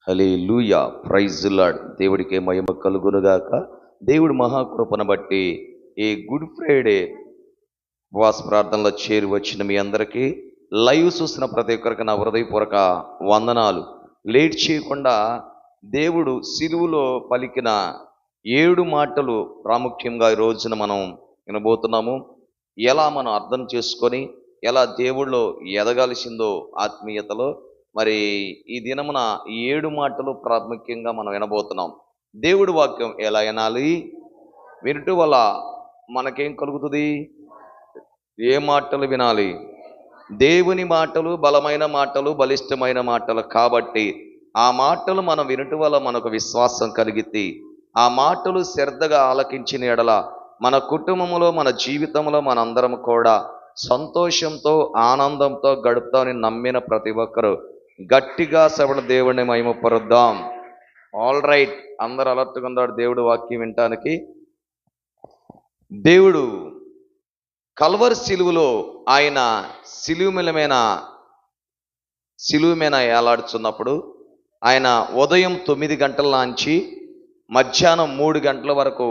హల్లెలూయా, praise lord. దేవుడికి మహిమ కలుగునుగాక. దేవుడి మహాకృపను బట్టి ఈ గుడ్ ఫ్రైడే ఉపవాస ప్రార్థనలో చేరి వచ్చిన మీ అందరికీ, లైవ్ చూసిన ప్రతి ఒక్కరికి నా హృదయపూర్వక వందనాలు. లేట్ చేయకుండా దేవుడు సిలువులో పలికిన 7 మాటలు ప్రాముఖ్యంగా ఈ రోజున మనం వినబోతున్నాము. ఎలా మనం అర్థం చేసుకొని ఎలా దేవుళ్ళో ఎదగాల్సిందో ఆత్మీయతలో, మరి ఈ దినమున ఈ 7 మాటలు ప్రాముఖ్యంగా మనం వినబోతున్నాం. దేవుడి వాక్యం ఎలా వినాలి, వినటం వల్ల మనకేం కలుగుతుంది, ఏ మాటలు వినాలి? దేవుని మాటలు బలమైన మాటలు, బలిష్టమైన మాటలు కాబట్టి ఆ మాటలు మనం వినటం వల్ల మనకు విశ్వాసం కలిగితే, ఆ మాటలు శ్రద్ధగా ఆలకించిన ఎడల మన కుటుంబంలో, మన జీవితంలో మనందరం కూడా సంతోషంతో ఆనందంతో గడుపుతామని నమ్మిన ప్రతి ఒక్కరూ గట్టిగా సవడ దేవుడిని మహిమపరుద్దాం. ఆల్ రైట్, అందరూ అలర్ట్గా ఉన్నాడు దేవుడు వాక్యం వినటానికి. దేవుడు కల్వరి సిలువలో ఆయన సిలువ మీద ఏలాడుతున్నప్పుడు ఆయన ఉదయం 9 గంటల నుంచి మధ్యాహ్నం 3 గంటల వరకు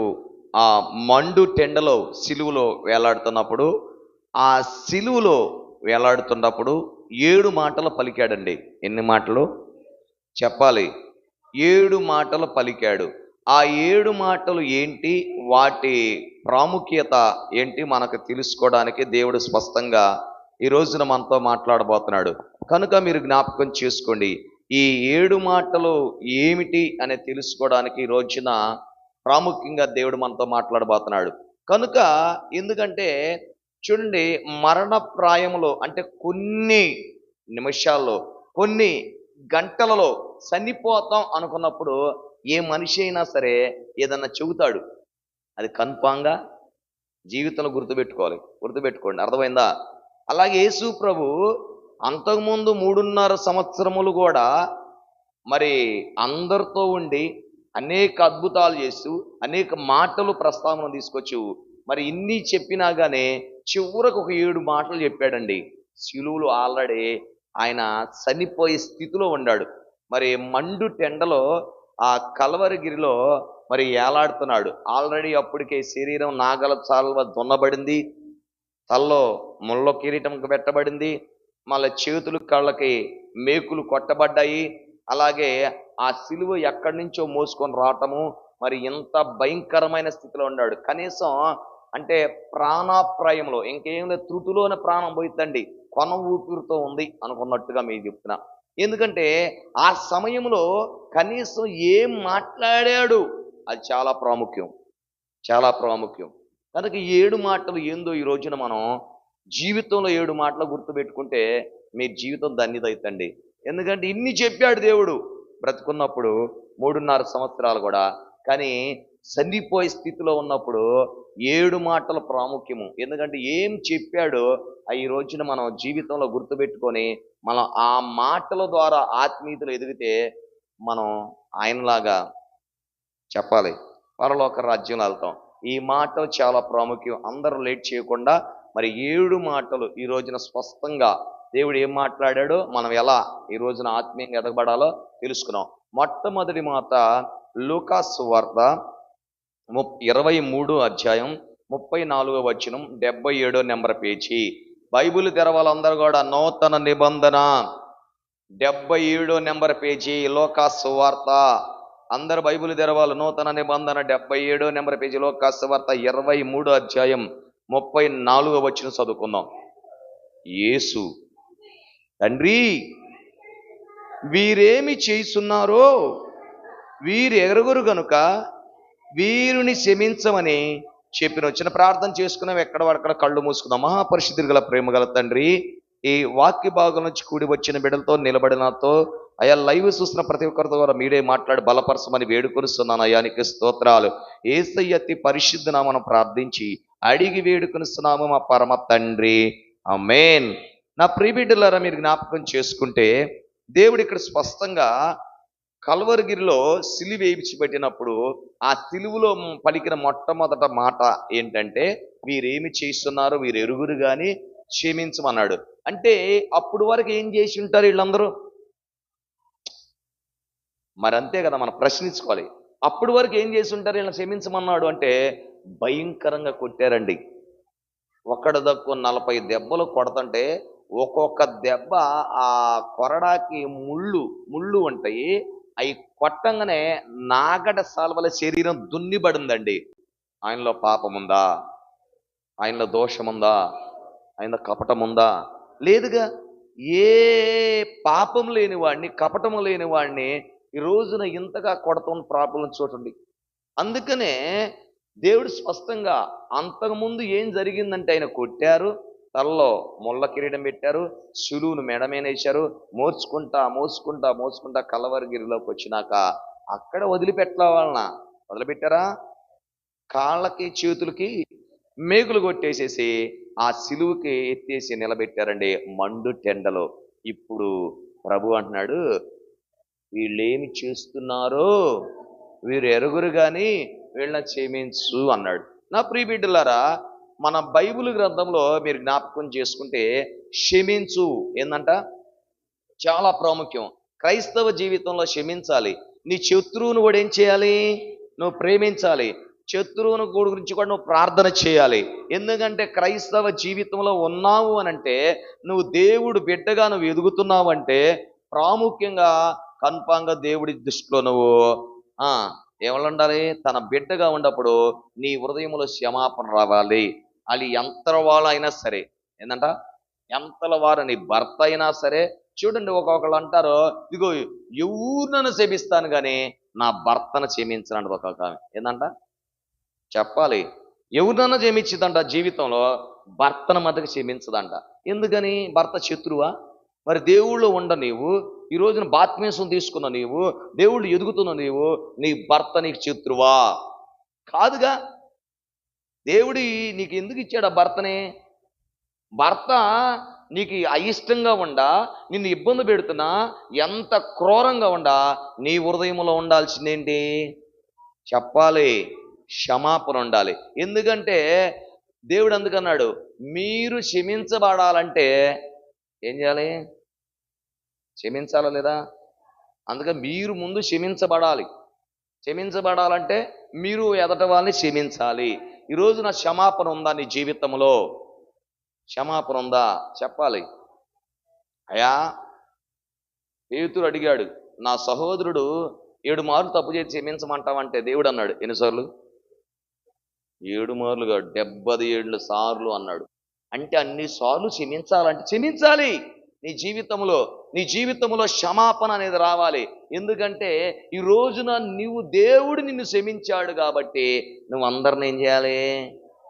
ఆ మండు టెండలో సిలువలో వేలాడుతున్నప్పుడు, ఆ సిలువలో వేలాడుతున్నప్పుడు 7 మాటలు పలికాడండి. ఎన్ని మాటలు చెప్పాలి? 7 మాటలు పలికాడు. ఆ 7 మాటలు ఏంటి, వాటి ప్రాముఖ్యత ఏంటి మనకు తెలుసుకోవడానికి దేవుడు స్పష్టంగా ఈ రోజున మనతో మాట్లాడబోతున్నాడు. కనుక మీరు జ్ఞాపకం చేసుకోండి, ఈ 7 మాటలు ఏమిటి అని తెలుసుకోవడానికి ఈ రోజున ప్రాముఖ్యంగా దేవుడు మనతో మాట్లాడబోతున్నాడు. కనుక ఎందుకంటే చూడండి, మరణ ప్రాయములో అంటే కొన్ని నిమిషాల్లో, కొన్ని గంటలలో చనిపోతాం అనుకున్నప్పుడు ఏ మనిషి అయినా సరే ఏదన్నా చెబుతాడు, అది కన్ఫామ్గా జీవితంలో గుర్తుపెట్టుకోండి. అర్థమైందా? అలాగే యేసు ప్రభు అంతకుముందు 3.5 సంవత్సరములు కూడా మరి అందరితో ఉండి అనేక అద్భుతాలు చేస్తూ అనేక మాటలు ప్రస్తావన తీసుకొచ్చు, మరి ఇన్ని చెప్పినా కానీ చివరకు ఒక 7 మాటలు చెప్పాడండి. సిలువలో ఆల్రెడీ ఆయన చనిపోయే స్థితిలో ఉన్నాడు. మరి మండు టెండలో ఆ కల్వరిగిరిలో మరి ఏలాడుతున్నాడు. ఆల్రెడీ అప్పటికే శరీరం నాగల చాల్వ దున్నబడింది, తల్లో ముళ్ళ కిరీటం పెట్టబడింది, మళ్ళీ చేతులు కాళ్ళకి మేకులు కొట్టబడ్డాయి. అలాగే ఆ సిలువ ఎక్కడి నుంచో మోసుకొని రావటము, మరి ఎంత భయంకరమైన స్థితిలో ఉన్నాడు. కనీసం అంటే ప్రాణాప్రాయంలో, ఇంకేం లేదు, త్రుటిలోనే ప్రాణం పోయిద్దండి, కొన ఊపిరితో ఉంది అనుకున్నట్టుగా మీకు చెప్తున్నా. ఎందుకంటే ఆ సమయంలో కనీసం ఏం మాట్లాడాడు అది చాలా ప్రాముఖ్యం. కనుక 7 మాటలు ఏందో ఈ రోజున మనం జీవితంలో 7 మాటలు గుర్తుపెట్టుకుంటే మీ జీవితం ధన్యతైతండి. ఎందుకంటే ఇన్ని చెప్పాడు దేవుడు బ్రతుకున్నప్పుడు 3.5 సంవత్సరాలు కూడా, కానీ చనిపోయే స్థితిలో ఉన్నప్పుడు 7 మాటలు ప్రాముఖ్యము. ఎందుకంటే ఏం చెప్పాడో ఈ రోజున మనం జీవితంలో గుర్తుపెట్టుకొని మనం ఆ మాటల ద్వారా ఆత్మీయతలు ఎదిగితే మనం ఆయనలాగా చెప్పాలి పరలోక రాజ్యంలో వెళ్తాం. ఈ మాటలు చాలా ప్రాముఖ్యం. అందరూ లేట్ చేయకుండా మరి 7 మాటలు ఈ రోజున స్పష్టంగా దేవుడు ఏం మాట్లాడాడో, మనం ఎలా ఈ రోజున ఆత్మీయంగా ఎదగబడాలో తెలుసుకున్నాం. మొట్టమొదటి మాట లూకా సువార్త 23 అధ్యాయం 34వ వచనం, 77 నెంబర్ పేజీ. బైబిల్ తెరవాళ్ళందరూ కూడా నూతన నిబంధన 77 నెంబర్ పేజీ, లూకా సువార్త. అందరు బైబిల్ తెరవాలి. నూతన నిబంధన 77 నెంబర్ పేజీ, లూకా సువార్త 23 అధ్యాయం 34వ వచనం చదువుకుందాం. యేసు, తండ్రి వీరేమి చేస్తున్నారో వీరు ఎరుగురు గనుక వీరిని క్షమించమని చెప్పిన. వచ్చిన ప్రార్థన చేసుకున్నాం, ఎక్కడ కళ్ళు మూసుకుందాం. మహాపరిశుద్ధుడు గల ప్రేమ గల తండ్రి, ఈ వాక్య భాగం నుంచి కూడి వచ్చిన బిడ్డలతో నిలబడినతో అయా లైవ్ చూసిన ప్రతి ఒక్కరితో కూడా మీరే మాట్లాడి బలపరచమని వేడుకొనిస్తున్నాను. అయానికి స్తోత్రాలు. యేసయ్య అతి పరిశుద్ధ నామమున ప్రార్థించి అడిగి వేడుకొనిస్తున్నాము మా పరమ తండ్రి, ఆమేన్. నా ప్రియ బిడ్డలారా, మీరు జ్ఞాపకం చేసుకుంటే దేవుడు ఇక్కడ స్పష్టంగా కల్వరిగిరిలో సిలువ వేయించిపెట్టినప్పుడు ఆ సిలువలో పలికిన మొట్టమొదట మాట ఏంటంటే, వీరేమి చేస్తున్నారు వీరు ఎరుగురు గాని క్షమించమన్నాడు. అంటే అప్పుడు వరకు ఏం చేసి ఉంటారు వీళ్ళందరూ? మరి అంతే కదా, మనం ప్రశ్నించుకోవాలి. అప్పటి వరకు ఏం చేసి ఉంటారు? వీళ్ళని క్షమించమన్నాడు అంటే భయంకరంగా కొట్టారండి. ఒక్కడ దక్కు 40 దెబ్బలు కొడతంటే ఒక్కొక్క దెబ్బ ఆ కొరడాకి ముళ్ళు ముళ్ళు ఉంటాయి. అవి కొట్టంగానే నాగట సాల్వల శరీరం దున్నిబడిందండి. ఆయనలో పాపముందా? ఆయనలో దోషముందా? ఆయనలో కపటముందా? లేదుగా. ఏ పాపం లేని వాడిని, కపటము లేని వాడిని ఈ రోజున ఇంతగా కొడతాం ప్రాబ్లం చూడండి. అందుకనే దేవుడు స్పష్టంగా అంతకుముందు ఏం జరిగిందంటే ఆయన కొట్టారు, తలలో ముళ్ళ కిరీటం పెట్టారు, శిలువును మెడ మీద వేశారు, మోసుకుంటా మోసుకుంటా మోసుకుంటా కలవరగిరిలోకి వచ్చినాక అక్కడ వదిలిపెట్టల వాళ్ళన. వదిలిపెట్టారా? కాళ్ళకి చేతులకి మేకులు కొట్టేసేసి ఆ సిలువుకి ఎత్తేసి నిలబెట్టారండి మండు టెండలో. ఇప్పుడు ప్రభు అంటున్నాడు, వీళ్ళేమి చేస్తున్నారో వీరు ఎరుగురు గాని వీళ్ళని క్షమించు అన్నాడు. నా ప్రియ బిడ్డలారా, మన బైబిల్ గ్రంథంలో మీరు జ్ఞాపకం చేసుకుంటే క్షమించు ఏందంట చాలా ప్రాముఖ్యం. క్రైస్తవ జీవితంలో క్షమించాలి. నీ శత్రువును కూడా ఏం చేయాలి? నువ్వు ప్రేమించాలి. శత్రువును గురించి కూడా నువ్వు ప్రార్థన చేయాలి. ఎందుకంటే క్రైస్తవ జీవితంలో ఉన్నావు అనంటే, నువ్వు దేవుడు బిడ్డగా నువ్వు ఎదుగుతున్నావు అంటే ప్రాముఖ్యంగా కన్ఫామ్గా దేవుడి దృష్టిలో నువ్వు ఏమని ఉండాలి? తన బిడ్డగా ఉన్నప్పుడు నీ హృదయంలో క్షమాపణ రావాలి. అది ఎంతల వాళ్ళైనా సరే. ఏంటంట? ఎంతల వారు, నీ భర్త అయినా సరే. చూడండి, ఒక్కొక్కళ్ళు అంటారు, ఇదిగో ఎవరినైనా క్షమిస్తాను కానీ నా భర్తను క్షమించనంట ఒక్కొక్క. ఏందంట చెప్పాలి? ఎవరినైనా క్షమించదంట జీవితంలో, భర్తను మటుకు క్షమించదంట. ఎందుకని? భర్త శత్రువా? మరి దేవుళ్ళు ఉండ నీవు, ఈ రోజున బాత్మీసం తీసుకున్న నీవు, దేవుళ్ళు ఎదుగుతున్న నీవు, నీ భర్త నీకు శత్రువా? కాదుగా. దేవుడి నీకు ఎందుకు ఇచ్చాడు ఆ భర్తని? భర్త నీకు అయిష్టంగా ఉండా, నిన్ను ఇబ్బంది పెడుతున్నా, ఎంత క్రూరంగా ఉండా, నీ హృదయంలో ఉండాల్సిందేంటి? చెప్పాలి, క్షమాపణ ఉండాలి. ఎందుకంటే దేవుడు అందుకన్నాడు, మీరు క్షమించబడాలంటే ఏం చేయాలి? క్షమించాలా లేదా? అందుకని మీరు ముందు క్షమించబడాలి. క్షమించబడాలంటే మీరు ఎదట వాళ్ళని క్షమించాలి. ఈరోజు నా క్షమాపణ ఉందా నీ జీవితంలో? క్షమాపణ ఉందా? చెప్పాలి. అయ్యా, పేతురు అడిగాడు, నా సహోదరుడు 7 మార్లు తప్పు చేసి క్షమించమంటావంటే దేవుడు అన్నాడు, ఎన్నిసార్లు? 7 మార్లు కాదు, 77 సార్లు అన్నాడు. అంటే అన్ని సార్లు క్షమించాలంటే క్షమించాలి. నీ జీవితంలో క్షమాపణ అనేది రావాలి. ఎందుకంటే ఈ రోజున నువ్వు దేవుడు నిన్ను క్షమించాడు కాబట్టి నువ్వు అందరిని ఏం చేయాలి?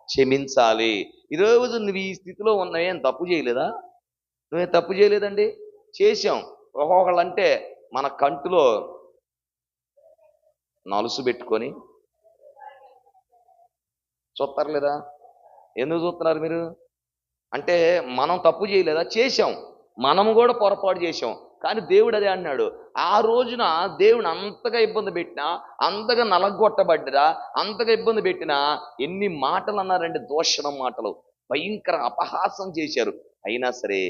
క్షమించాలి. ఈరోజు నువ్వు ఈ స్థితిలో ఉన్నావేం తప్పు చేయలేదా? నువ్వేం తప్పు చేయలేదండి, చేశాం. ఒక్కొక్కళ్ళు అంటే మన కంటిలో నలుసు పెట్టుకొని చూస్తారు లేదా? ఎందుకు చూస్తున్నారు మీరు? అంటే మనం తప్పు చేయలేదా? చేశాం. మనము కూడా పొరపాటు చేశాం. కానీ దేవుడు అదే అన్నాడు, ఆ రోజున దేవుని అంతగా ఇబ్బంది పెట్టినా, అంతగా నలగొట్టబడ్డా, అంతగా ఇబ్బంది పెట్టినా ఎన్ని మాటలు అన్నారంటే దూషణ మాటలు, భయంకర అపహాసం చేశారు. అయినా సరే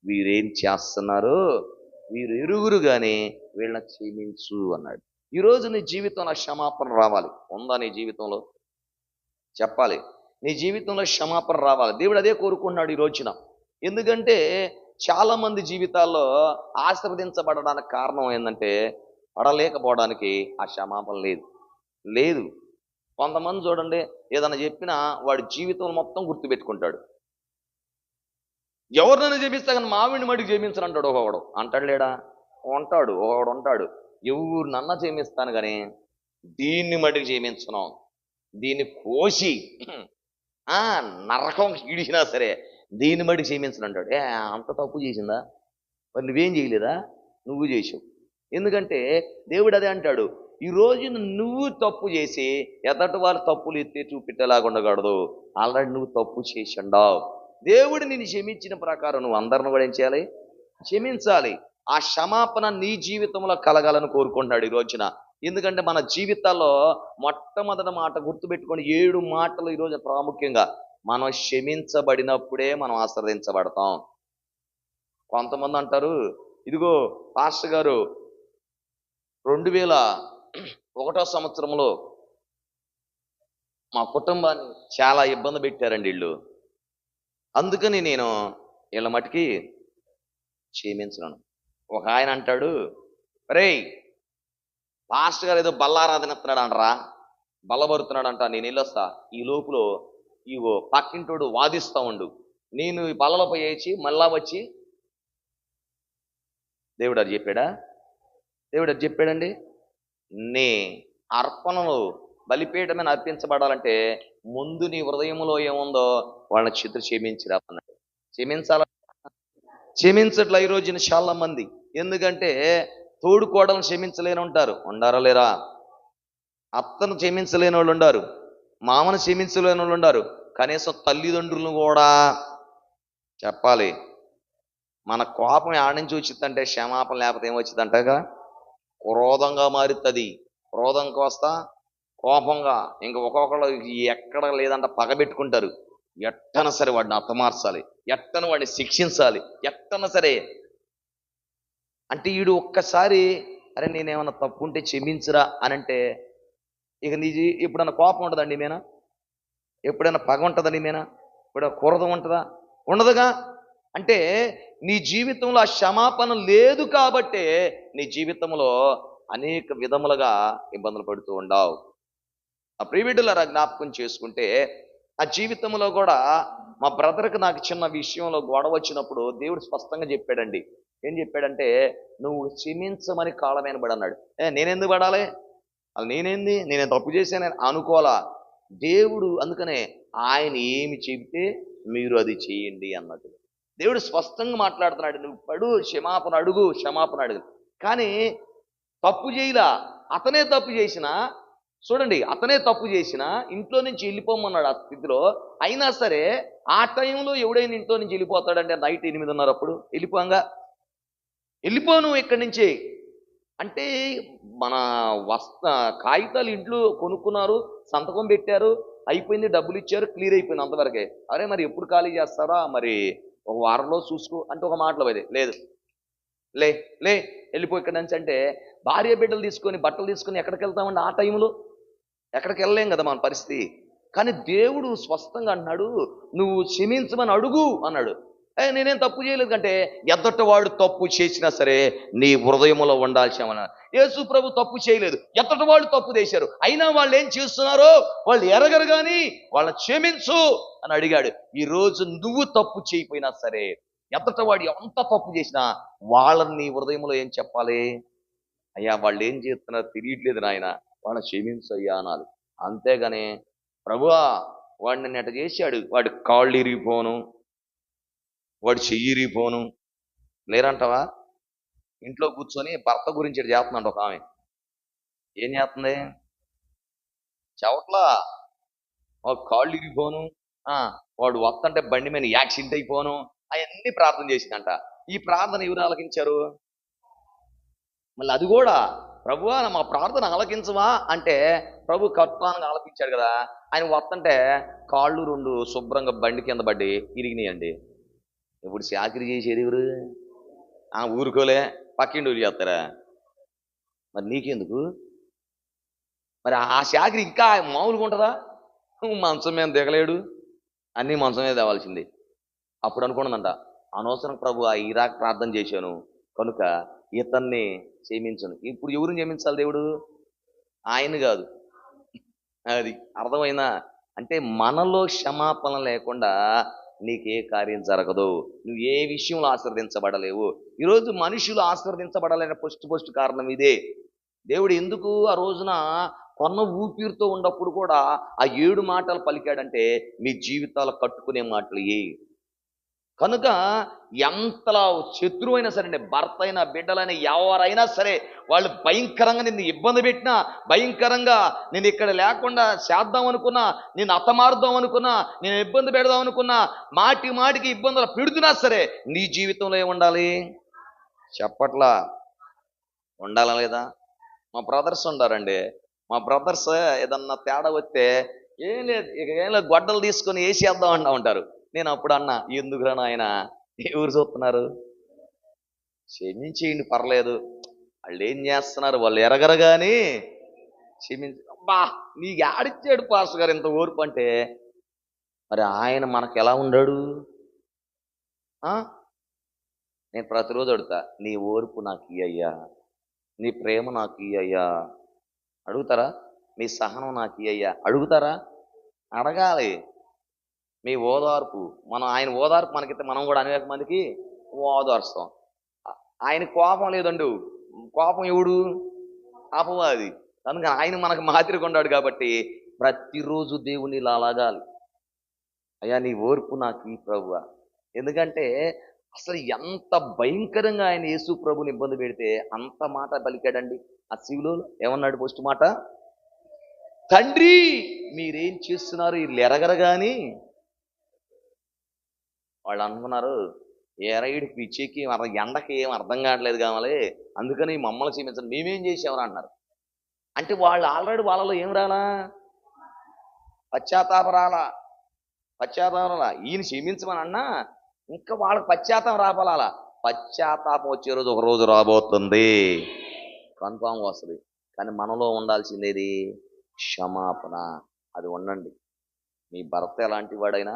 వీరేం చేస్తున్నారు? వీరు ఎరుగురు కానీ వీళ్ళని క్షమించు అన్నాడు. ఈరోజు నీ జీవితంలో క్షమాపణ రావాలి. ఉందా నీ జీవితంలో? చెప్పాలి. నీ జీవితంలో క్షమాపణ రావాలి. దేవుడు అదే కోరుకుంటున్నాడు ఈ రోజున. ఎందుకంటే చాలా మంది జీవితాల్లో ఆశీర్వదించబడడానికి కారణం ఏంటంటే పడలేకపోవడానికి ఆ క్షమాపణ లేదు. కొంతమంది చూడండి, ఏదైనా చెప్పినా వాడి జీవితం మొత్తం గుర్తుపెట్టుకుంటాడు. ఎవరినైనా చేపిస్తా కానీ మావిడిని మడికి చేయించను అంటాడు ఒకడు. అంటాడు లేడా? ఉంటాడు ఒకడు ఉంటాడు. ఎవరినన్నా చేమిస్తాను కానీ దీన్ని మడికి చేయించను, దీన్ని కోసి నరకం ఇడిచినా సరే దీన్ని బట్టి క్షమించను అంటాడు. అంత తప్పు చేసిందా? మరి నువ్వేం చేయలేదా? నువ్వు చేసావు. ఎందుకంటే దేవుడు అదే అంటాడు, ఈ రోజు నువ్వు తప్పు చేసి ఎదటి వారు తప్పులు ఎత్తి చూపెట్టేలాగా ఉండకూడదు. ఆల్రెడీ నువ్వు తప్పు చేసి ఉండావు. దేవుడు నిన్ను క్షమించిన ప్రకారం నువ్వు అందరిని కూడా ఏం చేయాలి? క్షమించాలి. ఆ క్షమాపణ నీ జీవితంలో కలగాలని కోరుకుంటున్నాడు ఈ రోజున. ఎందుకంటే మన జీవితాల్లో మొట్టమొదటి మాట గుర్తుపెట్టుకొని 7 మాటలు ఈరోజు ప్రాముఖ్యంగా మనం క్షమించబడినప్పుడే మనం ఆశీర్వదించబడతాం. కొంతమంది అంటారు, ఇదిగో పాస్టర్ గారు 2001 సంవత్సరంలో మా కుటుంబాన్ని చాలా ఇబ్బంది పెట్టారండి వీళ్ళు. అందుకని నేను వీళ్ళ మటుకి క్షమించను. ఒక ఆయన అంటాడు, రేయ్ పాస్టర్ గారు ఏదో బల్లారాధన ఇస్తున్నాడు అంటరా, బల్లబరుతున్నాడు అంట, నేను వెళ్ళొస్తా. ఈ లోపులో ఇగో పక్కింటోడు వాదిస్తా ఉండు, నేను ఈ బల్లలపై వేసి మళ్ళా వచ్చి దేవుడు అది చెప్పాడా? దేవుడు అది చెప్పాడండి. నీ అర్పణలు బలిపీఠం మీద అర్పించబడాలంటే ముందు నీ హృదయంలో ఏముందో వాళ్ళని చిత్ర క్షమించిరా అన్నాడు. క్షమించాల క్షమించట్ల ఈ రోజున చాలా మంది. ఎందుకంటే తోడుకోవడం క్షమించలేని ఉంటారు, ఉండారా లేరా? అత్తను క్షమించలేని వాళ్ళు ఉండారు, మామను క్షమించలేని వాళ్ళు ఉండారు, కనీసం తల్లిదండ్రులను కూడా చెప్పాలి. మన కోపం ఆడ నుంచి వచ్చిందంటే క్షమాపణ లేకపోతే ఏమొచ్చిందంటగా క్రోధంగా మారుతుంది. క్రోధంకి వస్తా కోపంగా ఇంక ఒక్కొక్కళ్ళు ఎక్కడ లేదంట పగబెట్టుకుంటారు. ఎట్టన సరే వాడిని అత్తమార్చాలి, ఎట్టన వాడిని శిక్షించాలి, ఎట్టన సరే. అంటే వీడు ఒక్కసారి అరే నేనేమన్నా తప్పు ఉంటే క్షమించరా అని అంటే ఇక నీ ఎప్పుడన్నా కోపం ఉంటుందండి మీనా? ఎప్పుడైనా పగ ఉంటుందండి మీనా? ఎప్పుడైనా క్రోధం ఉంటుందా? ఉండదుగా. అంటే నీ జీవితంలో ఆ క్షమాపణ లేదు కాబట్టే నీ జీవితంలో అనేక విధములుగా ఇబ్బందులు పడుతూ ఉండవు. ఆ ప్రియబిడ్డలారా జ్ఞాపకం చేసుకుంటే ఆ జీవితంలో కూడా మా బ్రదర్కి నాకు చిన్న విషయంలో గొడవ వచ్చినప్పుడు దేవుడు స్పష్టంగా చెప్పాడండి. ఏం చెప్పాడంటే, నువ్వు క్షమించమని కాళ్ళ మీద పడి అన్నాడు. నేనెందుకు పడాలి? అలా నేనేంది, నేనేం తప్పు చేశానని అనుకోవాలా? దేవుడు అందుకనే ఆయన ఏమి చెబితే మీరు అది చేయండి అన్నట్టు దేవుడు స్పష్టంగా మాట్లాడుతున్నాడు. నువ్వు పడు, క్షమాపణ అడుగు, క్షమాపణ అడుగు. కానీ తప్పు చేయలా. అతనే తప్పు చేసినా చూడండి, అతనే తప్పు చేసినా ఇంట్లో నుంచి వెళ్ళిపోమన్నాడు ఆ స్థితిలో. అయినా సరే ఆ టైంలో ఎవడైనా ఇంట్లో నుంచి వెళ్ళిపోతాడంటే నైట్ 8:30 అప్పుడు వెళ్ళిపోను ఇక్కడి నుంచి అంటే మన కాగితాలు ఇంట్లో కొనుక్కున్నారు, సంతకం పెట్టారు, అయిపోయింది, డబ్బులు ఇచ్చారు, క్లియర్ అయిపోయింది అంతవరకే. అరే మరి ఎప్పుడు ఖాళీ చేస్తారా, మరి ఒక వారంలో చూసుకో అంటే ఒక మాటలో పోయి లేదు లే లే వెళ్ళిపో ఇక్కడి నుంచి అంటే భార్య బిడ్డలు తీసుకొని బట్టలు తీసుకొని ఎక్కడికి వెళ్తామండి? ఆ టైంలో ఎక్కడికి వెళ్ళలేం కదా మన పరిస్థితి. కానీ దేవుడు స్పష్టంగా అన్నాడు, నువ్వు క్షమించమని అడుగు అన్నాడు. నేనేం తప్పు చేయలేదు కంటే ఎద్దటవాడు తప్పు చేసినా సరే నీ హృదయంలో ఉండాల్సిన. యేసు ప్రభు తప్పు చేయలేదు, ఎద్దటవాడు తప్పు చేశారు, అయినా వాళ్ళు ఏం చేస్తున్నారో వాళ్ళు ఎరగరు కానీ వాళ్ళని క్షమించు అని అడిగాడు. ఈరోజు నువ్వు తప్పు చేయకపోయినా సరే ఎద్దటవాడు ఎంత తప్పు చేసినా వాళ్ళని నీ హృదయంలో ఏం చెప్పాలి? అయ్యా వాళ్ళు ఏం చేస్తున్నారో తెలియట్లేదు నాయన, వాళ్ళని క్షమించు అయ్యా అనాలి. అంతేగాని ప్రభువా వాడిని నన్ను ఎట చేశాడు, వాడి కాళ్ళు ఇరిగిపోను, వాడు చెయ్యి ఇరిగిపోను లేరంటావా? ఇంట్లో కూర్చొని భర్త గురించి చేస్తుందంట ఒక ఆమె. ఏం చేస్తుంది? చెవట్లా కాళ్ళు ఇరిగిపోను, వాడు వస్తుంటే బండి మీద యాక్సిడెంట్ అయిపోను, అవన్నీ ప్రార్థన చేసిందంట. ఈ ప్రార్థన ఎవరు ఆలకించారు? మళ్ళీ అది కూడా ప్రభువా మా ప్రార్థన ఆలకించవా అంటే ప్రభు కర్తానంగా ఆలకించాడు కదా. ఆయన వస్తుంటే కాళ్ళు 2 శుభ్రంగా బండి కింద పడి ఇరిగినాయండి. ఇప్పుడు చాకరీ చేసేది ఎవరు? ఊరుకోలే, పక్కింటి ఊరు చేస్తారా? మరి నీకెందుకు? మరి ఆ చాకరీ ఇంకా మామూలుగా ఉంటుందా? మంచం మీద దిగలేడు, అన్నీ మంచం మీద తేవాల్సింది. అప్పుడు అనుకున్నదంట, అనవసరం ప్రభు ఆ ఇరాక్ ప్రార్థన చేశాను కనుక ఇతన్ని క్షమించను. ఇప్పుడు ఎవరిని క్షమించాలి దేవుడు? ఆయన కాదు. అది అర్థమైనా? అంటే మనలో క్షమాపణ లేకుండా నీకే కార్యం జరగదు, నువ్వు ఏ విషయంలో ఆశీర్వదించబడలేవు. ఈరోజు మనుషులు ఆశీర్వదించబడాలనే ఫస్ట్ కారణం ఇదే. దేవుడు ఎందుకు ఆ రోజున కొన్న ఊపిరితో ఉన్నప్పుడు కూడా ఆ 7 మాటలు పలికాడంటే మీ జీవితాలు కట్టుకునే మాటలు ఏ. కనుక ఎంతలా శత్రువు అయినా సరే, భర్త అయినా బిడ్డలైనా ఎవరైనా సరే వాళ్ళు భయంకరంగా నిన్ను ఇబ్బంది పెట్టినా, భయంకరంగా నేను ఇక్కడ లేకుండా చేద్దాం అనుకున్నా, నేను అత్తమారుద్దాం అనుకున్నా, నేను ఇబ్బంది పెడదాం అనుకున్నా, మాటికి ఇబ్బందులు పెడుతున్నా సరే నీ జీవితంలో ఏముండాలి? చెప్పట్లా ఉండాలా లేదా? మా బ్రదర్స్ ఉండారండి. మా బ్రదర్స్ ఏదన్నా తేడా వస్తే ఏం లేదు గొడ్డలు తీసుకొని వేసేద్దాం అంటా ఉంటారు. నేను అప్పుడు అన్నా, ఎందుకురా నాయన ఎవరు చూస్తున్నారు, క్షమించేయండి పర్లేదు, వాళ్ళు ఏం చేస్తున్నారు? వాళ్ళు ఎరగరగానే క్షమించి అబ్బా నీకు ఆడిచ్చాడు పాస్టర్ గారు ఇంత ఓర్పు అంటే, మరి ఆయన మనకు ఎలా ఉన్నాడు? నేను ప్రతిరోజు అడుగుతా, నీ ఓర్పు నాకు ఇయ్యయ్యా, నీ ప్రేమ నాకు ఇయ్యయ్యా అడుగుతారా? మీ సహనం నాకు ఇయ్యయ్యా అడుగుతారా? అడగాలి. మీ ఓదార్పు, మనం ఆయన ఓదార్పు మనకితే మనం కూడా అనేక మందికి ఓదార్స్తాం. ఆయన కోపం లేదండు, కోపం ఎవడు? అపవాది. కనుక ఆయన మనకు మాదిరిగా ఉన్నాడు కాబట్టి ప్రతిరోజు దేవుని ఇలా అలగాలి, అయ్యా నీ ఓర్పు నాకు ఈ ప్రభువా. ఎందుకంటే అసలు ఎంత భయంకరంగా ఆయన యేసు ప్రభుని ఇబ్బంది పెడితే అంత మాట పలికాడండి. ఆ శివులో ఏమన్నాడు? ఫస్ట్ మాట, తండ్రి మీరేం చేస్తున్నారు వీళ్ళు ఎరగరగాని. వాళ్ళు అనుకున్నారు, ఏరైడు పిచ్చికి ఎండకి ఏం అర్థం కావట్లేదు కావాలి, అందుకని మమ్మల్ని క్షమించండి, మేమేం చేసామని అన్నారు. అంటే వాళ్ళు ఆల్రెడీ వాళ్ళలో ఏం రాలా? పశ్చాత్తాపం రాలా. ఈయన క్షమించమని అన్నా ఇంకా వాళ్ళకి పశ్చాత్తాపం రాపాలా. పశ్చాత్తాపం వచ్చే రోజు ఒక రోజు రాబోతుంది, కన్ఫామ్గా వస్తుంది. కానీ మనలో ఉండాల్సిందేది క్షమాపణ. అది ఉండండి. మీ భర్త ఎలాంటి వాడైనా,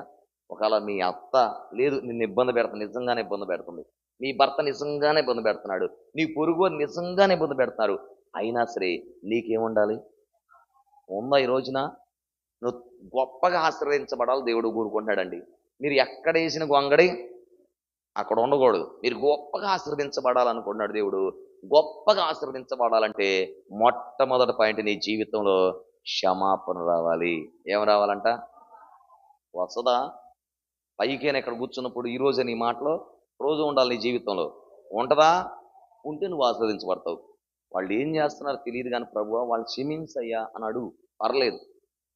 ఒకవేళ మీ అత్త లేదు నిన్ను ఇబ్బంది పెడుతుంది, నిజంగానే ఇబ్బంది పెడుతుంది, మీ భర్త నిజంగానే ఇబ్బంది పెడుతున్నాడు, నీ పొరుగు నిజంగానే ఇబ్బంది పెడుతున్నారు, అయినా సరే నీకేముండాలి? ఉందా ఈ రోజున నువ్వు గొప్పగా ఆశీర్వదించబడాలి దేవుడు కోరుకుంటున్నాడండి. మీరు ఎక్కడ వేసిన గొంగడి అక్కడ ఉండకూడదు. మీరు గొప్పగా ఆశీర్వదించబడాలనుకుంటున్నాడు దేవుడు. గొప్పగా ఆశీర్వదించబడాలంటే మొట్టమొదటి పాయింట్, నీ జీవితంలో క్షమాపణ రావాలి. ఏం రావాలంట? వస్తుందా? పైకైనా ఇక్కడ కూర్చున్నప్పుడు ఈరోజే నీ మాటలో రోజు ఉండాలి నీ జీవితంలో. ఉంటుందా? ఉంటే నువ్వు ఆశీర్వదించబడతావు. వాళ్ళు ఏం చేస్తున్నారో తెలియదు కానీ ప్రభువా వాళ్ళు క్షమించయ్యా అని అడుగు, పర్లేదు.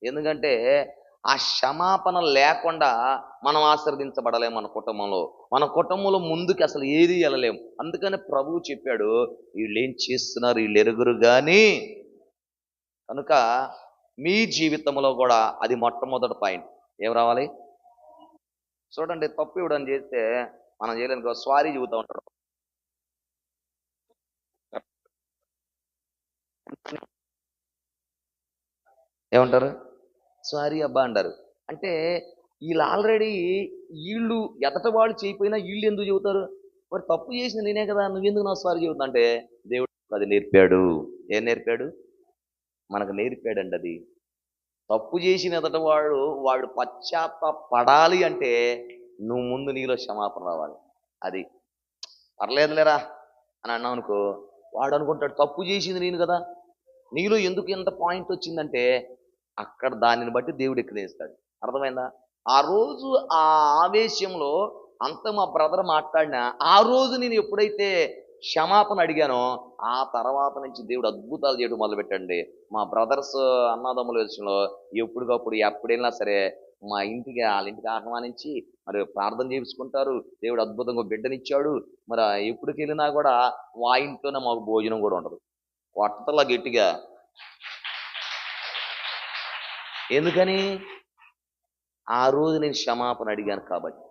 ఎందుకంటే ఆ క్షమాపణ లేకుండా మనం ఆశీర్వదించబడలేము. మన కుటుంబంలో ముందుకు అసలు ఏది వెళ్ళలేము. అందుకని ప్రభువు చెప్పాడు, వీళ్ళు ఏం చేస్తున్నారు వీళ్ళు ఎరుగురు కానీ. కనుక మీ జీవితంలో కూడా అది మొట్టమొదటి పాయింట్. ఏం రావాలి? చూడండి, తప్పు ఇవ్వడం చేస్తే మనం చేయలేను, స్వారీ చెబుతూ ఉంటాడు. ఏమంటారు? సారీ అబ్బా అంటారు. అంటే వీళ్ళు ఆల్రెడీ వీళ్ళు ఎదట వాళ్ళు చేయకపోయినా వీళ్ళు ఎందుకు చెబుతారు? మరి తప్పు చేసిన నేనే కదా, నువ్వెందుకు నా సారీ చెబుతా అంటే దేవుడు అది నేర్పాడు. ఏం నేర్పాడు? మనకు నేర్పాడండి అది. తప్పు చేసిన ఎదట వాడు పశ్చాత్తాపడాలి అంటే నువ్వు ముందు నీలో క్షమాపణ రావాలి. అది పర్లేదులేరా అని అన్నావు అనుకో, వాడు అనుకుంటాడు తప్పు చేసింది నేను కదా, నీలో ఎందుకు ఎంత పాయింట్ వచ్చిందంటే అక్కడ దానిని బట్టి దేవుడు ఎక్కినేస్తాడు. అర్థమైందా? ఆ రోజు ఆ ఆవేశంలో అంత మా బ్రదర్ మాట్లాడినా ఆ రోజు నేను ఎప్పుడైతే క్షమాపణ అడిగానో ఆ తర్వాత నుంచి దేవుడు అద్భుతాలు చేయడం మొదలుపెట్టండి. మా బ్రదర్స్ అన్నదమ్ముల విషయంలో ఎప్పటికప్పుడు ఎప్పుడైనా సరే మా ఇంటికి వాళ్ళ ఇంటికి ఆహ్వానించి మరి ప్రార్థన చేసుకుంటారు. దేవుడు అద్భుతంగా బిడ్డనిచ్చాడు. మరి ఎప్పటికి వెళ్ళినా కూడా మా ఇంట్లోనే మాకు భోజనం కూడా ఉండదు, కొట్టలా గట్టిగా. ఎందుకని? ఆ రోజు నేను క్షమాపణ అడిగాను కాబట్టి.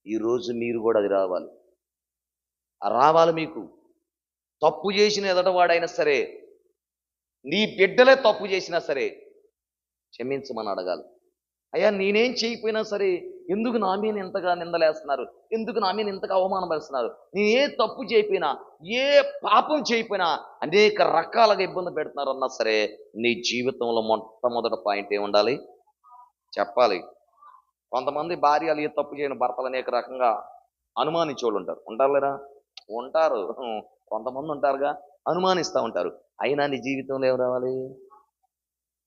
ఈరోజు మీరు కూడా అది రావాలి మీకు. తప్పు చేసిన ఎదటవాడైనా సరే, నీ బిడ్డలే తప్పు చేసినా సరే క్షమించమని అడగాలి. అయ్యా నేనేం చేయకపోయినా సరే ఎందుకు నా మీద ఇంతగా నిందలేస్తున్నారు, ఎందుకు నా మీద ఇంతగా అవమానపరుస్తున్నారు, నేను ఏ తప్పు చేయకపోయినా ఏ పాపం చేయకపోయినా అనేక రకాలుగా ఇబ్బంది పెడుతున్నారు అన్నా సరే నీ జీవితంలో మొట్టమొదటి పాయింట్ ఏముండాలి? చెప్పాలి. కొంతమంది భార్యలు ఏ తప్పు చేయని భర్తలు అనేక రకంగా అనుమానించేవాళ్ళు ఉంటారు లేరా? ఉంటారు. కొంతమంది ఉంటారుగా అనుమానిస్తూ ఉంటారు. అయినా నీ జీవితంలో ఏం రావాలి?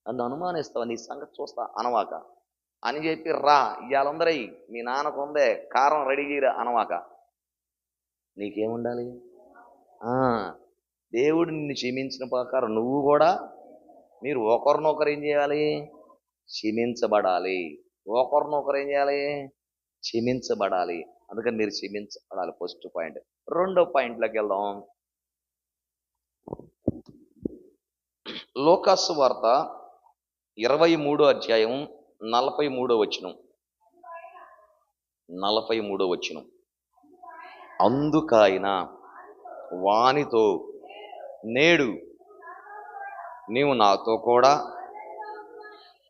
నన్ను అనుమానిస్తావా, నీ సంగతి చూస్తా అనవాక అని చెప్పి ఇవాళందరూ మీ నాన్నకు ఉందే కారం రెడీ చేయరా అనవాక. నీకేముండాలి? దేవుడు నిన్ను క్షమించిన ప్రకారం నువ్వు కూడా, మీరు ఒకరినొకరు ఏం చేయాలి? క్షమించబడాలి. ఒకరినొకరు ఏం చేయాలి? క్షమించబడాలి. అందుకని మీరు క్షమించబడాలి, ఫస్ట్ పాయింట్. రెండో పాయింట్లోకి వెళ్దాం. లోకాసు వార్త 23వ అధ్యాయం 43వ వచనం. 43వ వచనం. అందుకాయన వానితో నేడు నీవు నాతో కూడా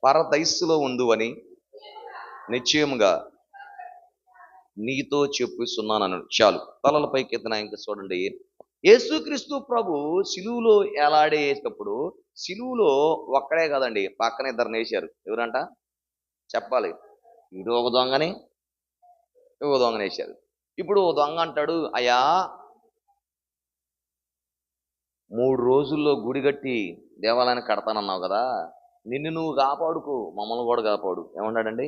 పరదైస్సులో ఉందువని నిశ్చయముగా నీతో చెప్పిస్తున్నాను. చాలు, తలల పైకెత్తిన ఇంకా చూడండి. యేసుక్రీస్తు ప్రభు సిలువులో ఏలాడేటప్పుడు సిలువులో ఒక్కడే కదండి, పక్కన ఇద్దరిని వేశారు. ఎవరంట చెప్పాలి? ఇటు ఒక దొంగని, ఒక దొంగని వేశారు. ఇప్పుడు ఓ దొంగ అంటాడు, అయ్యా 3 రోజుల్లో గుడి కట్టి దేవాలయాన్ని కడతానన్నావు కదా, నిన్ను నువ్వు కాపాడుకో, మమ్మల్ని కూడా కాపాడు. ఏమన్నాడండి?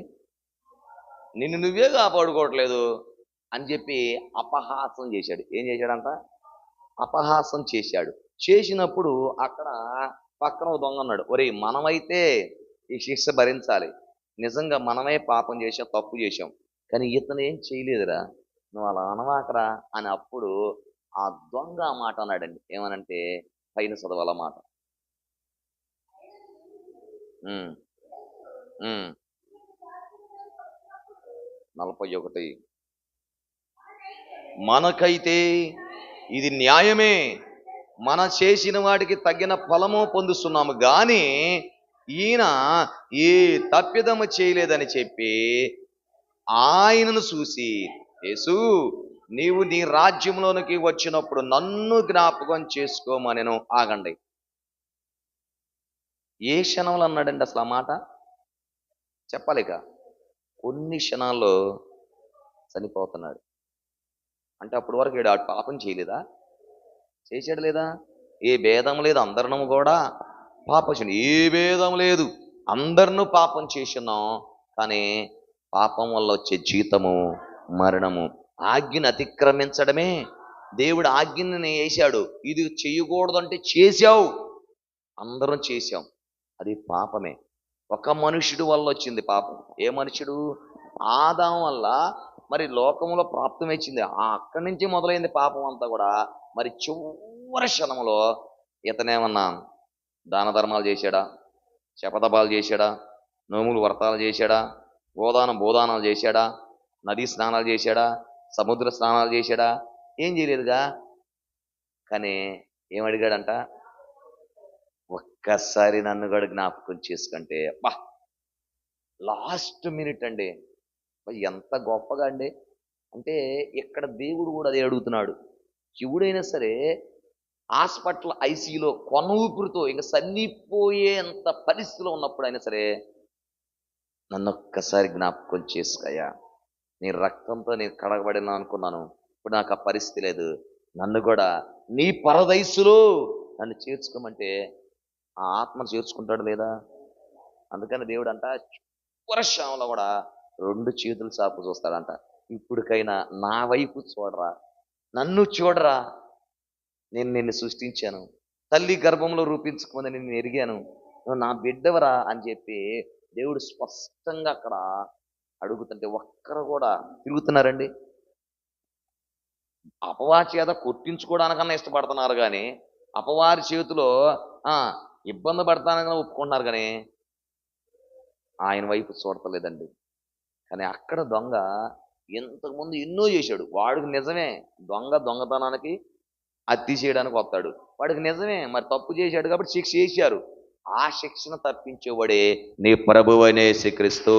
నిన్ను నువ్వే కాపాడుకోవట్లేదు అని చెప్పి అపహాసం చేశాడు. ఏం చేశాడంట? అపహాసం చేశాడు. చేసినప్పుడు అక్కడ పక్కన ఓ దొంగ అన్నాడు, ఒరేయ్ మనమైతే ఈ శిక్ష భరించాలి, నిజంగా మనమే పాపం చేసాం, తప్పు చేశాం, కానీ ఇతను ఏం చేయలేదురా, నువ్వు అలా అనవాకరా అని. అప్పుడు ఆ దొంగ ఆ మాట అన్నాడండి. ఏమనంటే పైన చదవాల మాట. 41. మనకైతే ఇది న్యాయమే, మన చేసిన వాటికి తగిన ఫలము పొందుతున్నాము, కానీ ఈయన ఏ తప్పిదము చేయలేదని చెప్పి ఆయనను చూసి, యేసు నీవు నీ రాజ్యంలోనికి వచ్చినప్పుడు నన్ను జ్ఞాపకం చేసుకోమనెను. ఆగండి, ఏ క్షణంలో అన్నాడండి అసలు ఆ మాట? చెప్పలేక కొన్ని క్షణాల్లో చనిపోతున్నాడు. అంటే అప్పటి వరకు వీడు పాపం చేయలేదా? చేశాడు లేదా? ఏ భేదం లేదు, అందరినము కూడా పాపం చేయండి. ఏ భేదం లేదు, అందరినూ పాపం చేస్తున్నాం, కానీ పాపం వల్ల వచ్చే జీతము మరణము. ఆజ్ఞను అతిక్రమించడమే. దేవుడు ఆజ్ఞని వేశాడు, ఇది చేయకూడదంటే చేశావు, అందరం చేశాం, అది పాపమే. ఒక మనుషుడు వల్ల వచ్చింది పాపం. ఏ మనుషుడు? ఆదాం వల్ల మరి లోకంలో ప్రాప్తం వచ్చింది. అక్కడి నుంచి మొదలైంది పాపం అంతా కూడా. మరి చివరి క్షణంలో ఇతనేమన్నా దాన ధర్మాలు చేశాడా? శపథపాలు చేశాడా? నోములు వ్రతాలు చేశాడా? భూదానాలు చేశాడా? నదీ స్నానాలు చేశాడా? సముద్ర స్నానాలు చేశాడా? ఏం చేయలేదుగా. కానీ ఏమడిగాడంట? ఒక్కసారి నన్ను కూడా జ్ఞాపకం చేసుకుంటే, బా లాస్ట్ మినిట్ అండి, ఎంత గొప్పగా అండి. అంటే ఇక్కడ దేవుడు కూడా అదే అడుగుతున్నాడు. శివుడైనా సరే హాస్పిటల్ ఐసీలో కొన ఊపిరితో ఇంకా సన్నిపోయేంత పరిస్థితిలో ఉన్నప్పుడు అయినా సరే, నన్ను ఒక్కసారి జ్ఞాపకం చేసుకోయా, నీ రక్తంతో నేను కడగబడినా అనుకున్నాను, ఇప్పుడు నాకు ఆ పరిస్థితి లేదు, నన్ను కూడా నీ పరదైసులో నన్ను చేర్చుకోమంటే ఆ ఆత్మను చేర్చుకుంటాడు లేదా? అందుకని దేవుడు అంట వర్షంలో కూడా 2 చేతులు చాపు చూస్తాడంట. ఇప్పటికైనా నా వైపు చూడరా, నన్ను చూడరా, నేను నిన్ను సృష్టించాను, తల్లి గర్భంలో రూపించుకుని నిన్ను ఎరిగాను, నువ్వు నా బిడ్డవరా అని చెప్పి దేవుడు స్పష్టంగా అక్కడ అడుగుతుంటే ఒక్కరు కూడా తిరుగుతున్నారండి. అపవాది చేత కొట్టించుకోవడానికన్నా ఇష్టపడుతున్నారు, కానీ అపవారి చేతిలో ఇబ్బంది పడతానని ఒప్పుకుంటున్నారు, కానీ ఆయన వైపు చూడతలేదండి. కానీ అక్కడ దొంగ ఇంతకుముందు ఎన్నో చేశాడు. వాడికి నిజమే దొంగతనానికి అత్తి చేయడానికి వస్తాడు, వాడికి నిజమే మరి తప్పు చేశాడు కాబట్టి శిక్ష చేశారు. ఆ శిక్షను తప్పించేవాడే నీ ప్రభువు అయిన యేసుక్రీస్తు.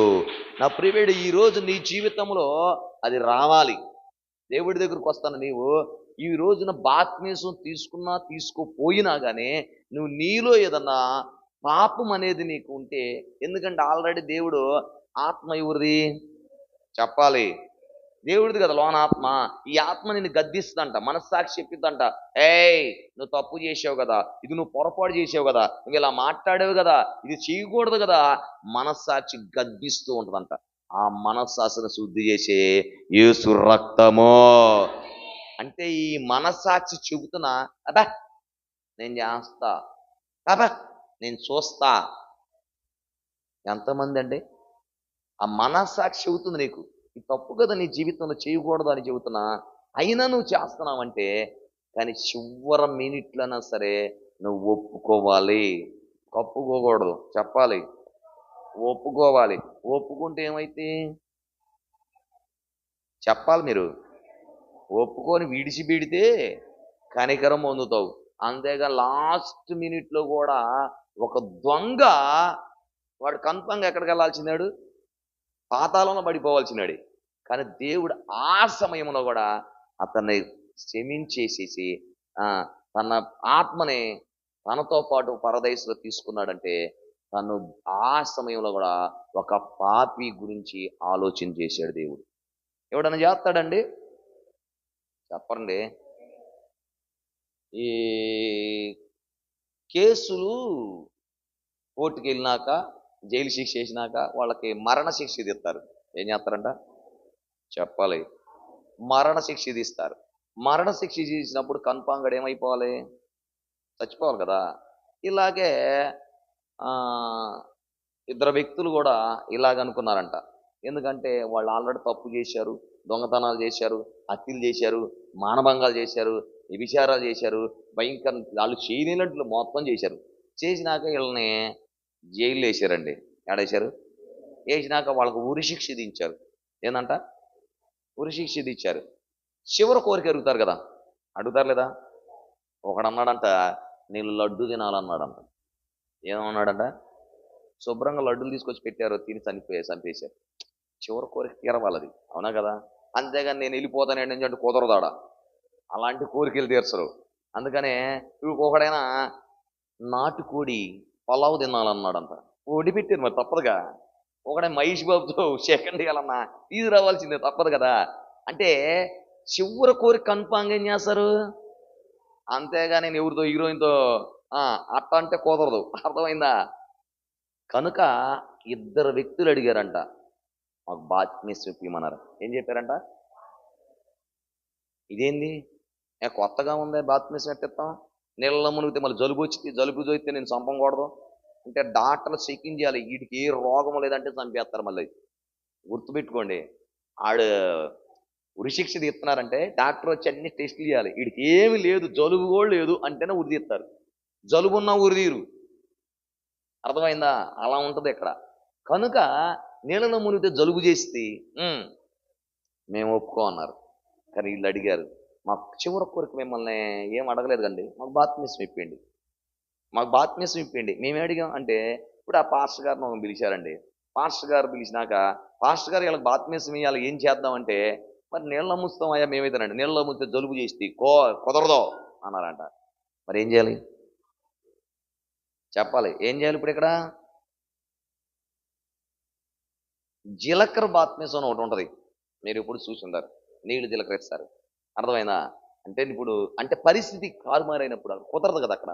నా ప్రియుడు, ఈరోజు నీ జీవితంలో అది రావాలి. దేవుడి దగ్గరకు వస్తాను. నీవు ఈ రోజున బాప్తిసం తీసుకున్నా తీసుకోపోయినా కానీ నువ్వు నీలో ఏదన్నా పాపం అనేది నీకు ఉంటే, ఎందుకంటే ఆల్రెడీ దేవుడు ఆత్మ ఎవరిది చెప్పాలి? దేవుడిది కదా లోన ఆత్మ. ఈ ఆత్మ నిన్ను గద్దిస్తుందంట, మనస్సాక్షి చెప్పిద్దంట, ఏయ్ నువ్వు తప్పు చేసావు కదా, ఇది నువ్వు పొరపాటు చేసావు కదా, నువ్వు ఇలా మాట్లాడావు కదా, ఇది చేయకూడదు కదా. మనస్సాక్షి గద్దిస్తూ ఉంటుందంట. ఆ మనస్సాక్షిని శుద్ధి చేసే యేసు రక్తము. అంటే ఈ మనస్సాక్షి చెబుతున్నా, అబ్బా నేను చేస్తా, అబ్బా నేను చూస్తా. ఎంతమంది అండి ఆ మనస్సాక్షి చెబుతుంది నీకు, ఈ తప్పు కదా నీ జీవితంలో చేయకూడదు అని చెబుతున్నా, అయినా నువ్వు చేస్తున్నావంటే, కానీ చివరి మినిట్లైనా సరే నువ్వు ఒప్పుకోవాలి. కప్పుకోకూడదు, చెప్పాలి, ఒప్పుకోవాలి. ఒప్పుకుంటే ఏమైతే చెప్పాలి మీరు, ఒప్పుకొని విడిచిపెడితే కనికరం పొందుతావు. అంతేగా లాస్ట్ మినిట్లో కూడా ఒక దొంగ వాడు కన్ఫర్మ్గా ఎక్కడికి వెళ్ళాల్సినాడు, పాతాళంలో పడిపోవాల్సినాడు. కానీ దేవుడు ఆ సమయంలో కూడా అతన్ని క్షమించేసేసి తన ఆత్మని తనతో పాటు పరదేశంలో తీసుకున్నాడంటే తను ఆ సమయంలో కూడా ఒక పాపి గురించి ఆలోచన చేశాడు దేవుడు. ఎవడన్నా చేస్తాడండి? చెప్పండి. ఈ కేసులు కోర్టుకి వెళ్ళినాక జైలు శిక్ష వేసినాక వాళ్ళకి మరణ శిక్ష విధిస్తారు. ఏం చేస్తారంట చెప్పాలి? మరణ శిక్ష విధిస్తారు. మరణ శిక్ష విధించినప్పుడు కన్ఫామ్గా ఏమైపోవాలి? చచ్చిపోవాలి కదా. ఇలాగే ఇద్దరు వ్యక్తులు కూడా ఇలాగనుకున్నారంట. ఎందుకంటే వాళ్ళు ఆల్రెడీ తప్పు చేశారు, దొంగతనాలు చేశారు, హత్యలు చేశారు, మానభంగాలు చేశారు, వ్యభిచారాలు చేశారు, భయంకర వాళ్ళు చేయలేనట్లు మొత్తం చేశారు. చేసినాక వీళ్ళని జైలు వేసారండి. ఏడేశారు? వేసినాక వాళ్ళకు ఉరి శిక్ష విధించారు. ఏందంట? ఉరి శిక్ష విధించారు. చివరి కోరిక అడుగుతారు కదా, అడుగుతారు లేదా? ఒకడన్నాడంట నేను లడ్డు తినాలన్నాడంట. ఏమన్నాడంట? శుభ్రంగా లడ్డులు తీసుకొచ్చి పెట్టారు, తిని చంపేశారు. చివరి కోరిక తీరవాలది, అవునా కదా? అంతేగాని నేను వెళ్ళిపోతానండి అని అంటే కుదరదాడ. అలాంటి కోరికలు తీర్చరు. అందుకనే ఒకడైనా నాటుకోడి పలావు తినాలన్నాడంట. వడి పెట్టారు, మరి తప్పదుగా. ఒకడే మహేష్ బాబుతో సెకండ్ ఇవ్వాలన్నా తీసుకురావాల్సిందే, తప్పదు కదా. అంటే చివరి కోరిక కన్ఫామ్గా ఏం చేస్తారు? అంతేగాని నేను ఎవరితో హీరోయిన్తో అట్ట అంటే కుదరదు, అర్థమైందా? కనుక ఇద్దరు వ్యక్తులు అడిగారంట, మాకు బాత్మీస్ ఇప్పమన్నారు. ఏం చెప్పారంట? ఇదేంది కొత్తగా ఉంది, బాత్మీస్ ఎట్టిస్తాం? నీళ్ళలో మునిగితే మళ్ళీ జలుబు వచ్చింది, జలుబు చూస్తే నేను చంపకూడదు అంటే డాక్టర్లు చెకింగ్ చేయాలి. వీడికి ఏ రోగం లేదంటే చంపేస్తారు. మళ్ళీ గుర్తుపెట్టుకోండి, ఆడు ఉరిశిక్ష తీస్తున్నారంటే డాక్టర్ వచ్చి అన్ని టెస్టులు చేయాలి. వీడికి ఏమి లేదు, జలుబు కూడా లేదు అంటేనే ఉరి తీస్తారు. జలుబు ఉన్నా ఉరి తీరు, అర్థమైందా? అలా ఉంటుంది ఇక్కడ. కనుక నీళ్ళలో మునిగితే జలుబు చేస్తే మేము ఒప్పుకో అన్నారు. కానీ వీళ్ళు అడిగారు, మాకు చివరి కోరిక మిమ్మల్ని ఏం అడగలేదు కండి, మాకు బాత్మీసం ఇప్పండి, మాకు బాత్మీసం ఇప్పండి. మేమే అడిగాం అంటే ఇప్పుడు ఆ పాస్టర్ గారిని ఒక పిలిచారండి. పాస్టర్ గారు పిలిచినాక పాస్టర్ గారు వీళ్ళకి బాత్మీసం ఇవ్వాలి, ఏం చేద్దామంటే మరి నీళ్ళలో ముస్తాం అయ్యా మేమైతేనండి, నీళ్ళలో ముస్తే జలుబు చేస్తే కుదరదో అన్నారంట. మరి ఏం చేయాలి చెప్పాలి? ఏం చేయాలి ఇప్పుడు ఇక్కడ? జీలకర్ర బాత్మీసం అని ఒకటి ఉంటుంది, మీరు ఇప్పుడు చూసుంటారు. నీళ్లు జీలకర్ర ఇస్తారు, అర్థమైందా? అంటే ఇప్పుడు అంటే పరిస్థితి కారుమారైనప్పుడు కుదరదు కదా అక్కడ.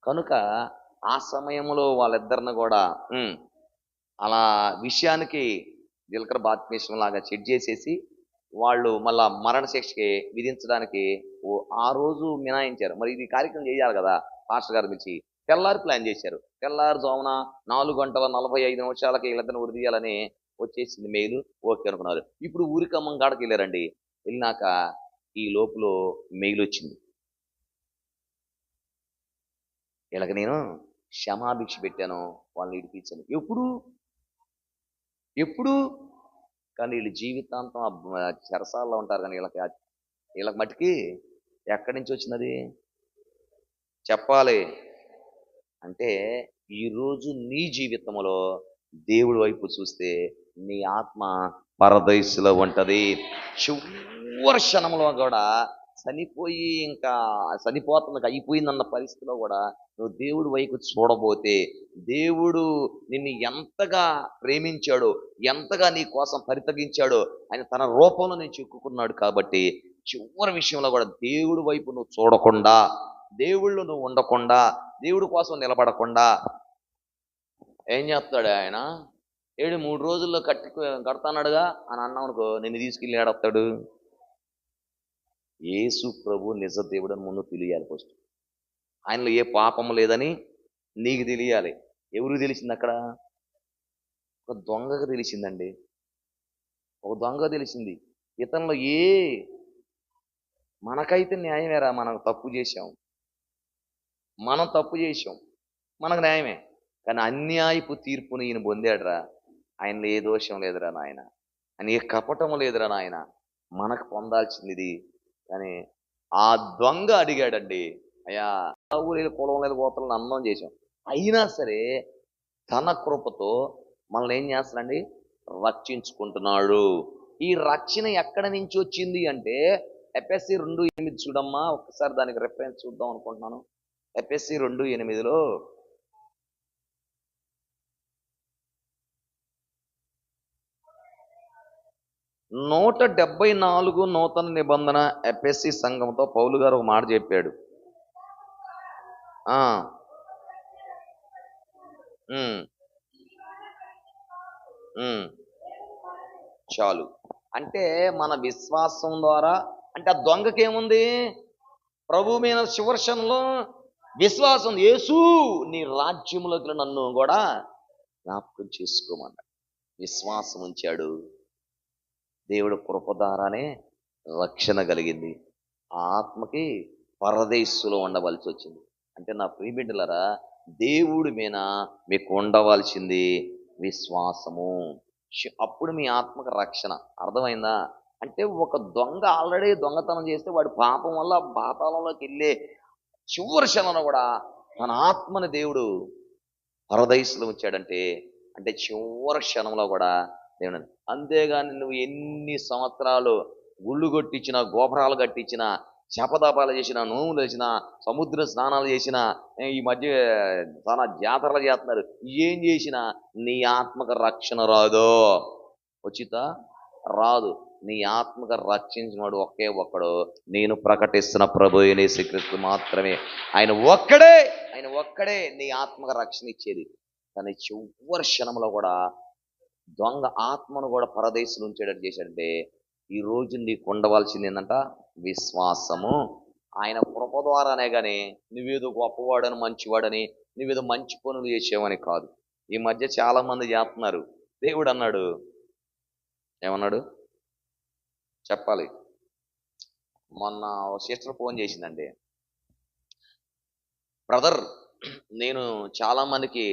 కనుక ఆ సమయంలో వాళ్ళిద్దరిని కూడా అలా విషయానికి జీలకర్ర బాత్మీసం లాగా సెట్ చేసేసి వాళ్ళు మళ్ళా మరణ శిక్షకి విధించడానికి ఆ రోజు మినాయించారు. మరి ఇది కార్యక్రమం చేయాలి కదా, పాస్టర్ గారు పిలిచి తెల్లారి ప్లాన్ చేశారు. తెల్లారుజామున 4:45 వీళ్ళిద్దరిని ఉరి తీయాలని వచ్చేసింది మెయిల్. ఓకే అనుకున్నారు. ఇప్పుడు ఊరికమ్మం కాడకి వెళ్ళారండి. వెళ్ళినాక ఈ లోపల మెయిల్ వచ్చింది, వీళ్ళకి నేను క్షమాభిక్ష పెట్టాను, వాళ్ళని ఇడిపించాను. ఎప్పుడు కానీ వీళ్ళు జీవితాంతం చెరసాల్లో ఉంటారు. కానీ వీళ్ళకి మట్టికి ఎక్కడి నుంచి వచ్చినది చెప్పాలి? అంటే ఈరోజు నీ జీవితంలో దేవుడి వైపు చూస్తే నీ ఆత్మ పరదైసులో ఉంటుంది. చివరి క్షణంలో కూడా చనిపోయి ఇంకా చనిపోతుంది అయిపోయిందన్న పరిస్థితిలో కూడా నువ్వు దేవుడి వైపు చూడబోతే దేవుడు నిన్ను ఎంతగా ప్రేమించాడో, ఎంతగా నీ కోసం పరితగించాడో ఆయన తన రూపంలో నేను చిక్కుకున్నాడు. కాబట్టి చివరి విషయంలో కూడా దేవుడి వైపు నువ్వు చూడకుండా, దేవుళ్ళు నువ్వు ఉండకుండా, దేవుడి కోసం నిలబడకుండా ఏం చేస్తాడు ఆయన? 3 రోజుల్లో కడతానడుగా అని అన్నామనుకో, నిన్ను తీసుకెళ్ళి ఏడొస్తాడు? యేసు ప్రభు నిజ దేవుడని ముందు తెలియాలి. ఫస్ట్ ఆయనలో ఏ పాపము లేదని నీకు తెలియాలి. ఎవరికి తెలిసింది అక్కడ? ఒక దొంగకు తెలిసిందండి. ఒక దొంగ తెలిసింది. ఇతనిలో మనకైతే న్యాయమేరా, మనం తప్పు చేశాం, మనకు న్యాయమే. కానీ అన్యాయపు తీర్పుని ఈయన పొందాడురా. ఆయనలో ఏ దోషం లేదురా నాయన, ఆయన ఏ కపటము లేదురా నాయన, మనకు పొందాల్సింది ఇది. కానీ ఆ దొంగ అడిగాడండి, అయ్యా ఊరు కులం లేదు గోత్రం అందం చేసాం. అయినా సరే తన కృపతో మనల్ని ఏం చేస్తాడండి? రక్షించుకుంటున్నాడు. ఈ రక్షణ ఎక్కడి నుంచి వచ్చింది అంటే ఎఫ్ఎస్సి 2:8 చూడమ్మా. ఒక్కసారి దానికి రెఫరెన్స్ చూద్దాం అనుకుంటున్నాను. ఎఫ్ఎస్సి 2:8లో 174 నూతన నిబంధన ఎఫ్ఎస్సి సంఘంతో పౌలు గారు ఒక మాట చెప్పాడు. ఆ చాలు అంటే మన విశ్వాసం ద్వారా, అంటే ఆ దొంగకేముంది? ప్రభు మీద శివర్షంలో విశ్వాసం. యేసు నీ రాజ్యములోకి నన్ను కూడా జ్ఞాపకం చేసుకోమన్నాడు. విశ్వాసం ఉంచాడు. దేవుడు కృప ద్వారానే రక్షణ కలిగింది. ఆ ఆత్మకి పరదేశులో ఉండవలసి వచ్చింది. అంటే నా ప్రియబిడ్డలారా, దేవుడి మీద మీకు ఉండవలసింది విశ్వాసము. అప్పుడు మీ ఆత్మకు రక్షణ. అర్థమైందా? అంటే ఒక దొంగ ఆల్రెడీ దొంగతనం చేస్తే వాడి పాపం వల్ల పాతాళంలోకి వెళ్ళే చివరి క్షణంలో కూడా తన ఆత్మని దేవుడు పరదేశంలో ఉంచాడంటే, అంటే చివరి క్షణంలో కూడా దేవుడు. అంతేగాని నువ్వు ఎన్ని సంవత్సరాలు గుళ్ళు కొట్టించినా, గోపురాలు కట్టించినా, శపథాపాలు చేసిన, నోములు చేసిన, సముద్ర స్నానాలు చేసిన, ఈ మధ్య చాలా జాతరలు చేస్తున్నారు, ఏం చేసినా నీ ఆత్మకు రక్షణ రాదు. ఉచిత రాదు. నీ ఆత్మకు రక్షించినవాడు ఒకే ఒక్కడు, నేను ప్రకటిస్తున్న ప్రభువు యేసుక్రీస్తు మాత్రమే. ఆయన ఒక్కడే నీ ఆత్మకు రక్షణ ఇచ్చేది. కానీ చివరి క్షణంలో కూడా దొంగ ఆత్మను కూడా పరదేశంలో ఉంచేటట్టు చేశాడంటే, ఈ రోజు నీకు ఉండవలసింది ఏంటంట? విశ్వాసము. ఆయన కృప ద్వారానే కానీ నువ్వేదో గొప్పవాడని, మంచివాడని, నువ్వేదో మంచి పనులు చేసేవని కాదు. ఈ మధ్య చాలా మంది చేస్తున్నారు. దేవుడు అన్నాడు, ఏమన్నాడు చెప్పాలి. మొన్న సిస్టర్ ఫోన్ చేసిందండి, బ్రదర్ నేను చాలా మందికి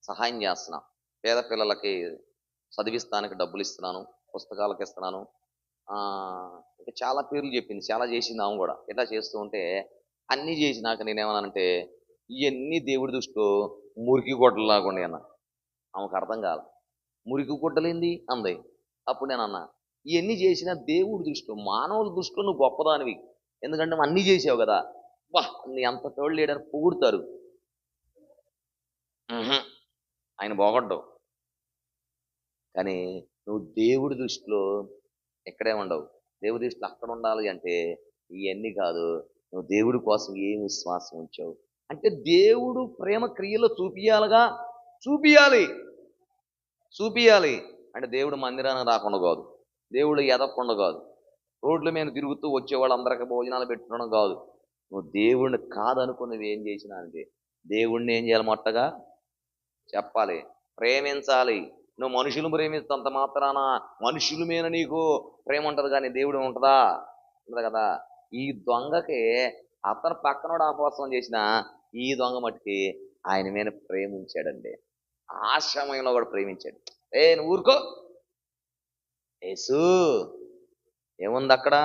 సహాయం చేస్తున్నా, పేద పిల్లలకి చదివిస్తానికి డబ్బులు ఇస్తున్నాను, పుస్తకాలకు ఇస్తున్నాను, ఇంకా చాలా పేర్లు చెప్పింది, చాలా చేసింది ఆమె కూడా. ఇట్లా చేస్తూ ఉంటే అన్నీ చేసినాక నేనేమన్నానంటే, ఇవన్నీ దేవుడి దృష్టిలో మురికి గుడ్డలాగా ఉండే అన్న. ఆమెకు అర్థం కాల. మురికి గుడ్డలేంది అంది. అప్పుడు నేను అన్నా, ఇవన్నీ చేసిన దేవుడి దృష్టిలో, మానవుల దృష్టిలో నువ్వు గొప్పదానివి. ఎందుకంటే నువ్వు అన్నీ చేసావు కదా, వా నీ అంత తోడు లేడని పొగుడుతారు. ఆయన బాగుండవు. కానీ నువ్వు దేవుడి దృష్టిలో ఎక్కడే ఉండవు. దేవుడి దృష్టిలో అక్కడ ఉండాలి అంటే ఇవన్నీ కాదు. నువ్వు దేవుడి కోసం ఏం విశ్వాసం ఉంచావు అంటే దేవుడు ప్రేమ క్రియలో చూపియాలి అంటే దేవుడు మందిరానికి రాకుండా కాదు, దేవుడు ఎదగకుండా కాదు, రోడ్ల మీద తిరుగుతూ వచ్చేవాళ్ళు అందరికీ భోజనాలు పెట్టుకోవడం కాదు. నువ్వు దేవుడిని కాదనుకున్నది ఏం చేసినా అంటే దేవుడిని ఏం చేయాలి? మొట్టగా చెప్పాలి, ప్రేమించాలి. నువ్వు మనుషులు ప్రేమిస్తంత మాత్రాన మనుషుల మీద నీకు ప్రేమ ఉంటుంది, కానీ దేవుడు ఉంటుందా? ఉంటుంది కదా. ఈ దొంగకి అతను పక్కనోడు అపవాసం చేసిన ఈ దొంగ మట్టుకి ఆయన మీద ప్రేమించాడండి. ఆ సమయంలో కూడా ప్రేమించాడు. నువ్వు ఊరుకో, యేసు ఏముంది అక్కడ?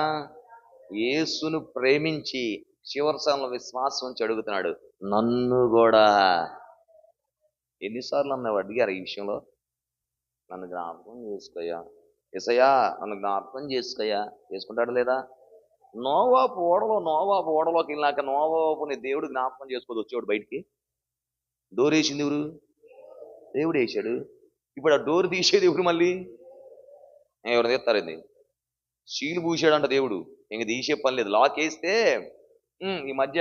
యేసును ప్రేమించి చివరిసార్లు విశ్వాసం ఉంచి అడుగుతున్నాడు, నన్ను కూడా. ఎన్నిసార్లు అన్నావు అడిగారు ఈ విషయంలో? నన్ను జ్ఞాపకం చేసుకోయా ఎసయ్యా, నన్ను జ్ఞాపకం చేసుకోయా. చేసుకుంటాడు లేదా? నోవాపు ఓడలోకి వెళ్ళాక నోవాపుని దేవుడు జ్ఞాపకం చేసుకోదు వచ్చేవాడు బయటికి. డోర్ వేసింది ఎవరు? దేవుడు వేసాడు. ఇప్పుడు ఆ డోర్ తీసేది ఎవరు? మళ్ళీ ఎవరు తీస్తారండి? సీలు పూసాడంట దేవుడు, ఇంక తీసే పని లేదు. లాక్ వేస్తే ఈ మధ్య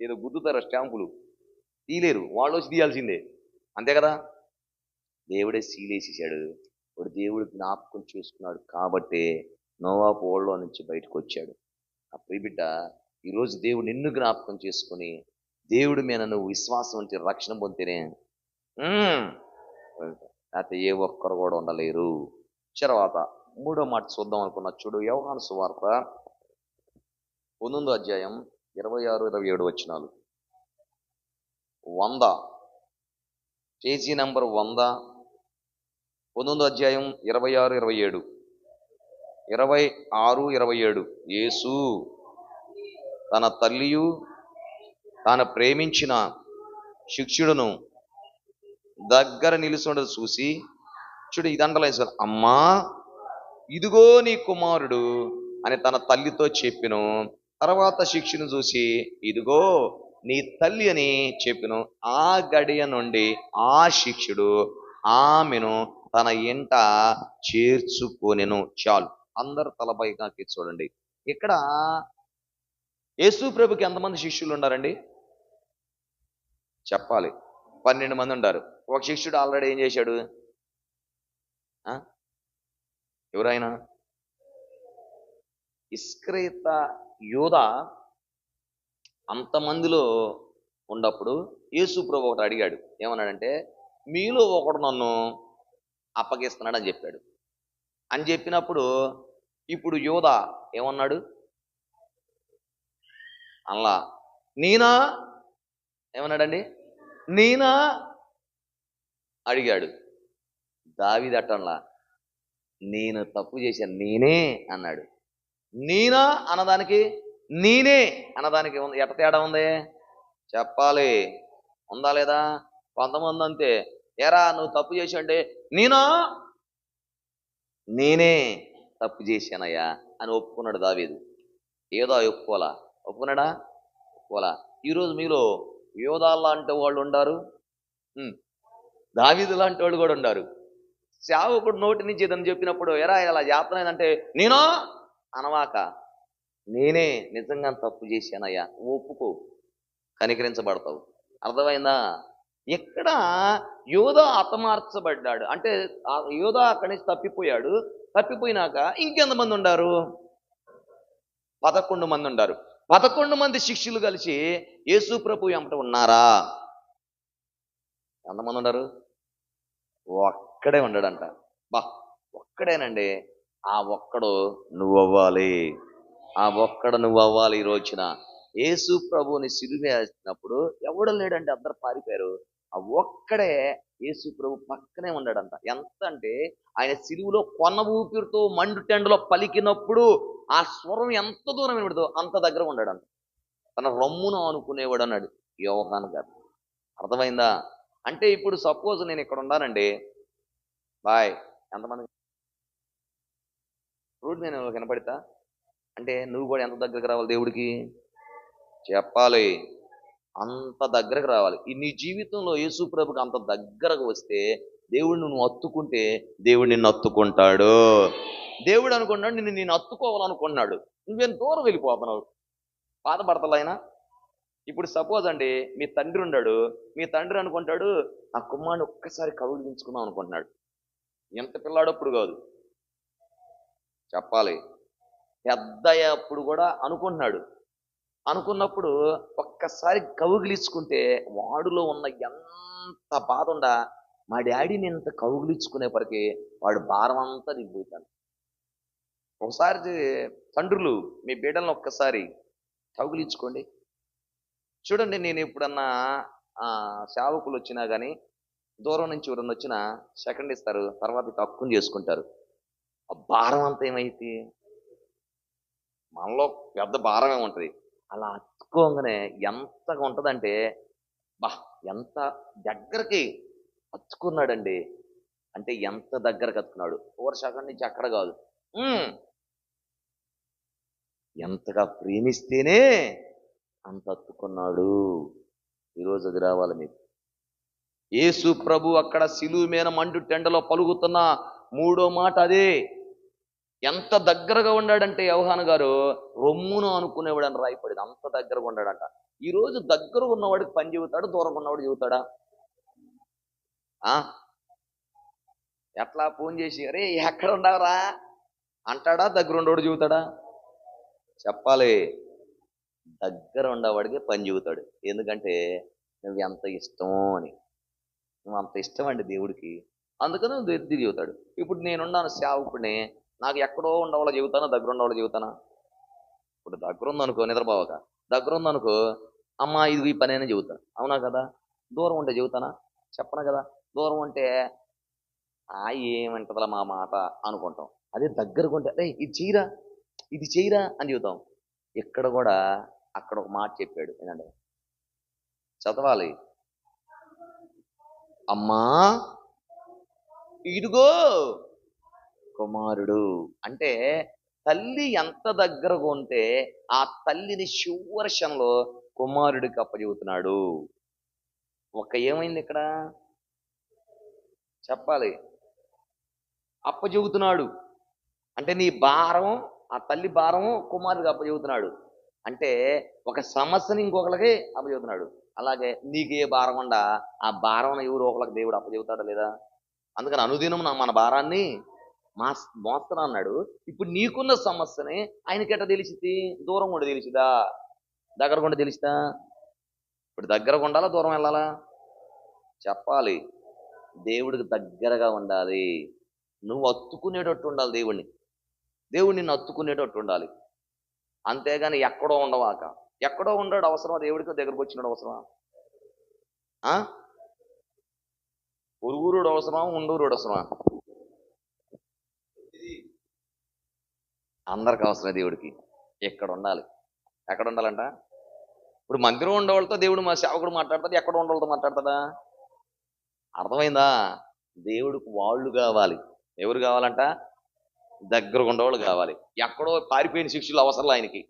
ఏదో గుద్దుతారు స్టాంపులు, తీయలేరు, వాళ్ళు వచ్చి తీయాల్సిందే, అంతే కదా. దేవుడే సీలేసేసాడు. ఇప్పుడు దేవుడు జ్ఞాపకం చేసుకున్నాడు కాబట్టి నోవాపు ఓడలో నుంచి బయటకు వచ్చాడు. ఆ ప్రియబిడ్డ, ఈరోజు దేవుడు నిన్ను జ్ఞాపకం చేసుకుని దేవుడి మీద నువ్వు విశ్వాసం ఉంటే రక్షణ పొందితేనే, లేకపోతే ఏ ఒక్కరు కూడా ఉండలేరు. తర్వాత మూడో మాట చూద్దాం అనుకున్నా. చూడు, యోహాను సువార్త 9వ అధ్యాయం 26-27 వచనాలు. 100 పేజీ నంబర్ 100, 9వ అధ్యాయం 26-27. 26-27. యేసు తన తల్లియు తాను ప్రేమించిన శిష్యుడును దగ్గర నిలుచుండదు చూసి, చూడు ఇది అండర్లైన్, అమ్మా ఇదిగో నీ కుమారుడు అని తన తల్లితో చెప్పెను. తర్వాత శిష్యుని చూసి ఇదిగో నీ తల్లి అని చెప్పెను. ఆ గడియ నుండి ఆ శిష్యుడు ఆమెను తన ఇంట చేర్చుకొనెను. చాలు, అందరు తలపైకి చూడండి. ఇక్కడ యేసు ప్రభుకి ఎంతమంది శిష్యులు ఉన్నారండి? చెప్పాలి. 12 మంది ఉన్నారు. ఒక శిష్యుడు ఆల్రెడీ ఏం చేశాడు? ఎవరైనా ఇస్కరియోత యూద అంతమందిలో ఉన్నప్పుడు యేసు ప్రభు ఒకటి అడిగాడు. ఏమన్నాడంటే, మీలో ఒకడు నన్ను అప్పగిస్తున్నాడు అని చెప్పాడు. అని చెప్పినప్పుడు ఇప్పుడు యూద ఏమన్నాడు? అలా నేనా ఏమన్నాడండి? నేనా అడిగాడు. దావీదు అట్టంలా నేను తప్పు చేశాను నేనే అన్నాడు. నేనా అన్నదానికి నేనే అన్నదానికి ఎట్ట తేడా ఉంది చెప్పాలి. ఉందా లేదా? కొంతమంది అంతే, ఎరా నువ్వు తప్పు చేశావంటే నేనే తప్పు చేశానయ్యా అని ఒప్పుకున్నాడు దావీదు. ఏదో ఒప్పుకున్నాడా? ఒప్పుకోలా. ఈరోజు మీలో యోధాలు లాంటి వాళ్ళు ఉండారు, దావీదు లాంటి వాళ్ళు కూడా ఉండారు. సేవకుడు నోటి నుంచి ఏదని చెప్పినప్పుడు ఎరా ఇలా చేస్తున్నానంటే నేనో అనవాక, నేనే నిజంగా తప్పు చేశానయ్యా ఒప్పుకో, కనికరించబడతావు. అర్థమైందా? ఇక్కడ యోధా హతమార్చబడ్డాడు అంటే యోధా అక్కడి నుంచి తప్పిపోయాడు. తప్పిపోయినాక ఇంకెంతమంది ఉండారు? 11 మంది ఉండారు. 11 మంది శిష్యులు కలిసి యేసు ప్రభు వెంట ఉన్నారా? ఎంతమంది ఉన్నారు? ఒక్కడే ఉండడంట. ఒక్కడేనండి. ఆ ఒక్కడు నువ్వు అవ్వాలి. ఈ రోజున యేసు ప్రభుని సిలువ వేసినప్పుడు ఎవడు లేడంటే అందరు పారిపోయారు. ఆ ఒక్కడే యేసు ప్రభు పక్కనే ఉన్నాడంట. ఎంత అంటే ఆయన సిలువలో కొన ఊపిరితో మండు టెండలో పలికినప్పుడు ఆ స్వరం ఎంత దూరం వినబడదో అంత దగ్గర ఉన్నాడంట. తన రొమ్మును అనుకునేవాడు అన్నాడు యోహాను గారు. అర్థమైందా? అంటే ఇప్పుడు సపోజ్ నేను ఇక్కడ ఉన్నానండి, బాయ్ ఎంతమంది రోడ్డు నేను కనపడతా అంటే నువ్వు కూడా ఎంత దగ్గరకు రావాలి దేవుడికి చెప్పాలి, అంత దగ్గరకు రావాలి. నీ జీవితంలో యేసు ప్రభుకి అంత దగ్గరకు వస్తే దేవుడిని నువ్వు అత్తుకుంటే దేవుడు నిన్ను అత్తుకుంటాడు. దేవుడు అనుకున్నాడు నేను అత్తుకోవాలనుకున్నాడు, నువ్వేం దూరం వెళ్ళిపోతున్నావు, బాధపడతలే ఆయన. ఇప్పుడు సపోజ్ అండి మీ తండ్రి ఉన్నాడు, మీ తండ్రి అనుకుంటాడు ఆ కుమ్మాన్ని ఒక్కసారి కౌగిలించుకుందాం అనుకుంటున్నాడు. ఎంత పిల్లాడప్పుడు కాదు చెప్పాలి, పెద్ద అప్పుడు కూడా అనుకుంటున్నాడు. అనుకున్నప్పుడు ఒక్కసారి కౌగిలించుకుంటే వాడులో ఉన్న ఎంత బాధ ఉందా, మా డాడీని ఎంత కౌగిలించుకునేప్పటికీ వాడు భారం అంతా దిగిపోతాడు. ఒకసారి తండ్రులు మీ బిడ్డలను ఒక్కసారి కౌగిలించుకోండి. చూడండి, నేను ఎప్పుడన్నా సేవకులు వచ్చినా కానీ దూరం నుంచి ఎవరన్నా వచ్చినా సెకండ్ ఇస్తారు, తర్వాత తక్కువ చేసుకుంటారు. ఆ భారం అంతా ఏమైతే మనలో పెద్ద భారం ఏముంటుంది, అలా అతుక్కోగానే ఎంతగా ఉంటుందంటే ఎంత దగ్గరకి అతుక్కున్నాడండి అంటే ఎంత దగ్గరకు అతుకున్నాడు. 4 సెకండ్ నుంచి అక్కడ కాదు, ఎంతగా ప్రేమిస్తేనే అంత అతుక్కున్నాడు. ఈరోజు అది రావాలి మీకు. యేసు ప్రభు అక్కడ సిలువ మీద మండు టెండలో పలుకుతున్న 3వ మాట అదే. ఎంత దగ్గరగా ఉన్నాడంటే యోహాను గారు రొమ్మును అనుకునేవాడు అని రాయపడింది. అంత దగ్గరగా ఉన్నాడంట. ఈరోజు దగ్గర ఉన్నవాడికి పని చెబుతాడు, దూరం ఉన్నవాడు చెబుతాడా? ఎట్లా ఫోన్ చేసి అరే ఎక్కడ ఉండవరా అంటాడా? దగ్గర ఉండవాడు చెబుతాడా? చెప్పాలి, దగ్గర ఉండేవాడికి పని చెబుతాడు. ఎందుకంటే నువ్వు ఎంత ఇష్టమో అని. నువ్వు అంత ఇష్టం అండి దేవుడికి, అందుకని నువ్వు ఎత్తి చెబుతాడు. ఇప్పుడు నేనున్నాను సేవకుడిని, నాకు ఎక్కడో ఉండవాళ్ళ చెబుతానా, దగ్గర ఉండవాళ్ళ చెబుతానా? ఇప్పుడు దగ్గర ఉందనుకో నిద్రపోవక, దగ్గర ఉందనుకో అమ్మా ఇది ఈ పని అయినా చెబుతాను, అవునా కదా? దూరం ఉంటే చెబుతానా? చెప్పను కదా. దూరం ఉంటే ఏమంటదలా మా మాట అనుకుంటాం. అదే దగ్గరకు ఉంటే అదే ఇది చేయరా అని చెబుతాం. ఇక్కడ కూడా అక్కడ ఒక మాట చెప్పాడు ఏంటంటే చదవాలి. అమ్మా ఇదిగో కుమారుడు. అంటే తల్లి ఎంత దగ్గరగా ఉంటే ఆ తల్లిని శివర్షంలో కుమారుడికి అప్పచెబుతున్నాడు. ఏమైంది ఇక్కడ చెప్పాలి, అప్పచెబుతున్నాడు అంటే నీ భారం, ఆ తల్లి భారము కుమారుడికి అప్పచెబుతున్నాడు. అంటే ఒక సమస్యని ఇంకొకరికి అప్పచెబుతున్నాడు. అలాగే నీకు ఏ భారం ఉండా ఆ భారం ఎవరు ఒకరికి దేవుడు అప్పచెబుతాడా లేదా? అందుకని అనుదినం మన భారాన్ని మోస్తున్నా అన్నాడు. ఇప్పుడు నీకున్న సమస్యని ఆయనకి ఎట్ట తెలిసింది? దూరం కూడా తెలిసిదా, దగ్గర కూడా తెలిసిదా? ఇప్పుడు దగ్గరగా ఉండాలా, దూరం వెళ్ళాలా? చెప్పాలి. దేవుడికి దగ్గరగా ఉండాలి. నువ్వు అత్తుకునేటట్టు ఉండాలి దేవుడిని. దేవుడు నిన్ను అత్తుకునేటట్టు ఉండాలి. అంతేగాని ఎక్కడో ఉండవాక. ఎక్కడో ఉండడు అవసరమా? దేవుడికి దగ్గరకు వచ్చినాడు అవసరమా? ఉరుగురుడు అవసరమా? ఉండూరుడు అవసరమా? అందరికి అవసరం. దేవుడికి ఎక్కడ ఉండాలి. ఎక్కడ ఉండాలంట? ఇప్పుడు మందిరం ఉండేవాళ్ళతో దేవుడు మా సేవకుడు మాట్లాడతాడు, ఎక్కడ ఉండవాళ్ళతో మాట్లాడతాడా? అర్థమైందా? దేవుడికి వాళ్ళు కావాలి. ఎవరు కావాలంట? దగ్గరకు ఉండేవాళ్ళు కావాలి. ఎక్కడో పారిపోయిన శిష్యులు అవసరం ఆయనకి.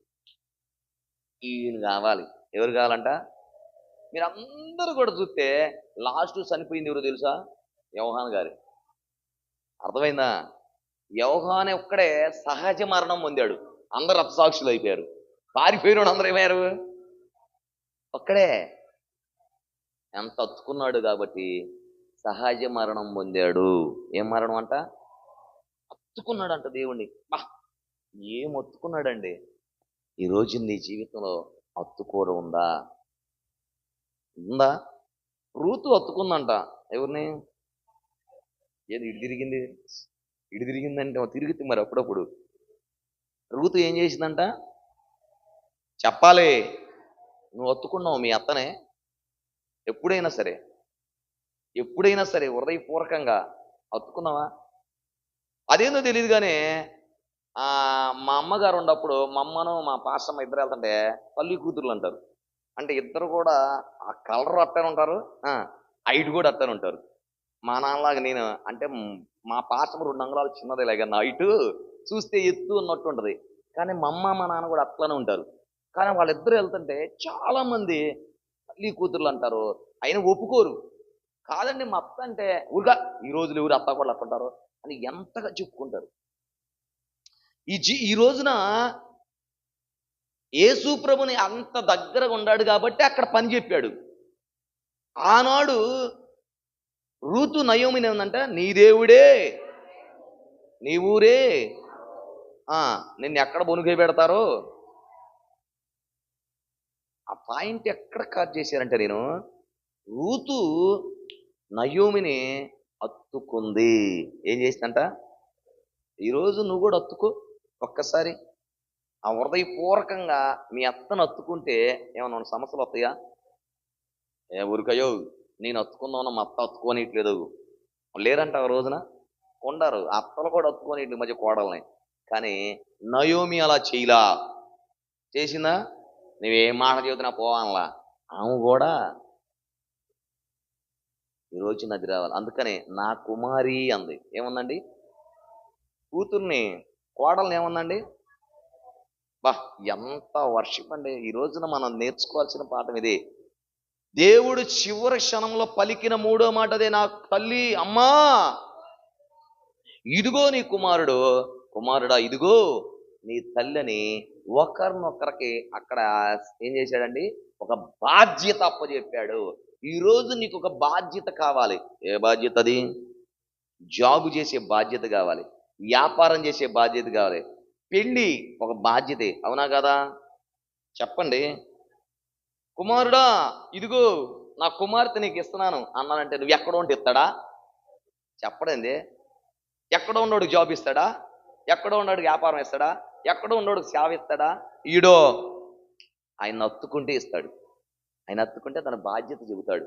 ఈయన కావాలి. ఎవరు కావాలంట? మీరు అందరూ కూడా చూస్తే లాస్ట్ చనిపోయింది ఎవరు తెలుసా? యోహాను గారు. అర్థమైందా? యోహాను ఒక్కడే సహజ మరణం పొందాడు. అందరు రక్తసాక్షులు అయిపోయారు. పారిపోయినాడు అందరూ ఏమయ్యారు? ఒక్కడే. ఎంత అత్తుకున్నాడు కాబట్టి సహజ మరణం పొందాడు. ఏం మరణం అంట? అత్తుకున్నాడంట దేవుణ్ణి. ఏం అత్తుకున్నాడండి? ఈరోజు నీ జీవితంలో అత్తుకోవడం ఉందా? రూతు అత్తుకుందంట. ఎవరిని? ఏది ఇటు తిరిగిందంటే తిరిగితే మరి అప్పుడప్పుడు రూతు ఏం చేసిందంట? చెప్పాలి. నువ్వు అత్తుకున్నావు మీ అత్తనే. ఎప్పుడైనా సరే హృదయపూర్వకంగా అత్తుకున్నావా? అదేందో తెలియదు కానీ మా అమ్మగారు ఉన్నప్పుడు మా అమ్మను మా పాస్టమ్మ ఇద్దరు వెళ్తుంటే తల్లి కూతుర్లు అంటారు. అంటే ఇద్దరు కూడా ఆ కలర్ అట్టనే ఉంటారు, హైట్ కూడా అట్టనే ఉంటారు. మా నాన్నలాగా నేను అంటే మా పాస్టమ్మ 2 అంగుళాలు చిన్నది ఇలాగ హైట్ చూస్తే ఎత్తు ఉన్నట్టు ఉంటుంది. కానీ మా అమ్మ మా నాన్న కూడా అట్లానే ఉంటారు. కానీ వాళ్ళిద్దరు వెళ్తుంటే చాలా మంది తల్లి కూతుర్లు అంటారు. అయినా ఒప్పుకోరు. కాదండి మా అత్త అంటే ఊరుగా ఈ రోజులు ఎవరు అత్త కూడా అట్టుంటారు అని ఎంతగా చెప్పుకుంటారు. ఈ రోజున యేసు ప్రభుని అంత దగ్గరగా ఉన్నాడు కాబట్టి అక్కడ పని చెప్పాడు. ఆనాడు రూతు నయోమిని ఏమందంట? నీ దేవుడే నీ ఊరే నిన్ను ఎక్కడ బొనుగే పెడతారో. ఆ పాయింట్ ఎక్కడ కట్ చేశారంటే, నేను రూతు నయోమిని అత్తుకుంది. ఏం చేసిందంట? ఈరోజు నువ్వు కూడా అత్తుకో. ఒక్కసారి ఆ హృదయపూర్వకంగా మీ అత్తను అత్తుకుంటే ఏమన్నా సమస్యలు వస్తాయా? ఊరికయ్యో నేను అత్తుకుందామన్నా మా అత్త అత్తుకోనిట్లేదు లేరంట. ఆ రోజున ఉండరు. అత్తలు కూడా అత్తుకోని మధ్య కోడల్ని. కానీ నయోమి అలా చేయలా. చేసిందా? నువ్వేం మాట చెబుతున్నా పోవాలా. ఆమె కూడా ఈరోజు నది రావాలి. అందుకనే నా కుమారి అంది. ఏముందండి? కూతుర్ని, కోడల్ని ఏముందండి? ఎంత వర్షిప్ అండి! ఈ రోజున మనం నేర్చుకోవాల్సిన పాఠం ఇది. దేవుడు చివరి క్షణంలో పలికిన 3వ మాట అదే. నా తల్లి, అమ్మా ఇదిగో నీ కుమారుడు, కుమారుడా ఇదిగో నీ తల్లిని ఒకరినొకరికి అక్కడ ఏం చేశాడండి? ఒక బాధ్యత అప్పచెప్పాడు. ఈరోజు నీకు ఒక బాధ్యత కావాలి. ఏ బాధ్యత అది? జాబు చేసే బాధ్యత కావాలి, వ్యాపారం చేసే బాధ్యత కావాలి, పెళ్ళి ఒక బాధ్యతే. అవునా కదా? చెప్పండి. కుమారుడా ఇదిగో నా కుమార్తె నీకు ఇస్తున్నాను అన్నానంటే నువ్వు ఎక్కడో ఉంటే ఇస్తాడా? చెప్పడండి. ఎక్కడో ఉన్నోడు జాబ్ ఇస్తాడా? ఎక్కడో ఉన్నాడు వ్యాపారం ఇస్తాడా? ఎక్కడో ఉన్నోడు సేవ ఇస్తాడా? ఈడో ఆయన అత్తుకుంటే ఇస్తాడు. ఆయన అత్తుకుంటే తన బాధ్యత చెబుతాడు.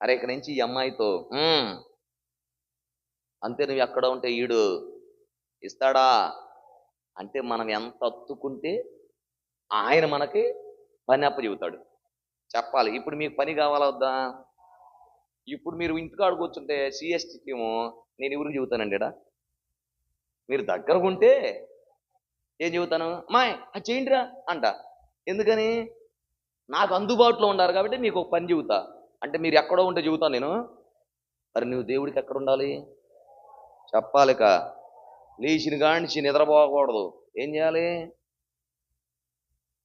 అరే ఇక్కడి నుంచి ఈ అమ్మాయితో అంతే, నువ్వు ఎక్కడ ఉంటే ఈడు ఇస్తాడా అంటే మనం ఎంత అత్తుకుంటే ఆయన మనకి పని అప్ప చెబుతాడు. చెప్పాలి. ఇప్పుడు మీకు పని కావాలా వద్దా? ఇప్పుడు మీరు ఇంటికాడ కూర్చుంటే సిఎస్టీ టీము నేను ఎవరికి చెబుతానండి ఈడ? మీరు దగ్గరకు ఉంటే ఏం చెబుతాను, అమ్మాయి అది చేయండిరా అంట. ఎందుకని? నాకు అందుబాటులో ఉండాలి కాబట్టి మీకు ఒక పని చెబుతా. అంటే మీరు ఎక్కడో ఉంటే చెబుతాను నేను. మరి నువ్వు దేవుడికి ఎక్కడ ఉండాలి? చెప్పాలిక. లేచిన కానించి నిద్రపోకూడదు. ఏం చేయాలి?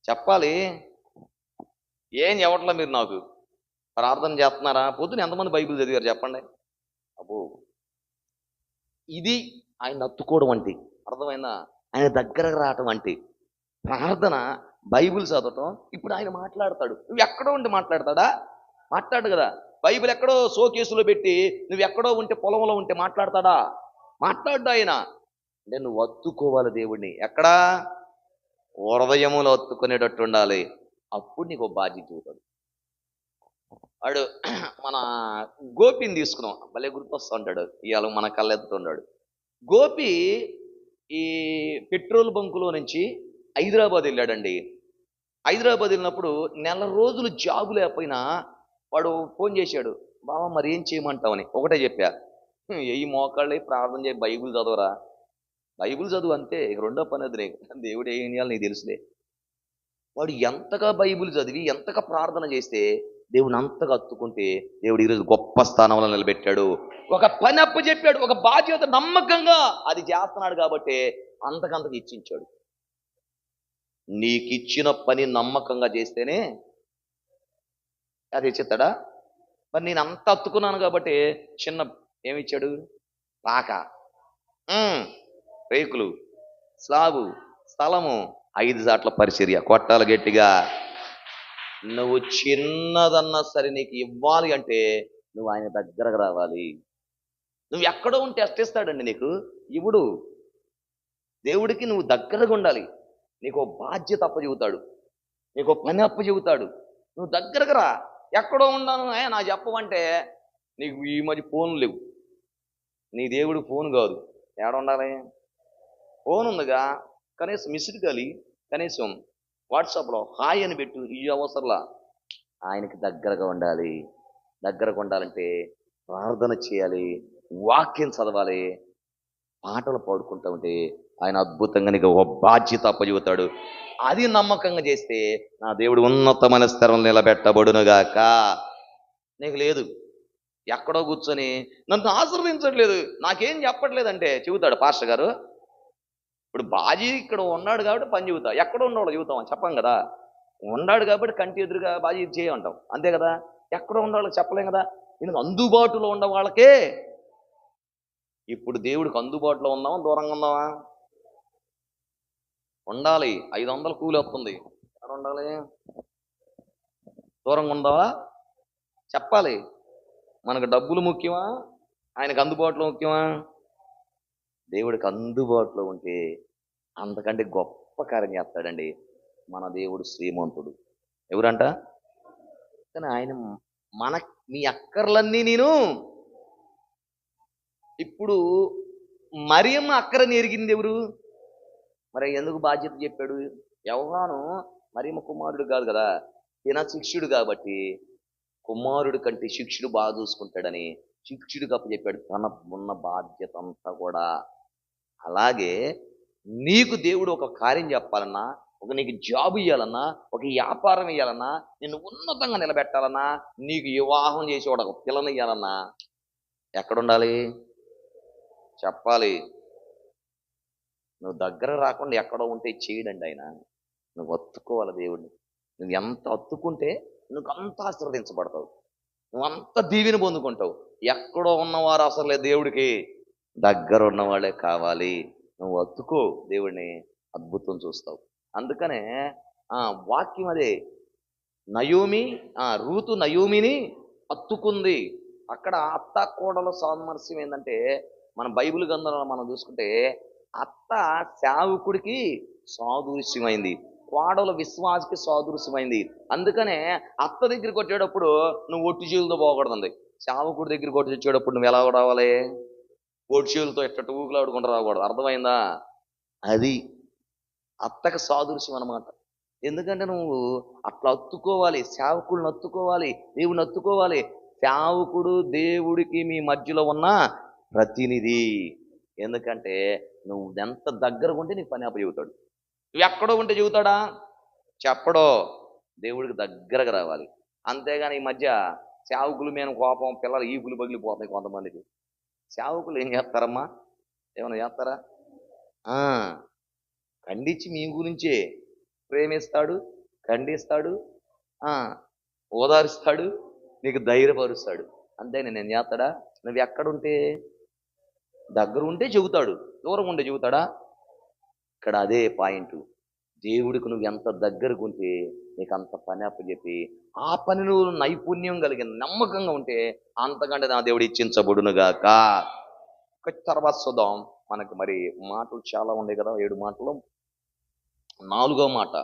చెప్పాలి. ఏం చెప్పట్లా మీరు నాకు. ప్రార్థన చేస్తున్నారా? పొద్దున ఎంతమంది బైబిల్ చదివారు చెప్పండి? అబ్బో, ఇది ఆయన హత్తుకోవడం అంటే. అర్థమైందా? ఆయన దగ్గరకు రావటం అంటే ప్రార్థన, బైబిల్ చదవటం. ఇప్పుడు ఆయన మాట్లాడతాడు, నువ్వు ఎక్కడో ఉంటే మాట్లాడతాడా? మాట్లాడు కదా. బైబిల్ ఎక్కడో షోకేసులో పెట్టి నువ్వు ఎక్కడో ఉంటే, పొలంలో ఉంటే మాట్లాడతాడా? మాట్లాడు ఆయన. అంటే నువ్వు హత్తుకోవాలి దేవుడిని. ఎక్కడా? హృదయములో హత్తుకునేటట్టు ఉండాలి. అప్పుడు నీకు బాధ్యత అవుతాడు. వాడు మన గోపిని తీసుకున్నాం, భలే గుర్తొస్తూ ఉంటాడు. ఇవాళ మన కళ్ళెత్తుతున్నాడు. గోపి ఈ పెట్రోల్ బంకులో నుంచి హైదరాబాద్ వెళ్ళాడండి. హైదరాబాద్ వెళ్ళినప్పుడు నెల రోజులు జాబు లేకపోయినా వాడు ఫోన్ చేశాడు, బావ మరి ఏం చేయమంటావని. ఒకటే చెప్పా, ఏ మోకాళ్ళే ప్రార్థన చేయి, బైబిల్ చదవరా. బైబిల్ చదువు అంతే, ఇక రెండో పని అది నీకు. దేవుడు ఏం చేయాలి నీకు తెలుసులే. వాడు ఎంతగా బైబిల్ చదివి ఎంతగా ప్రార్థన చేస్తే దేవుని అంతగా హత్తుకుంటే దేవుడు ఈరోజు గొప్ప స్థానంలో నిలబెట్టాడు. ఒక పని అప్పు చెప్పాడు, ఒక బాధ్యత నమ్మకంగా అది చేస్తున్నాడు కాబట్టి అంతకంతకు ఇచ్చించాడు. నీకిచ్చిన పని నమ్మకంగా చేస్తేనే అది ఇచ్చేస్తాడా? మరి నేను అంత హత్తుకున్నాను కాబట్టి చిన్న ఏమిచ్చాడు? పాక, రేకులు, స్లాబు, స్థలము, 5 సాట్ల పరిచర్య. కొట్టాలి గట్టిగా. నువ్వు చిన్నదన్నా సరే నీకు ఇవ్వాలి అంటే నువ్వు ఆయన దగ్గరకు రావాలి. నువ్వు ఎక్కడో ఉంటే అష్టిస్తాడండి నీకు, ఇవుడు. దేవుడికి నువ్వు దగ్గరగా ఉండాలి. నీకు బాధ్యత అప్పచెబుతాడు, నీకు పని అప్పచెబుతాడు. నువ్వు దగ్గరకు రా. ఎక్కడో ఉన్నాను నా చెప్పమంటే నీకు ఈ మధ్య ఫోన్లు లేవు. నీ దేవుడు ఫోన్ కాదు, ఏడ ఉండాలి? ఫోన్ ఉందిగా, కనీసం మిస్డ్ కాల్, కనీసం వాట్సాప్లో హాయ్ అని పెట్టు. ఈ అవసరంలా ఆయనకి దగ్గరగా ఉండాలి. దగ్గరగా ఉండాలంటే ప్రార్థన చేయాలి, వాక్యం చదవాలి, పాటలు పాడుకుంటూ ఉంటే ఆయన అద్భుతంగా నీకు ఒక బాధ్యత అప్పచెబుతాడు. అది నమ్మకంగా చేస్తే నా దేవుడు ఉన్నతమైన స్థిరం నిలబెట్టబడునుగాక. నీకు లేదు, ఎక్కడో కూర్చొని నన్ను ఆశీర్వదించట్లేదు, నాకేం చెప్పట్లేదంటే చెబుతాడు పాస్టర్ గారు. ఇప్పుడు బాజీ ఇక్కడ ఉన్నాడు కాబట్టి పని చెబుతా, ఎక్కడ ఉండవాడు చెబుతాం చెప్పం కదా. ఉన్నాడు కాబట్టి కంటి ఎదురుగా బాజీ చేయమంటాం, అంతే కదా. ఎక్కడ ఉండవాళ్ళకి చెప్పలేం కదా. నేను అందుబాటులో ఉన్న వాళ్ళకే. ఇప్పుడు దేవుడికి అందుబాటులో ఉందామా, దూరంగా ఉందామా? ఉండాలి. 500 కూలి వస్తుంది, ఎక్కడ ఉండాలి? దూరంగా ఉందావా? చెప్పాలి. మనకు డబ్బులు ముఖ్యమా, ఆయనకు అందుబాటులో ముఖ్యమా? దేవుడికి అందుబాటులో ఉంటే అంతకంటే గొప్ప కార్యం చేస్తాడండి. మన దేవుడు శ్రీమంతుడు. ఎవరంట? కానీ ఆయన మీ అక్కర్లన్నీ నేను. ఇప్పుడు మరియమ్మ అక్కరని ఎరిగింది ఎవరు? మరి ఎందుకు బాధ్యత చెప్పాడు? యోహాను మరియమ్మ కుమారుడు కాదు కదా, ఈయన శిష్యుడు కాబట్టి కుమారుడు కంటే శిష్యుడు బాగా చూసుకుంటాడని శిష్యుడికి అప్పచెప్పాడు తన ఉన్న బాధ్యత అంతా కూడా. అలాగే నీకు దేవుడు ఒక కార్యం చెప్పాలన్నా, ఒక నీకు జాబ్ ఇవ్వాలన్నా, ఒక వ్యాపారం ఇవ్వాలన్నా, నిన్ను ఉన్నతంగా నిలబెట్టాలన్నా, నీకు వివాహం చేసేవాడు ఒక పిల్లని ఇవ్వాలన్నా ఎక్కడుండాలి? చెప్పాలి. నువ్వు దగ్గర రాకుండా ఎక్కడో ఉంటే చేయడండి ఆయన. నువ్వు హత్తుకోవాలి దేవుడిని. నువ్వు ఎంత హత్తుకుంటే నువ్వు అంత ఆశీర్వదించబడతావు, నువ్వు అంత దీవెని పొందుకుంటావు. ఎక్కడో ఉన్నవారు అవసరం లేదు దేవుడికి, దగ్గర ఉన్నవాళ్ళే కావాలి. నువ్వు హత్తుకో దేవుడిని, అద్భుతం చూస్తావు. అందుకనే వాక్యం అదే. నయోమి రూతు నయోమిని హత్తుకుంది. అక్కడ అత్త కోడల సామరస్యం ఏంటంటే, మన బైబిల్ గ్రంథంలో మనం చూసుకుంటే అత్త సేవకుడికి సాదృశ్యమైంది, కోడల విశ్వాసకి సాదృశ్యమైంది. అందుకనే అత్త దగ్గరికి వచ్చేటప్పుడు నువ్వు ఒట్టి చేతులతో పోకూడదండి. సేవకుడి దగ్గరికి కొట్టి వచ్చేటప్పుడు నువ్వు ఎలా రావాలి? ఒట్టి చేతులతో ఎట్ట ఊగులాడుకుంటూ రాకూడదు. అర్థమైందా? అది అత్తకి సాదృశ్యం అన్నమాట. ఎందుకంటే నువ్వు అట్లా అత్తుకోవాలి, సేవకుడిని అత్తుకోవాలి, దేవుని అత్తుకోవాలి. సేవకుడు దేవుడికి మీ మధ్యలో ఉన్న ప్రతినిధి. ఎందుకంటే నువ్వు ఎంత దగ్గరగా ఉంటే నీకు పని అప్పచెబుతాడు. నువ్వు ఎక్కడో ఉంటే చెబుతాడా? చెప్పడో. దేవుడికి దగ్గరగా రావాలి. అంతేగాని ఈ మధ్య సేవకుల మీద కోపం, పిల్లలు ఈపులు పగిలిపోతాయి కొంతమందికి. సేవకులు ఏం చేస్తారమ్మా? ఏమైనా చేస్తారా? ఆ, ఖండించి మీ గురించే ప్రేమిస్తాడు, ఖండిస్తాడు, ఆ, ఓదారుస్తాడు, నీకు ధైర్యపరుస్తాడు. అంతే నేను చేస్తాడా? నువ్వు ఎక్కడుంటే, దగ్గర ఉంటే చెబుతాడు, దూరం ఉంటే చెబుతాడా? ఇక్కడ అదే పాయింట్. దేవుడికి నువ్వు ఎంత దగ్గరకు ఉంటే నీకు అంత పని అప్పచెప్పి ఆ పని నువ్వు నైపుణ్యం కలిగిన నమ్మకంగా ఉంటే అంతకంటే నా దేవుడు ఇచ్చించబడునుగాక. తర్వాత చూద్దాం. మనకు మరి మాటలు చాలా ఉన్నాయి కదా, 7 మాటలు. 4వ మాట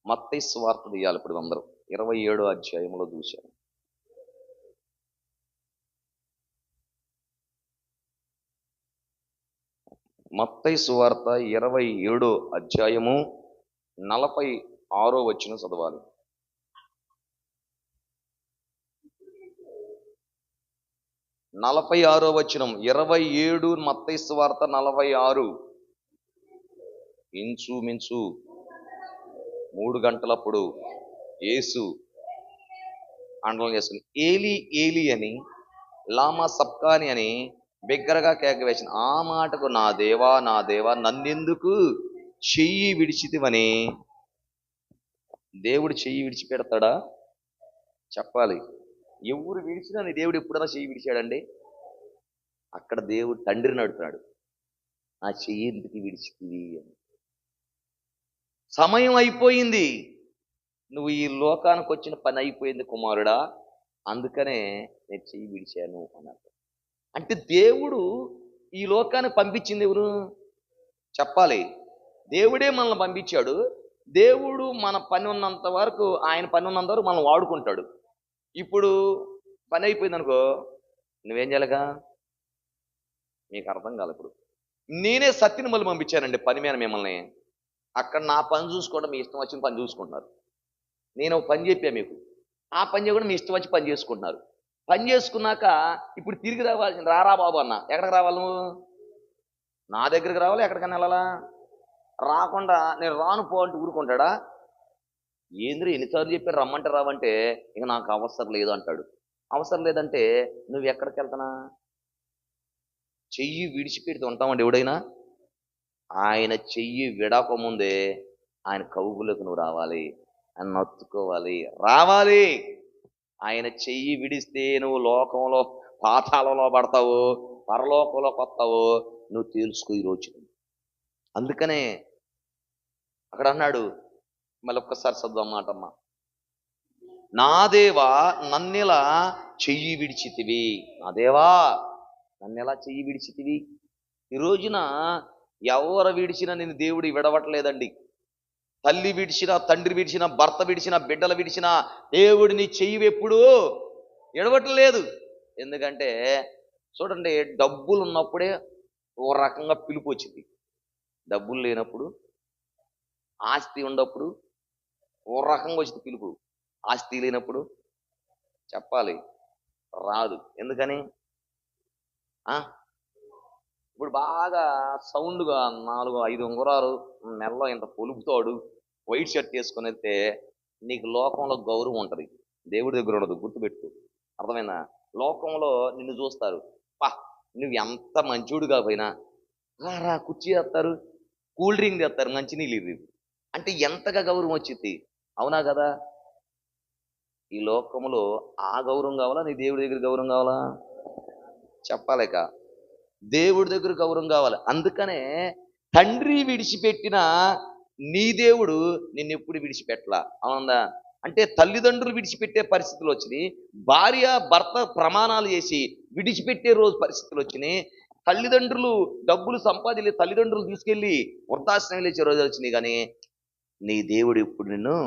మత్తయి సువార్త తీయాలి ఇప్పుడు అందరూ. 27వ అధ్యాయంలో చూశారు. మత్తయి సువార్త 27వ అధ్యాయము 46వ వచనం చదవాలి. 46వ వచనం, 27 మత్తయి సువార్త 46. ఇంచుమించు 3 గంటలప్పుడు యేసు అండలం చేసుకుని ఏలి ఏలి అని, లామా సబ్కాని అని బిగ్గరగా కేక వేసిన. ఆ మాటకు నా దేవా నా దేవా నన్నెందుకు చెయ్యి విడిచితివని. దేవుడు చెయ్యి విడిచిపెడతాడా? చెప్పాలి. ఎవరు విడిచినా నీ దేవుడు ఎప్పుడైనా చెయ్యి విడిచాడండి? అక్కడ దేవుడు తండ్రిని అడుగుతున్నాడు, నా చెయ్యి ఎందుకు విడిచితివి అని. సమయం అయిపోయింది, నువ్వు ఈ లోకానికి వచ్చిన పని అయిపోయింది కుమారుడా, అందుకనే నేను చెయ్యి విడిచాను అన్నాడు. అంటే దేవుడు ఈ లోకానికి పంపించింది ఎవరు? చెప్పాలి. దేవుడే మనల్ని పంపించాడు. దేవుడు మన పని ఉన్నంత వరకు, ఆయన పని ఉన్నంత వరకు మనం వాడుకుంటాడు. ఇప్పుడు పని అయిపోయింది అనుకో, నువ్వేం చేయాలిగా? మీకు అర్థం కాదు. ఇప్పుడు నేనే సత్యని మళ్ళీ పంపించానండి పని మీద మిమ్మల్ని. అక్కడ నా పని చూసుకోవడం మీ ఇష్టం వచ్చిన పని చూసుకుంటున్నారు. నేను ఒక పని చెప్పా మీకు, ఆ పని చేయకుండా మీ ఇష్టం వచ్చి పని చేసుకుంటున్నారు. పని చేసుకున్నాక ఇప్పుడు తిరిగి రావాలి. రారా బాబు అన్న, ఎక్కడికి రావాలి నువ్వు? నా దగ్గరికి రావాలి, ఎక్కడికన్నా వెళ్ళాలా? రాకుండా నేను రాను పో అంటే ఊరుకుంటాడా? ఏంద్రీ ఎన్నిసార్లు చెప్పారు రమ్మంటే రావంటే, ఇక నాకు అవసరం లేదు అంటాడు. అవసరం లేదంటే నువ్వు ఎక్కడికి వెళ్తానా? చెయ్యి విడిచిపెడితే ఉంటామండి ఎవడైనా? ఆయన చెయ్యి విడకముందే ఆయన కౌగులకు నువ్వు రావాలి, ఆయన నొత్తుకోవాలి, రావాలి. ఆయన చెయ్యి విడిస్తే నువ్వు లోకంలో పాతాళంలో పడతావు, పరలోకంలోకి వస్తావు. నువ్వు తెలుసుకో ఈరోజు. అందుకనే అక్కడ అన్నాడు, మళ్ళీ ఒక్కసారి చదువు మాటమ్మా. నా దేవా నన్నెలా చెయ్యి విడిచితివి. నా దేవా నన్నెలా చెయ్యి విడిచితివి. ఈ రోజున ఎవరు విడిచినా నేను దేవుడు విడవట్లేదండి. తల్లి విడిచినా, తండ్రి విడిచినా, భర్త విడిచినా, బిడ్డలు విడిచినా దేవుడిని చెయ్యి ఎప్పుడు ఎడవట్లేదు. ఎందుకంటే చూడండి, డబ్బులు ఉన్నప్పుడే ఓ రకంగా పిలుపు వచ్చింది, డబ్బులు లేనప్పుడు, ఆస్తి ఉన్నప్పుడు ఓ రకంగా వచ్చింది పిలుపు. ఆస్తి లేనప్పుడు చెప్పాలి రాదు. ఎందుకని? ఇప్పుడు బాగా సౌండ్గా 4-5 ఉంగరాలు, నెలలో ఇంత పొలుపుతాడు, వైట్ షర్ట్ వేసుకుని వెళ్తే నీకు లోకంలో గౌరవం ఉంటుంది, దేవుడి దగ్గర ఉండదు. గుర్తుపెట్టు, అర్థమైనా? లోకంలో నిన్ను చూస్తారు, పా నువ్వు ఎంత మంచోడు కాకపోయినా రా కుర్చీ చేస్తారు, కూల్ డ్రింక్ తెస్తారు, మంచినీళ్ళు ఇది అంటే ఎంతగా గౌరవం వచ్చింది. అవునా కదా? ఈ లోకంలో ఆ గౌరవం కావాలా, నీ దేవుడి దగ్గర గౌరవం కావాలా? చెప్పాలేక దేవుడి దగ్గర గౌరవం కావాలి. అందుకనే తండ్రి విడిచిపెట్టిన నీ దేవుడు నిన్నెప్పుడు విడిచిపెట్టలా. అవునా? అంటే తల్లిదండ్రులు విడిచిపెట్టే పరిస్థితులు వచ్చినాయి, భార్య భర్త ప్రమాణాలు చేసి విడిచిపెట్టే రోజు పరిస్థితులు వచ్చినాయి, తల్లిదండ్రులు డబ్బులు సంపాదించి తల్లిదండ్రులు తీసుకెళ్ళి వృద్ధాశ్రమం ఇచ్చే రోజులు వచ్చినాయి. కానీ నీ దేవుడు ఇప్పుడు నిన్ను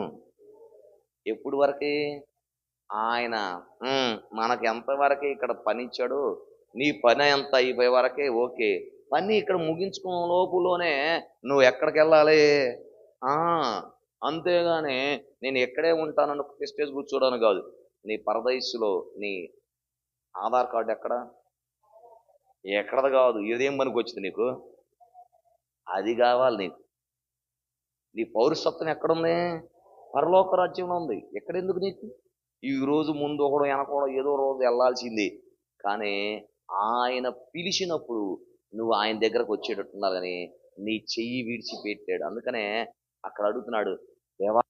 ఎప్పుడు వరకే ఆయన మనకి ఎంతవరకే ఇక్కడ పని ఇచ్చాడు, నీ పని ఎంత అయిపోయే వరకే ఓకే. పని ఇక్కడ ముగించుకున్న లోపులోనే నువ్వు ఎక్కడికి వెళ్ళాలి? అంతేగాని నేను ఎక్కడే ఉంటానని ప్రెస్టేజ్ కూర్చోడానికి కాదు. నీ పరదైస్సులో నీ ఆధార్ కార్డు ఎక్కడది కాదు. ఏదేం పనికి వచ్చింది నీకు? అది కావాలి నీకు. నీ పౌరసత్వం ఎక్కడుంది? పరలోక రాజ్యంలో ఉంది. ఎక్కడెందుకు నీకు? ఈ రోజు ముందు ఒకడు వెనకూడదు, ఏదో రోజు వెళ్ళాల్సింది. కానీ ఆయన పిలిచినప్పుడు నువ్వు ఆయన దగ్గరకు వచ్చేటట్టున్నారు. కానీ నీ చెయ్యి విడిచిపెట్టాడు. అందుకనే అక్కడ అడుగుతున్నాడు, దేవా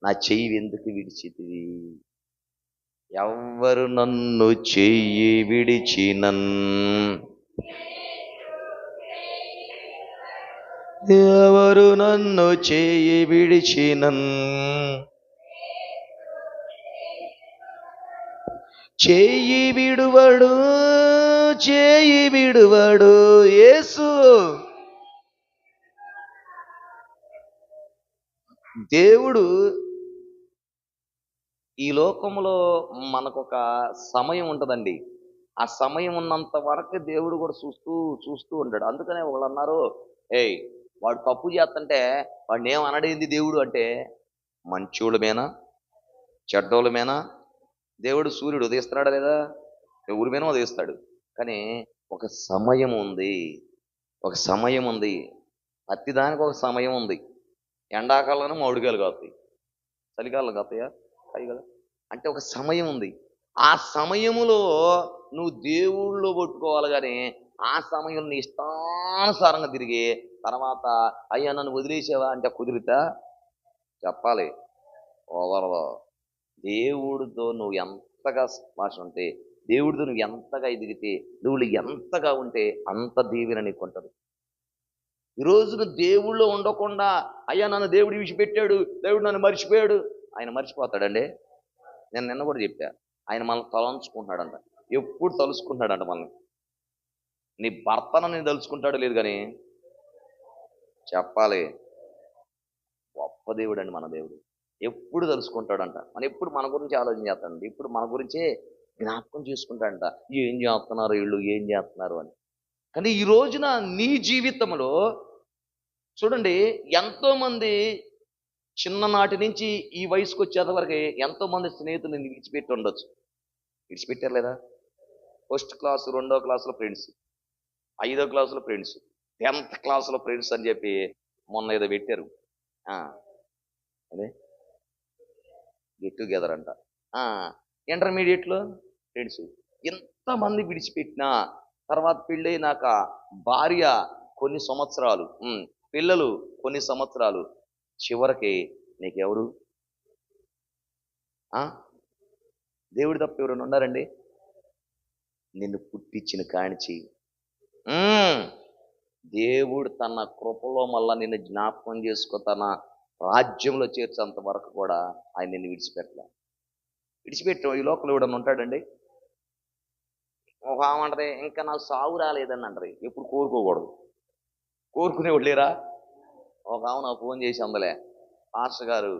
నా చెయ్యి ఎందుకు విడిచితివి? ఎవ్వరు నన్ను చెయ్యి విడిచినన్, ఎవరు నన్ను చెయ్యి విడిచినన్, చెయ్యి విడువడు, చెయ్యి విడువడు యేసు. దేవుడు ఈ లోకంలో మనకొక సమయం ఉంటుందండి. ఆ సమయం ఉన్నంత వరకు దేవుడు కూడా చూస్తూ చూస్తూ ఉంటాడు. అందుకనే వాళ్ళు అన్నారు, ఏయ్ వాడు తప్పు చేస్తుంటే వాడిని ఏమనడేంది దేవుడు అంటే, మంచోళ్ళ మీనా చెడ్డోళ్ళ మీనా దేవుడు సూర్యుడు ఉదయిస్తున్నాడా లేదా? ఎవరి మీద ఉదయిస్తాడు. కానీ ఒక సమయం ఉంది, ఒక సమయం ఉంది. ప్రతిదానికి ఒక సమయం ఉంది. ఎండాకాలంలో మామిడికాయలు కాస్తాయి, చలికాలం కాస్తాయా? కాయి కదా. అంటే ఒక సమయం ఉంది. ఆ సమయములో నువ్వు దేవుళ్ళో పట్టుకోవాలి. కానీ ఆ సమయం నీ ఇష్టానుసారంగా తిరిగి తర్వాత అయ్యా నన్ను వదిలేసావా అంటే కుదిరితా? చెప్పాలి, కుదరదు. దేవుడితో నువ్వు ఎంతగా భాష ఉంటే, దేవుడితో నువ్వు ఎంతగా ఎదిగితే, నువ్వు ఎంతగా ఉంటే అంత దీవెన నీకు ఉంటుంది. ఈ రోజున దేవుళ్ళో ఉండకుండా అయ్యా నన్ను దేవుడు విడిచిపెట్టాడు, దేవుడు నన్ను మర్చిపోయాడు. ఆయన మర్చిపోతాడండి. నేను నిన్న కూడా చెప్పా, ఆయన మనల్ని తలంచుకుంటున్నాడంట. ఎప్పుడు తలుసుకుంటున్నాడంట మనల్ని. నీ భర్తను నేను తలుచుకుంటాడు లేదు, కానీ చెప్పాలి, గొప్ప దేవుడు అండి మన దేవుడు. ఎప్పుడు తలుసుకుంటాడంట. మనం ఎప్పుడు మన గురించి ఆలోచన చేస్తాడండి. ఇప్పుడు మన గురించే జ్ఞాపకం చేసుకుంటాడంట. ఏం చేస్తున్నారు వీళ్ళు, ఏం చేస్తున్నారు అని. కానీ ఈ రోజున నీ జీవితంలో చూడండి, ఎంతోమంది చిన్ననాటి నుంచి ఈ వయసుకు వచ్చేంత వరకు ఎంతోమంది స్నేహితులు నిన్ను విడిచిపెట్టి ఉండొచ్చు. విడిచిపెట్టారు లేదా? ఫస్ట్ క్లాసు, 2వ క్లాసులో ఫ్రెండ్స్, 5వ క్లాసులో ఫ్రెండ్స్, 10th క్లాసులో ఫ్రెండ్స్ అని చెప్పి మొన్న ఏదో పెట్టారు. అదే గెట్ టుగెదర్ అంట. ఇంటర్మీడియట్లో ఫ్రెండ్స్. ఎంతమంది విడిచిపెట్టినా తర్వాత పెళ్ళైనాక భార్య కొన్ని సంవత్సరాలు, పిల్లలు కొన్ని సంవత్సరాలు, చివరికి నీకెవరు? దేవుడు తప్ప ఎవరైనా ఉన్నారండి? నిన్ను పుట్టించిన కానిచి దేవుడు తన కృపలో మళ్ళా నిన్ను జ్ఞాపకం చేసుకో తన రాజ్యంలో చేర్చేంత వరకు కూడా ఆయన నిన్ను విడిచిపెట్టావు. ఈ లోకంలో ఎవడన్నా ఉంటాడండి? ఒక ఆమె అంటది, ఇంకా నాకు సాగు రాలేదని అంటది. ఎప్పుడు కోరుకోకూడదు. కోరుకునేవాడు లేరా? ఒక ఆమె నాకు ఫోన్ చేసి అందలే, పాస్టర్ గారు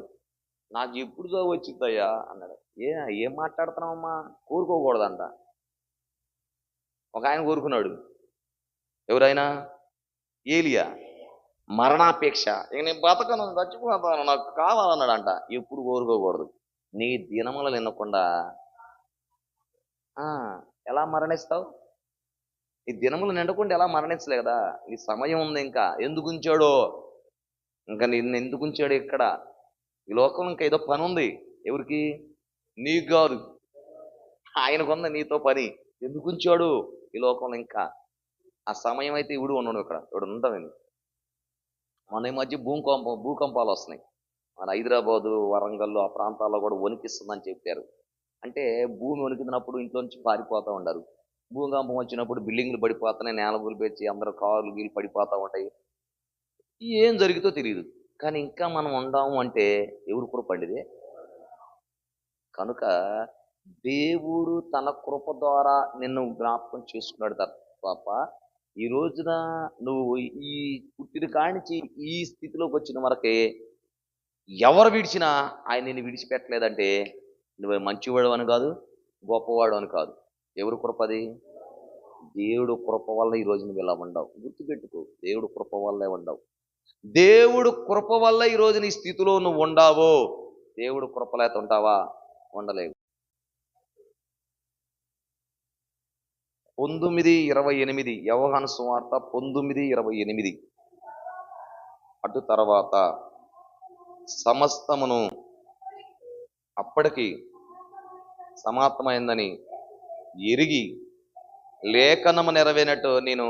నాకు ఎప్పుడు సాగు వచ్చిందయ్యా అన్నాడు. ఏం మాట్లాడుతున్నావమ్మా? కోరుకోకూడదంట. ఒక ఆయన కోరుకున్నాడు. ఎవరైనా? ఏలియా. మరణాపేక్ష, ఇక నేను బతకను, చచ్చిపోతాను, నాకు కావాలన్నాడంట. ఎప్పుడు కోరుకోకూడదు. నీ దినములు నిన్నకుండా ఎలా మరణిస్తావు? ఈ దినములు నిండకుండా ఎలా మరణించలే కదా. ఈ సమయం ఉంది. ఇంకా ఎందుకు ఉంచాడో, ఇంకా నిన్ను ఎందుకు ఉంచాడు ఇక్కడ ఈ లోకంలో? ఇంకా ఏదో పని ఉంది. ఎవరికి? నీకు కాదు, ఆయనకుంది నీతో పని. ఎందుకు ఉంచాడు ఈ లోకంలో? ఇంకా ఆ సమయం అయితే ఇవిడు ఉన్నాడు, ఇక్కడ ఉంటాను. మన ఈ మధ్య భూకంపాలు వస్తున్నాయి. మన హైదరాబాదు, వరంగల్ ఆ ప్రాంతాల్లో కూడా వణికిస్తుందని చెప్పారు. అంటే భూమి వణికినప్పుడు ఇంట్లో నుంచి పారిపోతూ ఉంటారు. భూకంపం వచ్చినప్పుడు బిల్డింగ్లు పడిపోతున్నాయి, నేల కూలిపెచ్చి అందరూ కార్లు గీలు పడిపోతూ ఉంటాయి. ఏం జరుగుతో తెలియదు. కానీ ఇంకా మనం ఉండాము అంటే ఎవరు కృపండిదే? కనుక దేవుడు తన కృప ద్వారా నిన్ను జ్ఞాపకం చేసుకున్నాడు తప్ప ఈ రోజున నువ్వు ఈ పుట్టిన కానించి ఈ స్థితిలోకి వచ్చిన వరకే ఎవరు విడిచినా ఆయన నిన్ను విడిచిపెట్టలేదంటే నువ్వు మంచివాడు అని కాదు, గొప్పవాడు అని కాదు. ఎవరు కృపది? దేవుడు కృప వల్ల ఈరోజు నువ్వు ఇలా ఉండవు. గుర్తుపెట్టుకో, దేవుడు కృప వల్లే ఉండవు. దేవుడు కృప వల్ల ఈరోజు నీ స్థితిలో నువ్వు ఉండావో. దేవుడు కృపలేత ఉంటావా? ఉండలేవు. 9:28 యోహాను సువార్త 9:28. అటు తర్వాత సమస్తమును అప్పటికి సమాప్తమైందని ఎరిగి లేఖనము నెరవేరినట్టు నేను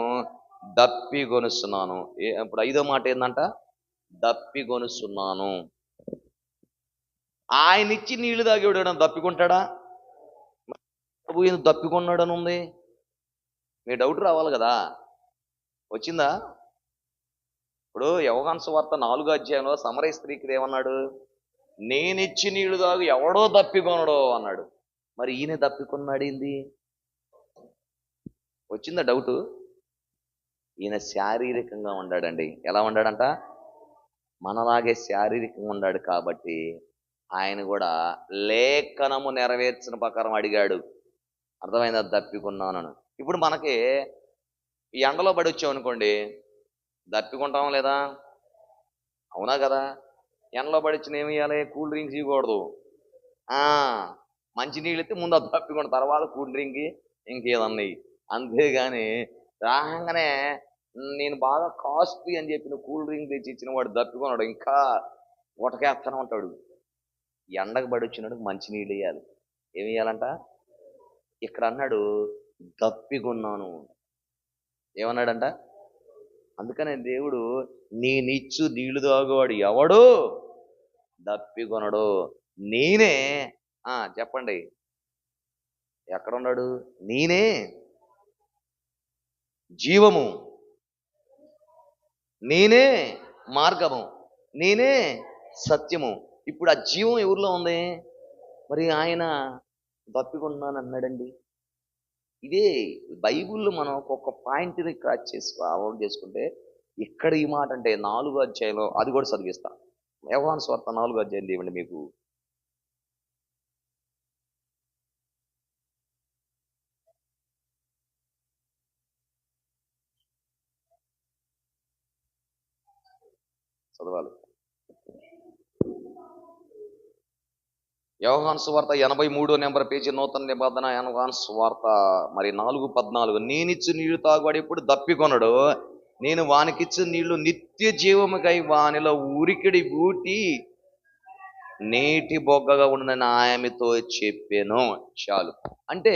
దప్పిగొనుస్తున్నాను. ఇప్పుడు 5వ మాట ఏందంట? దప్పిగొనుస్తున్నాను. ఆయనిచ్చి నీళ్లు తాగేవాడు దప్పికొంటాడా? ప్రభు ఎందుకు దప్పికొన్నాడని ఉంది? మీ డౌట్ రావాలి కదా. వచ్చిందా? ఇప్పుడు యోహాను సువార్త 4వ అధ్యాయంలో సమరయ స్త్రీకి ఏమన్నాడు? నేనిచ్చి నీళ్లు తాగు ఎవడో దప్పికొనడో అన్నాడు. మరి ఈయన దప్పికొన్నాడు ఏంది? వచ్చిందా డౌటు? ఈయన శారీరకంగా ఉన్నాడండి. ఎలా ఉన్నాడంట? మనలాగే శారీరకంగా ఉన్నాడు కాబట్టి ఆయన కూడా లేఖనము నెరవేర్చిన ప్రకారం అడిగాడు. అర్థమైందా? దప్పికొన్నాను. ఇప్పుడు మనకి ఈ ఎండలో పడి వచ్చాం అనుకోండి, దప్పికొంటాం లేదా? అవునా కదా? ఎండలో పడి వచ్చిన ఏమి ఇవ్వాలి? కూల్ డ్రింక్స్ ఇవ్వకూడదు. మంచినీళ్ళు అయితే ముందు అది దప్పికొండ, తర్వాత కూల్ డ్రింక్ ఇంకేదన్నాయి. అంతేగాని రాగానే నేను బాగా కాస్ట్లీ అని చెప్పిన కూల్ డ్రింక్ తెచ్చి ఇచ్చిన వాడు దప్పికొన్నాడు, ఇంకా ఉటకేస్తానే ఉంటాడు. ఎండకు పడి వచ్చినాడు మంచినీళ్ళు వేయాలి. ఏమి వేయాలంట? ఇక్కడ అన్నాడు దప్పికొన్నాను. ఏమన్నాడంట? అందుకనే దేవుడు నేనిచ్చు నీళ్లు తాగువాడు ఎవడు దప్పికొనడు. నేనే చెప్పండి ఎక్కడున్నాడు? నేనే జీవము, నేనే మార్గము, నేనే సత్యము. ఇప్పుడు ఆ జీవం ఎవరిలో ఉంది? మరి ఆయన దప్పికొన్నాను అన్నాడండి. ఇదే బైబిల్లో మనం ఒక్కొక్క పాయింట్ని క్రాచ్ చేసి అవాయిడ్ చేసుకుంటే ఇక్కడ ఈ మాట అంటే 4వ అధ్యాయంలో అది కూడా చదివిస్తా. యోహాను సువార్త 4వ అధ్యాయం ఇవ్వండి మీకు. చదవాలి. యోహాను సువార్త 83వ నెంబర్ పేజీ, నూతన నిబంధన యోహాను సువార్త మరి 4:14. నేనిచ్చు నీళ్లు తాగువాడు ఎప్పుడు దప్పికొనడు, నేను వానికిచ్చు నీళ్లు నిత్య జీవముకై వానిలో ఉరికిడి ఊటి నీటి బొగ్గగా ఉండని ఆయనతో చెప్పాను. చాలు. అంటే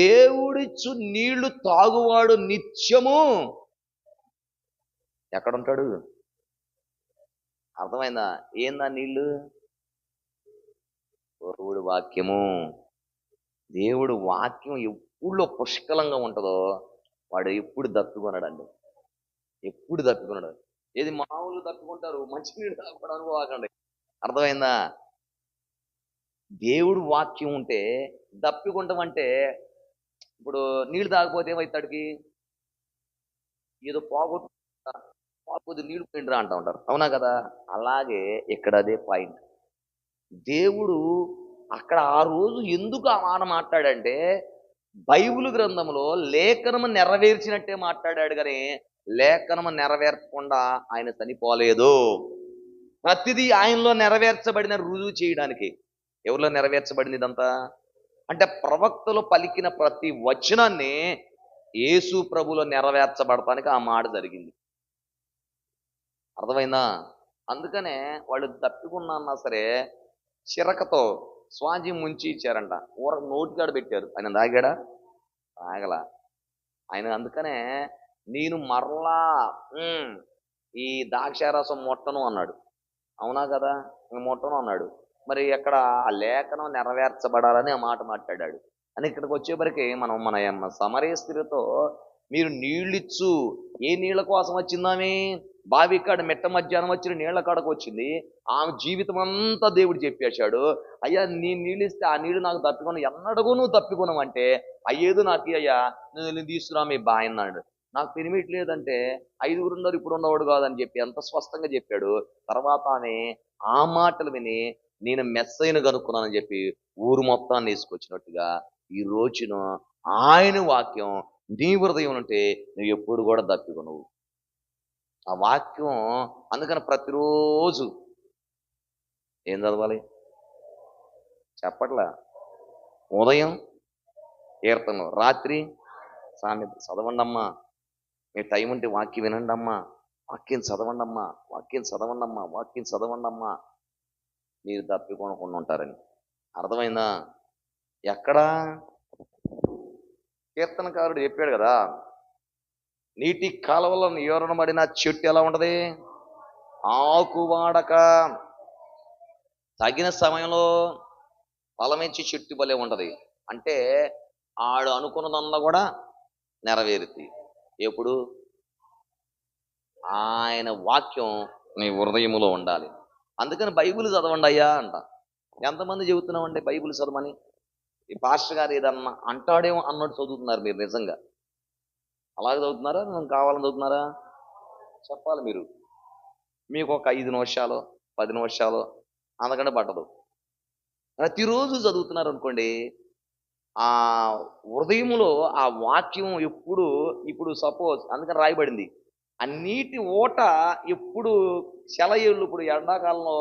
దేవుడిచ్చు నీళ్లు తాగువాడు నిత్యము ఎక్కడుంటాడు? అర్థమైందా? ఏందా నీళ్లు? దేవుడు వాక్యము. దేవుడు వాక్యం ఎప్పుడులో పుష్కలంగా ఉంటుందో వాడు ఎప్పుడు దప్పికొనడండి. ఎప్పుడు దప్పికొనడు. ఏది మామూలు దప్పికొంటారు, మంచినీళ్ళు తాగడం అనుకోకండి. అర్థమైందా? దేవుడు వాక్యం ఉంటే దప్పికొంటాం. అంటే ఇప్పుడు నీళ్ళు తాగకపోతే ఏమవుతాడికి? ఏదో పోగొట్టు నీళ్ళు పోయిండ్రా అంటూ ఉంటారు. అవునా కదా? అలాగే ఇక్కడ అదే పాయింట్. దేవుడు అక్కడ ఆ రోజు ఎందుకు ఆ మాట మాట్లాడంటే బైబిల్ గ్రంథంలో లేఖనము నెరవేర్చినట్టే మాట్లాడాడు, కానీ లేఖనము నెరవేర్చకుండా ఆయన చనిపోలేదు. ప్రతిదీ ఆయనలో నెరవేర్చబడిన రుజువు చేయడానికి. ఎవరిలో నెరవేర్చబడింది ఇదంతా? అంటే ప్రవక్తలు పలికిన ప్రతి వచనాన్ని యేసు ప్రభులో నెరవేర్చబడటానికి ఆ మాట జరిగింది. అర్థమైందా? అందుకనే వాళ్ళు తప్పికున్నా సరే చిరకతో స్వాజీ ముంచి ఇచ్చారంట. నోటికాడ పెట్టారు. ఆయన తాగాడా? తాగలా. ఆయన అందుకనే నేను మరలా ఈ ద్రాక్షారసం మొట్టను అన్నాడు. అవునా కదా? మొట్టను అన్నాడు. మరి ఎక్కడ ఆ లేఖనం నెరవేర్చబడాలని ఆ మాట మాట్లాడాడు అని. ఇక్కడికి వచ్చేవరికి మన సమరయ స్త్రీతో మీరు నీళ్ళిచ్చు, ఏ నీళ్ళ కోసం వచ్చిందామే? బావి కాడ మెట్ట మధ్యాహ్నం వచ్చిన నీళ్ల కాడకు వచ్చింది. ఆమె జీవితం అంతా దేవుడు చెప్పేశాడు, అయ్యా నీ నీళ్ళు ఇస్తే ఆ నీళ్ళు నాకు తప్పికొను, ఎన్నడగూ నువ్వు తప్పికొనవంటే అయ్యేదు నాకు అయ్యా నేను తీసుకురా మీ బాయ్ అన్నాడు. నాకు తినిమిట్లేదంటే 5గురు ఉన్నారు ఇప్పుడు ఉన్నవాడు కాదని చెప్పి ఎంత స్పష్టంగా చెప్పాడు. తర్వాత ఆమె ఆ మాటలు విని నేను మెస్సైను కనుక్కున్నానని చెప్పి ఊరు మొత్తాన్ని తీసుకొచ్చినట్టుగా ఈ రోజున ఆయన వాక్యం నీ హృదయం ఉంటే నువ్వు ఎప్పుడు కూడా తప్పికొనవు. ఆ వాక్యం అందుకని ప్రతిరోజు ఏం చదవాలి చెప్పట్లా? ఉదయం కీర్తనలు, రాత్రి సామెత చదవండి అమ్మా. మీ టైం ఉంటే వాక్యం వినండి అమ్మా, వాక్యం చదవండి అమ్మా, వాక్యం చదవండి అమ్మా, వాక్యం చదవండి అమ్మా. మీరు తప్పికొనకుండా ఉంటారని అర్థమైందా? ఎక్కడా కీర్తనకారుడు చెప్పాడు కదా, నీటి కాలువలను ఎవరనబడిన చెట్టు ఎలా ఉంటది? ఆకు వాడక తగిన సమయంలో ఫలమించి చెట్టు భలే ఉంటది. అంటే ఆడు అనుకున్నదన్నా కూడా నెరవేరుతుంది. ఎప్పుడు? ఆయన వాక్యం నీ హృదయములో ఉండాలి. అందుకని బైబిల్ చదవండి అయ్యా అంట. ఎంతమంది చెబుతున్నామండి బైబిల్ చదవమని? ఈ పాస్టర్ గారు ఏదన్నా అంటాడేమో అన్నట్టు చదువుతున్నారు మీరు. నిజంగా అలాగే చదువుతున్నారా? నేను కావాలని చదువుతున్నారా? చెప్పాలి మీరు. మీకు ఒక 5 నిమిషాలు 10 నిమిషాలు అందుకంటే పట్టదు. ప్రతిరోజు చదువుతున్నారు అనుకోండి, ఆ హృదయములో ఆ వాక్యం ఎప్పుడు, ఇప్పుడు సపోజ్ అందుకని రాయబడింది, ఆ నీటి ఓట ఎప్పుడు సెలయేళ్ళు. ఇప్పుడు ఎండాకాలంలో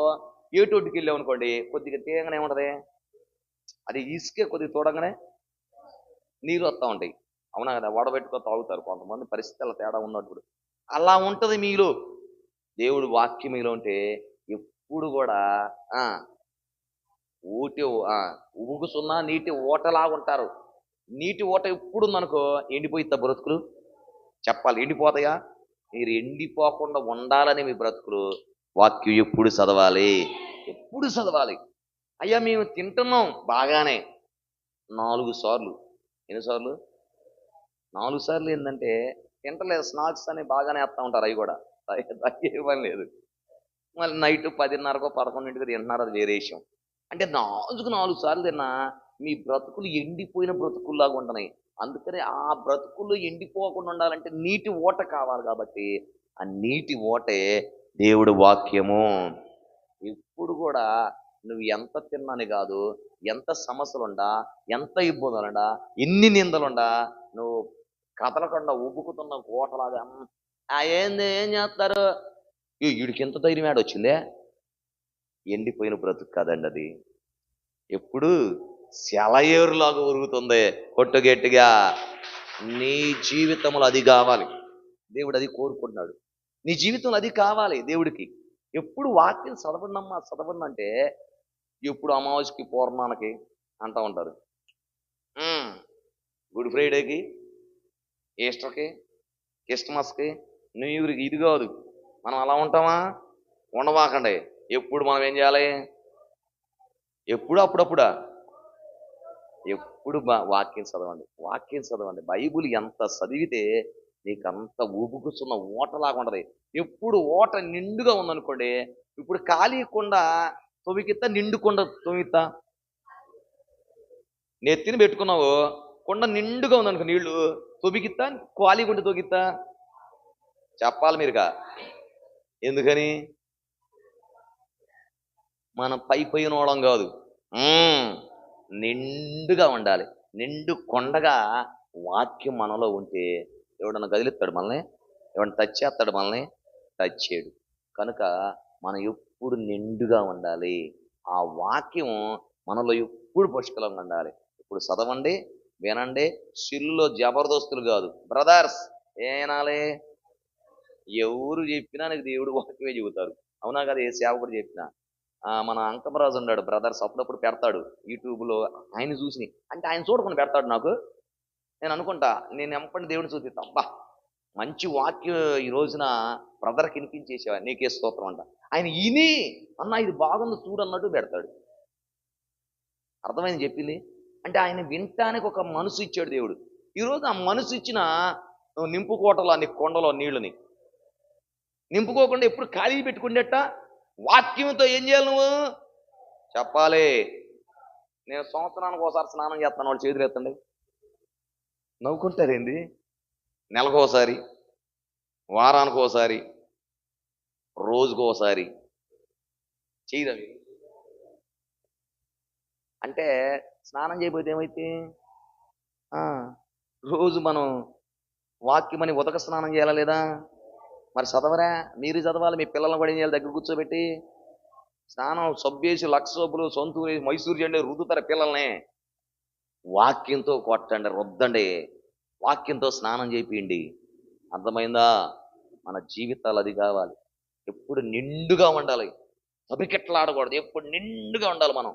ఏటోటికి వెళ్ళాం అనుకోండి, కొద్దిగా తేగానే ఏముంటది, అది ఇసుకే కొద్దిగా చూడంగానే నీళ్ళు వస్తూ ఉంటాయి. అవునా కదా? వడబెట్టుకో తాగుతారు కొంతమంది, పరిస్థితుల తేడా ఉన్నప్పుడు. అలా ఉంటది మీలో. దేవుడు వాక్యం మీలో ఉంటే ఎప్పుడు కూడా ఆ ఊటి ఊగుసున్న నీటి ఓటలాగా ఉంటారు. నీటి ఓట ఎప్పుడు మనకు ఎండిపోయిద్దా బ్రతుకులు? చెప్పాలి, ఎండిపోతాయా? మీరు ఎండిపోకుండా ఉండాలని మీ బ్రతుకులు వాక్యం ఎప్పుడు చదవాలి, ఎప్పుడు చదవాలి. అయ్యా మేము తింటున్నాం బాగానే 4 సార్లు. ఎన్నిసార్లు? 4 సార్లు. ఏంటంటే తింటలేదు, స్నాక్స్ అని బాగానే వేస్తూ ఉంటారు. అవి కూడా తగ్గే పని లేదు. మళ్ళీ నైట్ 10:30కో 11ంటికి తింటున్నారు, అది వేరే విషయం. అంటే 4 సార్లు తిన్నా మీ బ్రతుకులు ఎండిపోయిన బ్రతుకుల్లాగా ఉంటున్నాయి. అందుకని ఆ బ్రతుకులు ఎండిపోకుండా ఉండాలంటే నీటి ఓట కావాలి. కాబట్టి ఆ నీటి ఓటే దేవుడు వాక్యము. ఎప్పుడు కూడా నువ్వు ఎంత తిన్నాని కాదు, ఎంత సమస్యలుండా, ఎంత ఇబ్బందులుండా, ఎన్ని నిందలుండా, నువ్వు కదలకుండా ఉబ్బుకుతున్న ఓటలాగా ఏంది ఏం చేస్తారు, వీడికి ఎంత ధైర్యం ఏడొచ్చిందే? ఎండిపోయిన బ్రతుకు కాదండి అది. ఎప్పుడు సెలయేరులాగా ఉరుగుతుంది. కొట్టు గట్టిగా. నీ జీవితంలో అది కావాలి. దేవుడు అది కోరుకుంటున్నాడు. నీ జీవితంలో అది కావాలి దేవుడికి. ఎప్పుడు వాక్యం చదవండమ్మా చదవండి అంటే, ఎప్పుడు అమావాస్యకి పూర్ణానికి అంటూ ఉంటారు, గుడ్ ఫ్రైడేకి, ఈస్టర్కి, క్రిస్మస్కి, న్యూ ఇయర్కి. ఇది కాదు. మనం అలా ఉంటామా? ఉండవాకండి. ఎప్పుడు మనం ఏం చేయాలి? ఎప్పుడు అప్పుడప్పుడా ఎప్పుడు వాక్యం చదవండి, వాక్యం చదవండి. బైబుల్ ఎంత చదివితే నీకు అంత ఊపుకుస్తున్న ఓటలాగా ఉండదు. ఎప్పుడు ఓట నిండుగా ఉందనుకోండి, ఇప్పుడు ఖాళీ కుండ తొవికిత్తా, నిండు కుండ తొవికిత్తా. నెత్తిని పెట్టుకున్నావు, కుండ నిండుగా ఉందనుకో నీళ్లు, తొవికిత్తా ఖాళీ కుండ తొగిత్తా? చెప్పాలి మీరుగా. ఎందుకని? మనం పైపోయిన వాళ్ళం కాదు, నిండుగా ఉండాలి. నిండు కొండగా వాక్యం మనలో ఉంటే ఎవడన్నా కదిలిస్తాడు మనల్ని? ఎవడన్నా టచ్ చేస్తాడు మనల్ని? టచ్ చేయడు. కనుక మనం ఎప్పుడు నిండుగా ఉండాలి. ఆ వాక్యం మనలో ఎప్పుడు పుష్కలంగా ఉండాలి. ఇప్పుడు చదవండి, వినండి. సిల్లులో జబర్దస్తులు కాదు బ్రదర్స్. ఏనాలి? ఎవరు చెప్పినా నీకు దేవుడు వాక్యమే చెబుతారు. అవునా కదా? ఏ సేవకుడు చెప్పినా. మన అంకమరాజు ఉన్నాడు బ్రదర్స్, అప్పుడప్పుడు పెడతాడు యూట్యూబ్లో. ఆయన చూసి అంటే ఆయన చూడకుండా పెడతాడు నాకు. నేను అనుకుంటా, నేను ఎంపటి దేవుడిని చూపిస్తా, అబ్బా మంచి వాక్యం ఈ రోజున బ్రదర్కి వినిపించేసేవా, నీకే స్తోత్రం అంట. ఆయన ఇని అన్న ఇది బాగుంది చూడు అన్నట్టు పెడతాడు. అర్థమైంది చెప్పింది? అంటే ఆయన వినటానికి ఒక మనసు ఇచ్చాడు దేవుడు. ఈరోజు ఆ మనసు ఇచ్చిన నువ్వు నింపుకోవటంలో నీ కొండలో నీళ్ళని నింపుకోకుండా ఎప్పుడు ఖాళీ పెట్టుకుండేట. వాక్యంతో ఏం చేయాలి నువ్వు? చెప్పాలి. నేను సంవత్సరానికి ఒకసారి స్నానం చేస్తాను, వాళ్ళు చేతులు ఎత్తండి. నవ్వుకుంటారేంది? నెలకోసారి, వారానికి ఒకసారి, రోజుకోసారి చేయదా మీరు? అంటే స్నానం చేయకపోతే ఏమైతే రోజు మనం వాక్యమని ఉదక స్నానం చేయాలా లేదా? మరి చదవరా? మీరు చదవాలి. మీ పిల్లల్ని కూడా ఏం చేయాలి? దగ్గర కూర్చోబెట్టి స్నానం సబ్బేసి లక్ష సబ్బులు సొంతూరు మైసూరు జెండా రుద్దుతారు పిల్లల్ని. వాక్యంతో కొట్టండి, రుద్దండి, వాక్యంతో స్నానం చేపియండి. అర్థమైందా? మన జీవితాలు అది కావాలి. ఎప్పుడు నిండుగా ఉండాలి, తబికెట్లాడకూడదు. ఎప్పుడు నిండుగా ఉండాలి. మనం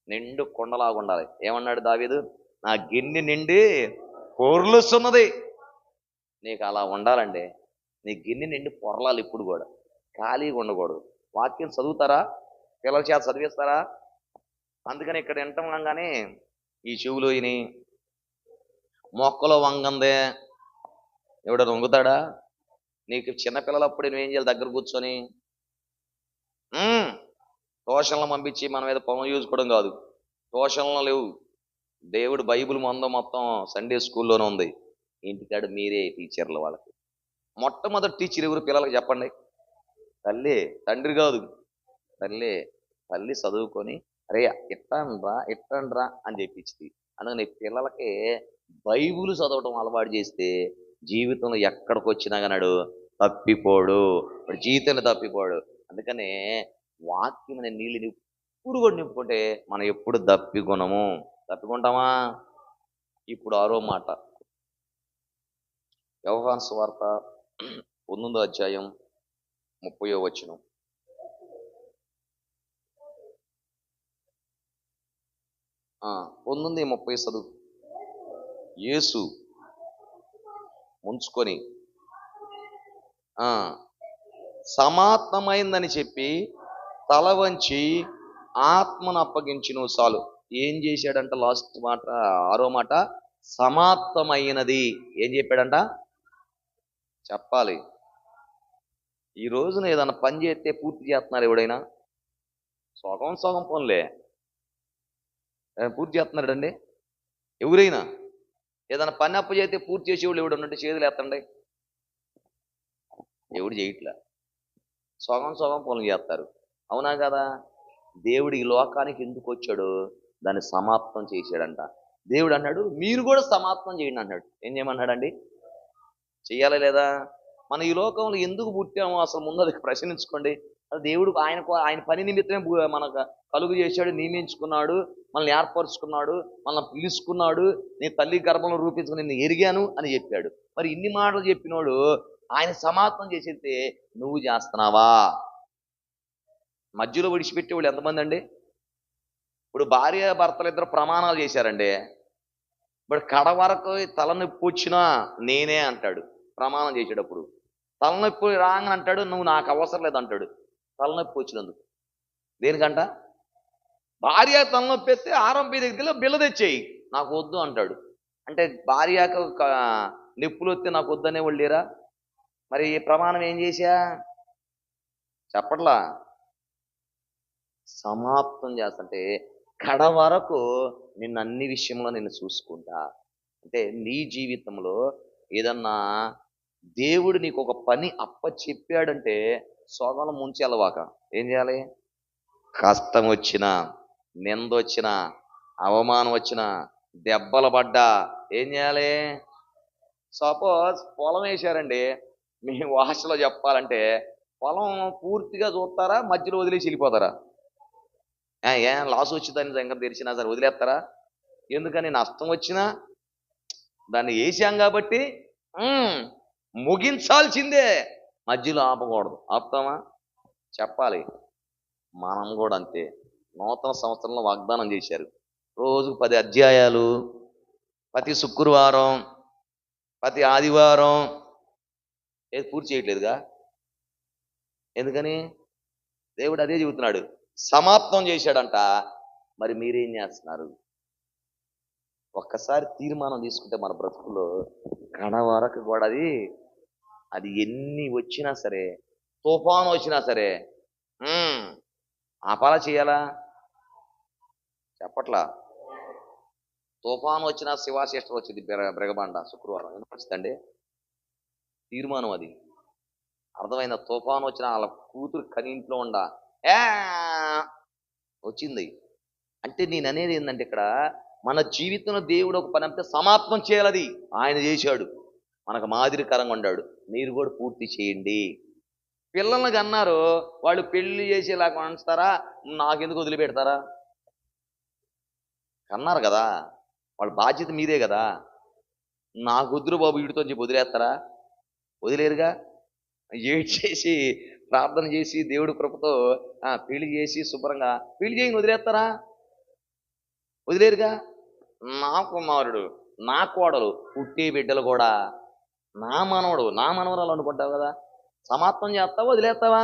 నిండు కొండలాగా ఉండాలి. ఏమన్నాడు దావీదు? నా గిన్నె నిండి పొర్లుస్తున్నది. నీకు అలా ఉండాలండి. నీ గిన్నె నిండి పొరలాలి. ఇప్పుడు కూడా ఖాళీగా ఉండకూడదు. వాక్యం చదువుతారా? పిల్లల చేత చదివిస్తారా? అందుకని ఇక్కడ వింటాం కానీ ఈ చెవులు ఇని మొక్కలో వంగందే ఎవడో వంగుతాడా? నీకు చిన్నపిల్లలప్పుడు నువ్వేం చేయాలి? దగ్గర కూర్చొని ట్యూషన్లు పంపించి మన మీద పనులు చూసుకోవడం కాదు. ట్యూషన్లు లేవు. దేవుడు బైబిల్ మొత్తం సండే స్కూల్లోనే ఉంది. ఇంటికాడ మీరే టీచర్లు వాళ్ళకి. మొట్టమొదటి టీచర్ ఎవరు పిల్లలకి చెప్పండి? తల్లి, తండ్రి కాదు. తల్లి చదువుకొని అరే ఇట్టండ్రా అని చెప్పించింది. అందుకని పిల్లలకి బైబిల్ చదవటం అలవాటు చేస్తే జీవితంలో ఎక్కడికి వచ్చినా కన్నాడు తప్పిపోడు. జీవితంలో తప్పిపోడు. అందుకనే వాక్యం అనే నీళ్ళని ఎప్పుడు కూడా నింపుకుంటే మనం ఎప్పుడు తప్పికొంటామా? ఇప్పుడు 6వ మాట, యోహాను సువార్త 9వ అధ్యాయం 30వ వచనం. 9:30 చదువు. యేసు ముంచుకొని సమాప్తమైందని చెప్పి తల వంచి ఆత్మను అప్పగించును. చాలు. ఏం చేశాడంట? లాస్ట్ మాట, 6వ మాట, సమాప్తమైనది. ఏం చెప్పాడంట? చెప్పాలి. ఈ రోజున ఏదైనా పని చేస్తే పూర్తి చేస్తున్నారు ఎవడైనా? సగం పనులే పూర్తి చేస్తున్నాడండి ఎవరైనా? ఏదైనా పని అప్పు చేస్తే పూర్తి చేసేవాళ్ళు ఎవడు ఉన్నట్టు చేతులు ఎత్తండి. ఎవడు చేయట్లా. సగం పనులు చేస్తారు. అవునా కదా? దేవుడు ఈ లోకానికి ఎందుకు వచ్చాడు? దాన్ని సమాప్తం చేశాడంట. దేవుడు అన్నాడు మీరు కూడా సమాప్తం చేయండి అన్నాడు. ఏం చేయమన్నాడండి? చెయ్యాలా లేదా? మన ఈ లోకంలో ఎందుకు పుట్టామో అసలు ముందు అది ప్రశ్నించుకోండి. దేవుడు ఆయన పని నిమిత్తమే మనకు కలుగు చేశాడు, నియమించుకున్నాడు, మనల్ని ఏర్పరచుకున్నాడు, మనల్ని పిలుచుకున్నాడు. నేను తల్లి గర్భంలో రూపించుకుని నేను ఎరిగాను అని చెప్పాడు. మరి ఇన్ని మాటలు చెప్పినోడు ఆయన సమాప్తం చేసేస్తే నువ్వు చేస్తున్నావా? మధ్యలో విడిచిపెట్టే వాళ్ళు ఎంతమంది అండి? ఇప్పుడు భార్య భర్తలు ఇద్దరు ప్రమాణాలు చేశారండి. ఇప్పుడు కడ వరకు తలనొప్పి వచ్చినా నేనే అంటాడు ప్రమాణం చేసేటప్పుడు. తలనొప్పి రాగానే అంటాడు నువ్వు నాకు అవసరం లేదు అంటాడు. తలనొప్పి వచ్చినందుకు. దేనికంట? భార్య తలనొప్పి ఎత్తే ఆరంభ దగ్గర బిల్ల తెచ్చేయి నాకు వద్దు అంటాడు. అంటే భార్యకు నొప్పులు వస్తే నాకు వద్దనే వాళ్ళు లేరా? మరి ఈ ప్రమాణం ఏం చేశా? చెప్పట్లా. సమాప్తం చేస్తుంటే కడ వరకు నిన్ను అన్ని విషయంలో నిన్ను చూసుకుంటా. అంటే నీ జీవితంలో ఏదన్నా దేవుడు నీకు ఒక పని చెప్పాడంటే సోగంలో ముంచి వెళ్ళవాక ఏం చేయాలి? కష్టం వచ్చినా, నింద వచ్చినా, అవమానం వచ్చినా, దెబ్బలు పడ్డా ఏం చేయాలి? సపోజ్ పొలం వేశారండి. మీ భాషలో చెప్పాలంటే పొలం పూర్తిగా చూస్తారా? మధ్యలో వదిలేసి వెళ్ళిపోతారా? ఏం లాస్ వచ్చిందని సంగతి తెలిసినా సరే వదిలేస్తారా? ఎందుకని? నష్టం వచ్చినా దాన్ని వేసాం కాబట్టి ముగించాల్సిందే. మధ్యలో ఆపకూడదు. ఆపుతామా? చెప్పాలి. మనం కూడా అంతే. నూతన సంవత్సరంలో వాగ్దానం చేశారు రోజుకు 10 అధ్యాయాలు, ప్రతి శుక్రవారం, ప్రతి ఆదివారం. ఏది పూర్తి చేయట్లేదుగా? ఎందుకని? దేవుడు అదే చెబుతున్నాడు, సమాప్తం చేశాడంట. మరి మీరేం చేస్తున్నారు? ఒక్కసారి తీర్మానం తీసుకుంటే మన బ్రతుకులో కడ వరకు కూడా అది ఎన్ని వచ్చినా సరే, తుఫాను వచ్చినా సరే ఆపాలా చేయాలా? చెప్పట్లా. తుఫాను వచ్చినా శివాశిష్టం వచ్చింది బ్రగబండ శుక్రవారం. ఎందుకు వచ్చిందండి? తీర్మానం అది. అర్థమైన? తుఫాను వచ్చినా వాళ్ళ కూతురు కనింట్లో వచ్చింది అంటే నేను అనేది ఏంటంటే ఇక్కడ మన జీవితంలో దేవుడు ఒక పని అంటే సమాప్తం చేయాలి. ఆయన చేశాడు. మనకు మాదిరికరంగా ఉన్నాడు. మీరు కూడా పూర్తి చేయండి. పిల్లల్ని కన్నారు, వాళ్ళు పెళ్లి చేసేలాగా ఉంచుతారా? నాకెందుకు వదిలిపెడతారా? కన్నారు కదా, వాళ్ళ బాధ్యత మీదే కదా. నాకు వద్దురు బాబు వీడితో చెప్పి వదిలేస్తారా? వదిలేరుగా. ఏడ్ చేసి ప్రార్థన చేసి దేవుడి కృపతో పెళ్లి చేసి శుభ్రంగా పెళ్లి చేయని వదిలేస్తారా? వదిలేరుగా. నా కుమారుడు, నా కోడలు, పుట్టే బిడ్డలు కూడా నా మనవడు, నా మనవరాలు అనుకుంటావు కదా. సమాప్తం చేస్తావా, వదిలేస్తావా?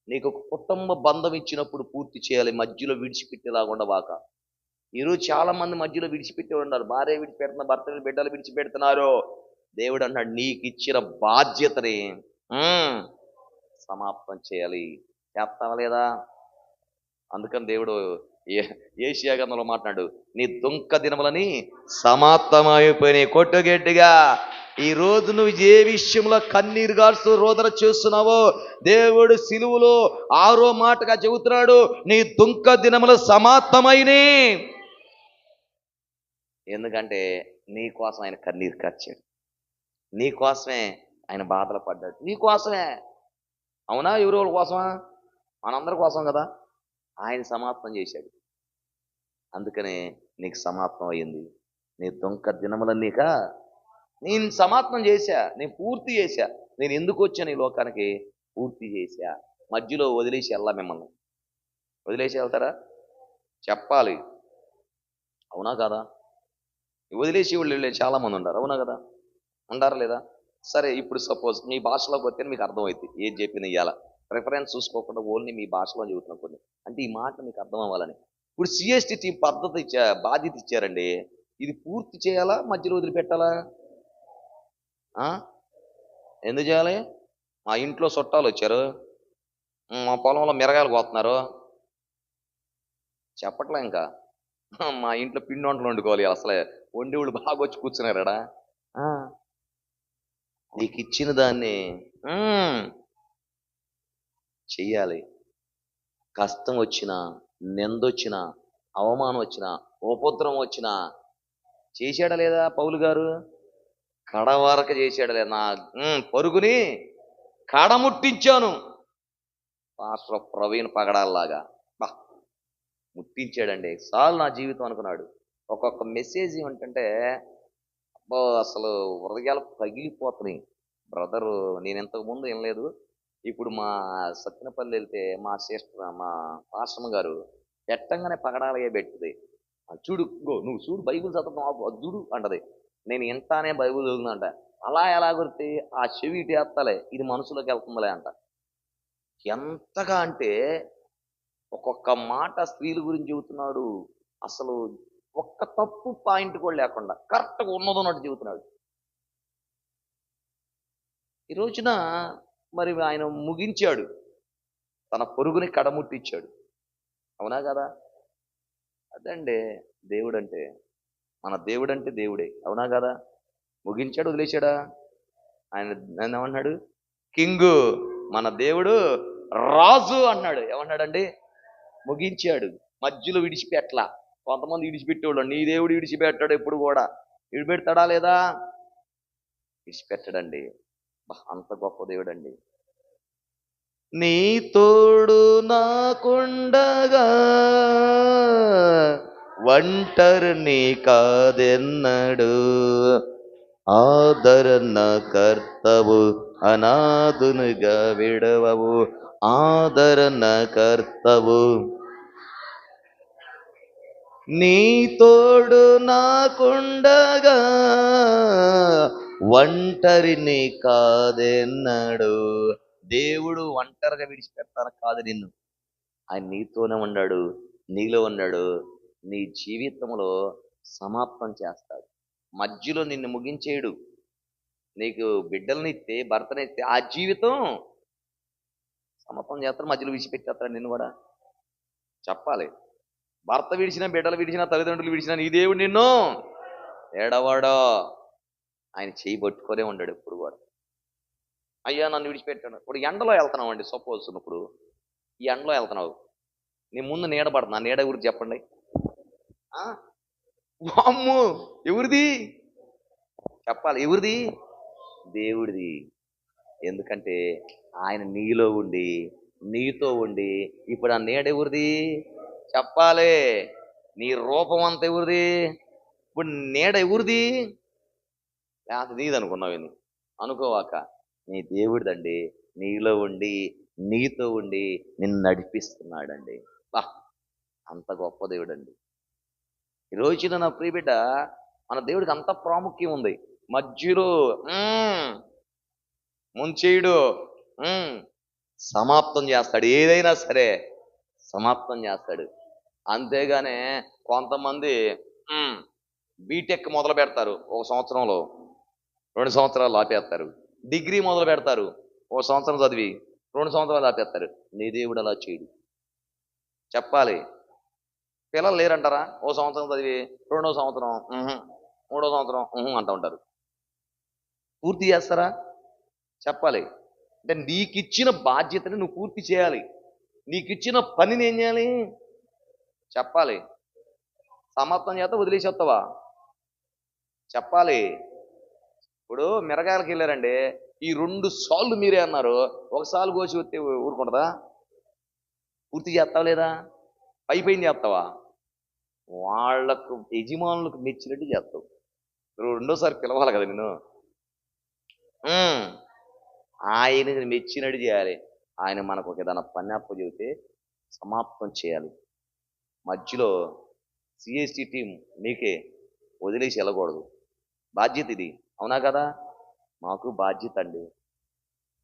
నీకు ఒక కుటుంబ బంధం ఇచ్చినప్పుడు పూర్తి చేయాలి. మధ్యలో విడిచిపెట్టేలాగా ఉండవాక. ఈరోజు చాలా మంది మధ్యలో విడిచిపెట్టి ఉన్నారు. భార్య విడిచిపెడుతున్నారు, భర్తలు బిడ్డలు విడిచిపెడుతున్నారు. దేవుడు అన్నాడు, నీకు ఇచ్చిన బాధ్యతని సమాప్తం చేయాలి. చేస్తావా లేదా? అందుకని దేవుడు ఏషియా గ్రంథంలో మాట్లాడు, నీ దుంక దినములని సమాప్తమైపోయినాయి. కొట్టుగట్టిగా. ఈ రోజు నువ్వు ఏ విషయంలో కన్నీరు గారుస్తూ రోదన చేస్తున్నావో దేవుడు సిలువలో 6వ మాటగా చెబుతున్నాడు, నీ దుంక దినములు సమాప్తమైనవి. ఎందుకంటే నీ కోసం ఆయన కన్నీరు కార్చాడు, నీ కోసమే ఆయన బాధలు పడ్డాడు, నీ కోసమే. అవునా? ఎవరి కోసమా? మనందరి కోసం కదా. ఆయన సమాప్తం చేశాడు. అందుకనే నీకు సమాప్తం అయ్యింది. నీ దొంక దినములన్నీక నేను సమాప్తం చేశా, నేను పూర్తి చేశా. నేను ఎందుకు వచ్చాను ఈ లోకానికి? పూర్తి చేశా. మధ్యలో వదిలేసి వెళ్ళా. మిమ్మల్ని వదిలేసి వెళ్తారా? చెప్పాలి. అవునా కదా? వదిలేసి వాళ్ళు చాలా మంది ఉన్నారు. అవునా కదా? ఉండారా లేదా? సరే, ఇప్పుడు సపోజ్ మీ భాషలోకి వస్తే మీకు అర్థమవుతుంది ఏది చెప్పిన ఇవ్వాల. ప్రిఫరెన్స్ చూసుకోకుండా ఓన్లీ మీ భాషలో చెబుతున్నాం కొన్ని. అంటే ఈ మాట మీకు అర్థం అవ్వాలని. ఇప్పుడు సిఎస్టీ టీం బాధ్యత ఇచ్చారండి. ఇది పూర్తి చేయాలా, మధ్యలో వదిలిపెట్టాలా? ఎందుకు చేయాలి? మా ఇంట్లో చుట్టాలు వచ్చారు, మా పొలంలో మిరగాయలు కోస్తున్నారు, చెప్పట్లే ఇంకా. మా ఇంట్లో పిండి వంటలు వండుకోవాలి, అసలే వండేవాళ్ళు బాగా వచ్చి కూర్చున్నారా? నీకు ఇచ్చిన దాన్ని చెయ్యాలి. కష్టం వచ్చినా, నిందొచ్చినా, అవమానం వచ్చినా, ఉపద్రవం వచ్చినా చేశాడా లేదా పౌలు గారు? కడవరకు చేశాడు లేదా? నా పరుగుని కడముట్టించాను. పాస్టర్ ప్రవీణ్ పగడాల్లాగా ముట్టించాడండి. చాలు నా జీవితం అనుకున్నాడు. ఒక్కొక్క మెసేజ్ ఏమంటే అబ్బో అసలు హృదయాలు పగిలిపోతున్నాయి. బ్రదరు, నేను ఇంతకుముందు వినలేదు. ఇప్పుడు మా సత్యనపల్లి వెళ్తే మా సిస్టర్, మా పాస్టమ్ గారు పెట్టంగానే పగడాలయ్యే పెట్టింది. చూడు, నువ్వు చూడు బైబిల్ చదువుతావు చూడు అంటది. నేను ఇంటానే బైబిల్ చదువుతుందంట. అలా ఎలా గుర్తి ఆ చెవి ఇటు వేస్తాలే, ఇది మనసులోకి వెళ్తుందిలే అంట. ఎంతగా అంటే ఒక్కొక్క మాట స్త్రీల గురించి చెబుతున్నాడు. అసలు ఒక్క తప్పు పాయింట్ కూడా లేకుండా కరెక్ట్గా ఉన్నదన్నట్టు చెబుతున్నాడు. ఈ రోజున మరి ఆయన ముగించాడు, తన పొరుగుని కడముట్టించాడు. అవునా కదా? అదండి దేవుడు అంటే. మన దేవుడు అంటే దేవుడే. అవునా కదా? ముగించాడు, వదిలేశాడా? ఆయన ఏమన్నాడు? కింగు, మన దేవుడు రాజు అన్నాడు. ఏమన్నాడండి? ముగించాడు. మధ్యలో విడిచిపెట్టలా. కొంతమంది విడిచిపెట్టేవాళ్ళు. నీ దేవుడు విడిచిపెట్టాడు ఎప్పుడు కూడా. విడిపెడతాడా లేదా? విడిచిపెట్టడండి. అంత గొప్ప దేవుడు అండి. నీ తోడు నాకుండగా ఒంటరిని కాదెన్నడు, ఆదరణ కర్తవు అనాథునిగా విడవవు, ఆదరణ కర్తవు. నీ తోడు నాకుండగా ఒంటరిని కాదెన్నడు. దేవుడు ఒంటరిగా విడిచిపెడతాను కాదు నిన్ను. ఆయన నీతోనే ఉన్నాడు, నీలో ఉన్నాడు. నీ జీవితంలో సమాప్తం చేస్తాడు. మధ్యలో నిన్ను ముగించేయడు. నీకు బిడ్డలనిస్తే, భర్తనిస్తే ఆ జీవితం సమాప్తం చేస్తాడు. మధ్యలో విడిచిపెట్టేస్తాడు నిన్ను కూడా. చెప్పాలి. భర్త విడిచినా, బిడ్డలు విడిచినా, తల్లిదండ్రులు విడిచినా నీ దేవుడు నిన్ను ఏడవాడో. ఆయన చేయి పట్టుకొనే ఉన్నాడు ఎప్పుడు కూడా. అయ్యా నన్ను విడిచిపెట్టాడు. ఇప్పుడు ఎండలో వెళ్తున్నావు అండి, సపోజ్ ఇప్పుడు ఈ ఎండలో వెళ్తున్నావు, నీ ముందు నీడ పడుతున్నా. నీడ గురించి చెప్పండి. వామ్మో, ఎవరిది చెప్పాలి. ఎవరిది? దేవుడిది. ఎందుకంటే ఆయన నీలో ఉండి నీతో ఉండి ఇప్పుడు ఆ నీడ ఎవరిది? చెప్పాలి. నీ రూపం అంత ఎవరిది? ఇప్పుడు నీడ ఎవరిది? లేకపోతే నీది అనుకున్నావు. అనుకోవాక నీ దేవుడిదండి. నీలో ఉండి నీతో ఉండి నిన్ను నడిపిస్తున్నాడండి. బా, అంత గొప్ప దేవుడండి. ఈ రోజున నా ప్రియ బిడ్డ, మన దేవుడికి అంత ప్రాముఖ్యం ఉంది. మధ్యలో ముంచేయుడు, సమాప్తం చేస్తాడు. ఏదైనా సరే సమాప్తం చేస్తాడు. అంతేగానే కొంతమంది బీటెక్ మొదలు పెడతారు, 1 సంవత్సరంలో 2 సంవత్సరాలు ఆపేస్తారు. డిగ్రీ మొదలు పెడతారు, 1 సంవత్సరం చదివి 2 సంవత్సరాలు ఆపేస్తారు. నీ దేవుడు అలా చేయడు. చెప్పాలి. పిల్లలు లేరంటారా? 1 సంవత్సరం చదివి 2వ సంవత్సరం 3వ సంవత్సరం అంటూ ఉంటారు. పూర్తి చేస్తారా? చెప్పాలి. అంటే నీకిచ్చిన బాధ్యతని నువ్వు పూర్తి చేయాలి. నీకిచ్చిన పనిని ఏం చేయాలి? చెప్పాలి. సమాప్తం చేత వదిలేసేస్తావా? చెప్పాలి. ఇప్పుడు మిరగాయలకి వెళ్ళారండి, ఈ 2 సార్లు మీరే అన్నారు, 1 సార్లు కోసి వస్తే ఊరుకుంటుందా? పూర్తి చేస్తావా లేదా? పైపైన చేస్తావా? వాళ్లకు యజమానులకు మెచ్చినట్టు చేస్తావు. 2సారి పిలవాలి కదా నేను. ఆయనకి మెచ్చినట్టు చేయాలి. ఆయన మనకు ఒక ఏదైనా పని అప్పు చెబితే సమాప్తం చేయాలి. మధ్యలో సిఎస్టి టీం మీకే వదిలేసి వెళ్ళకూడదు. బాధ్యత ఇది. అవునా కదా? మాకు బాధ్యత అండి.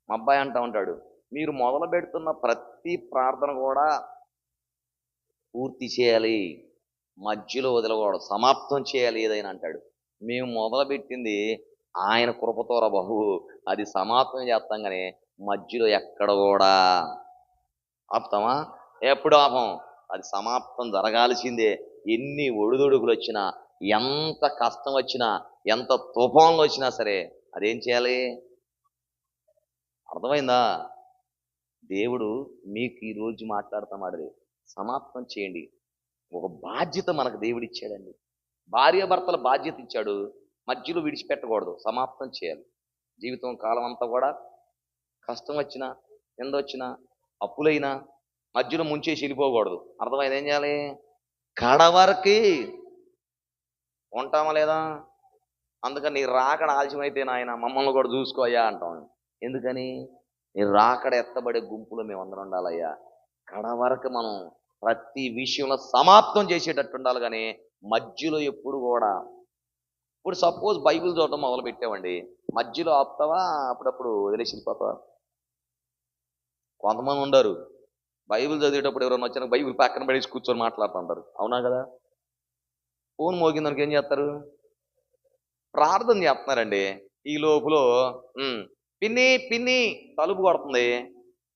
మా అబ్బాయి అంటా ఉంటాడు, మీరు మొదలు పెడుతున్న ప్రతి ప్రార్థన కూడా పూర్తి చేయాలి, మధ్యలో వదలకూడదు, సమాప్తం చేయాలి ఏదైనా అంటాడు. మేము మొదలుపెట్టింది ఆయన కృపతోర బాబు, అది సమాప్తం చేస్తాం కానీ మధ్యలో ఎక్కడ కూడా ఆపుతామా? ఎప్పుడు ఆపం. అది సమాప్తం జరగాల్సిందే. ఎన్ని ఒడిదుడుకులు వచ్చినా, ఎంత కష్టం వచ్చినా, ఎంత తుఫాన్లు వచ్చినా సరే అదేం చేయాలి? అర్థమైందా? దేవుడు మీకు ఈరోజు మాట్లాడుతున్నాడు, సమాప్తం చేయండి. ఒక బాధ్యత మనకు దేవుడు ఇచ్చాడండి. భార్యాభర్తల బాధ్యత ఇచ్చాడు, మధ్యలో విడిచిపెట్టకూడదు, సమాప్తం చేయాలి. జీవితం కాలం అంతా కూడా కష్టం వచ్చినా, నింద వచ్చినా, అప్పులైనా మధ్యలో ముంచేసి వెళ్ళిపోకూడదు. అర్థమైంది? ఏం చేయాలి? కడవరకి ఉంటామా లేదా? అందుకని నీ రాకడ ఆలస్యమైతే నాయన మమ్మల్ని కూడా చూసుకోయ్యా అంటాం. ఎందుకని? నీ రాకడ ఎత్తబడే గుంపులో మేము అందరం ఉండాలయ్యా. కడవరకు మనం ప్రతి విషయంలో సమాప్తం చేసేటట్టు ఉండాలి. కానీ మధ్యలో ఎప్పుడు కూడా, ఇప్పుడు సపోజ్ బైబిల్ చదవటం మొదలు పెట్టామండి, మధ్యలో ఆపుతావా? అప్పుడప్పుడు వదిలేసిపోతావా? కొంతమంది ఉండరు, బైబిల్ చదివేటప్పుడు ఎవరైనా వచ్చినా బైబిల్ పక్కన పడేసి కూర్చొని మాట్లాడుతుంటారు. అవునా కదా? ఫోన్ మోగిందానికి ఏం చేస్తారు? ప్రార్థన చేస్తున్నారండి. ఈ లోపల పిన్ని పిన్ని తలుపు కొడుతుంది,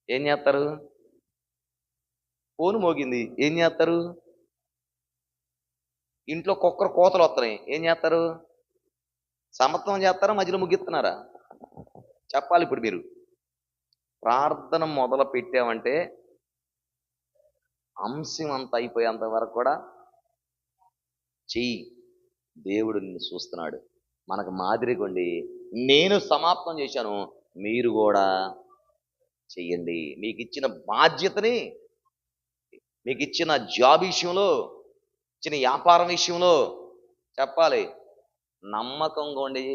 ఏం చేస్తారు? ఫోన్ మోగింది, ఏం చేస్తారు? ఇంట్లో కుక్కర్ కోతలు వస్తున్నాయి, ఏం చేస్తారు? సమత్వం చేస్తారా? మధ్యలో ముగిస్తున్నారా? చెప్పాలి. ఇప్పుడు మీరు ప్రార్థన మొదలు పెట్టామంటే అంశం అంతా అయిపోయేంత వరకు కూడా చెయ్యి. దేవుడు నిన్ను చూస్తున్నాడు. మనకు మాదిరిగొండి, నేను సమాప్తం చేశాను, మీరు కూడా చెయ్యండి. మీకు ఇచ్చిన బాధ్యతని, మీకు ఇచ్చిన జాబ్ విషయంలో, ఇచ్చిన వ్యాపారం విషయంలో చెప్పాలి, నమ్మకంగా ఉండి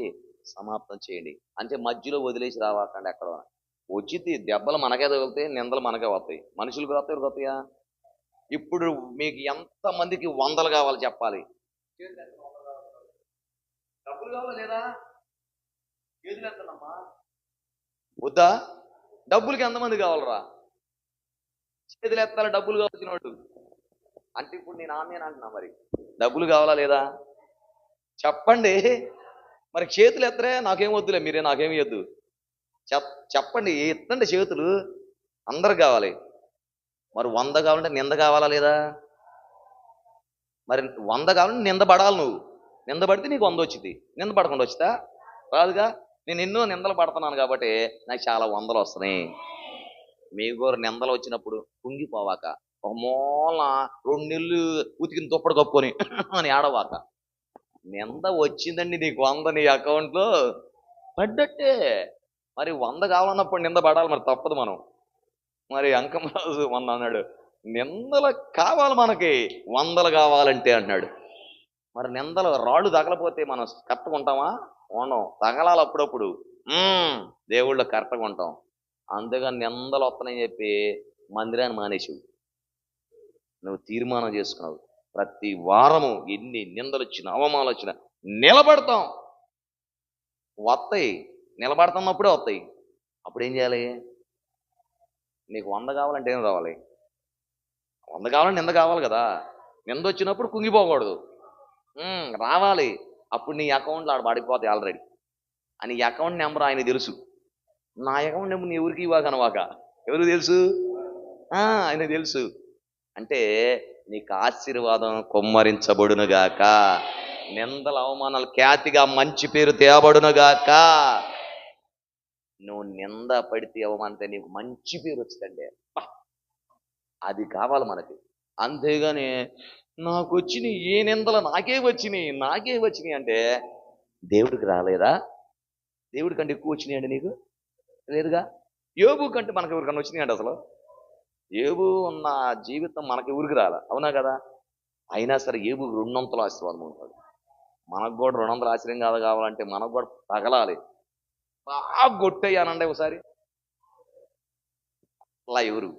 సమాప్తం చేయండి. అంటే మధ్యలో వదిలేసి రావాకండి. ఎక్కడ వచ్చింది దెబ్బలు మనకే తగిలితే నిందలు మనకే వస్తాయి. మనుషులకు వస్తాయి, వస్తాయా? ఇప్పుడు మీకు ఎంతమందికి 100 కావాలి చెప్పాలి? డబ్బులు కావాలా లేదా? చేతులు ఎత్తనమ్మా. వద్దా? డబ్బులకి ఎంతమంది కావాలరా? చేతులు ఎత్తాలి డబ్బులు కావాల్సిన వాడు. అంటే ఇప్పుడు నేను ఆమె అంటున్నా, మరి డబ్బులు కావాలా లేదా? చెప్పండి. మరి చేతులు ఎత్తరే, నాకేం వద్దులే, మీరే నాకేమి వద్దు చెప్పండి, ఎత్తండి చేతులు. అందరు కావాలి. మరి 100 కావాలంటే నింద కావాలా లేదా? మరి 100 కావాలంటే నింద పడాలి. నువ్వు నింద పడితే నీకు 100 వచ్చింది. నింద పడకుండా వచ్చిందా? రాదుగా. నేను ఎన్నో నిందలు పడుతున్నాను కాబట్టి నాకు చాలా 100లు వస్తున్నాయి. మీకు నిందలు వచ్చినప్పుడు కుంగిపోవాక, ఒక మూల 2 నెలలు ఉతికిన దుప్పటి కప్పుకొని అని ఆడవాక. నింద వచ్చిందండి నీకు 100 నీ అకౌంట్లో పడ్డట్టే. మరి 100 కావాలన్నప్పుడు నింద పడాలి, మరి తప్పదు మనం. మరి అంకమరాజు మొన్న అన్నాడు, నిందలు కావాలి మనకి, 100 కావాలంటే అన్నాడు. మరి నిందలు రాళ్ళు తగలపోతే మనం కరెక్ట్గా ఉంటామా? ఉండం. తగలాలి అప్పుడప్పుడు. దేవుళ్ళు కరెక్ట్గా ఉంటాం. అంతేగాని నిందలు వస్తున్నాయని చెప్పి మందిరాన్ని మానేసావు. నువ్వు తీర్మానం చేసుకున్నావు, ప్రతి వారము ఎన్ని నిందలు వచ్చినా అవమానాలు వచ్చినా నిలబడతాం. వస్తాయి, నిలబడుతున్నప్పుడే వస్తాయి. అప్పుడు ఏం చేయాలి? నీకు 100 కావాలంటే ఏం రావాలి? 100 కావాలంటే నింద కావాలి కదా. నింద వచ్చినప్పుడు కుంగిపోకూడదు, రావాలి. అప్పుడు నీ అకౌంట్లో ఆడ పడిపోతాయి ఆల్రెడీ. అని అకౌంట్ నెంబర్ ఆయన తెలుసు. నా అకౌంట్ నెంబర్ నీ ఎవరికి ఇవ్వకనవాక, ఎవరికి తెలుసు? ఆయన తెలుసు. అంటే నీకు ఆశీర్వాదం కుమ్మరించబడునుగాక, నిందల అవమానాలు ఖ్యాతిగా మంచి పేరు తేబడునుగాక. నువ్వు నింద పడితే అవమానితే నీకు మంచి పేరు వచ్చిందండి, అది కావాలి మనకి. అంతేగాని నాకు వచ్చినాయి ఏ నిందలు నాకే వచ్చినాయి అంటే దేవుడికి రాలేదా? దేవుడి కంటే ఎక్కువ వచ్చినాయండి నీకు? లేదుగా. యోబు కంటే మనకు ఎవరికన్నా వచ్చినాయండి? అసలు యోబు ఉన్న జీవితం మనకి ఊరికి రాల, అవునా కదా? అయినా సరే యోబు 200 ఆశీర్వాదం ఉంటాడు. మనకు కూడా 200 ఆశీర్వాదం కావాలంటే మనకు కూడా తగలాలి. బాగా కొట్టేయానండి ఒకసారి, అలా ఎవరు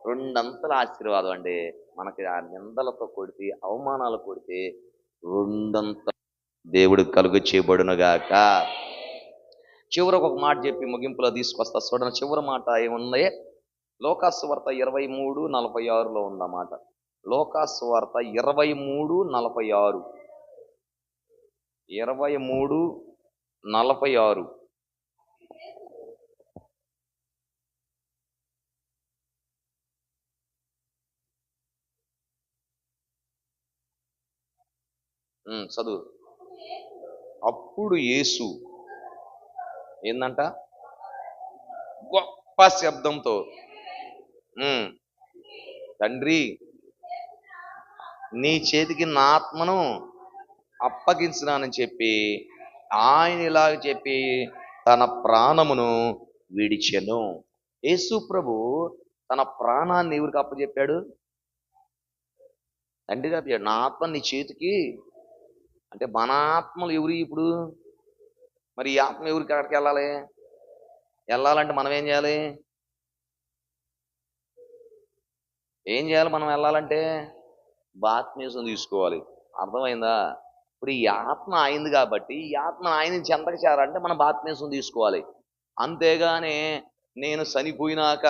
200 ఆశీర్వాదం అండి మనకి. ఆ నిందలతో కొడితే, అవమానాలు కొడితే 200 దేవుడు కలుగు చేయబడునుగాక. చివరకు ఒక మాట చెప్పి ముగింపులో తీసుకొస్తా చూడండి. చివరి మాట ఏముంది? లోకాసువార్త 23:46 ఉందన్నమాట. లోకాసువార్త 23:46. 23:46. చదువు. అప్పుడు యేసు ఏందంట? గొప్ప శబ్దంతో, తండ్రి నీ చేతికి నా ఆత్మను అప్పగించినానని చెప్పి ఆయన ఇలాగ చెప్పి తన ప్రాణమును విడిచెను. యేసు ప్రభు తన ప్రాణాన్ని ఎవరికి అప్పచెప్పాడు? తండ్రి గారు, నా ఆత్మ నీ చేతికి. అంటే మన ఆత్మలు ఎవరు ఇప్పుడు? మరి ఈ ఆత్మ ఎవరికి అక్కడికి వెళ్ళాలంటే మనం ఏం చేయాలి? మనం వెళ్ళాలంటే బాప్తిసం తీసుకోవాలి. అర్థమైందా? ఇప్పుడు ఈ ఆత్మ అయింది కాబట్టి ఈ ఆత్మ ఆయన చెంతకు చేరాలంటే మనం బాప్తిసం తీసుకోవాలి. అంతేగాని నేను చనిపోయినాక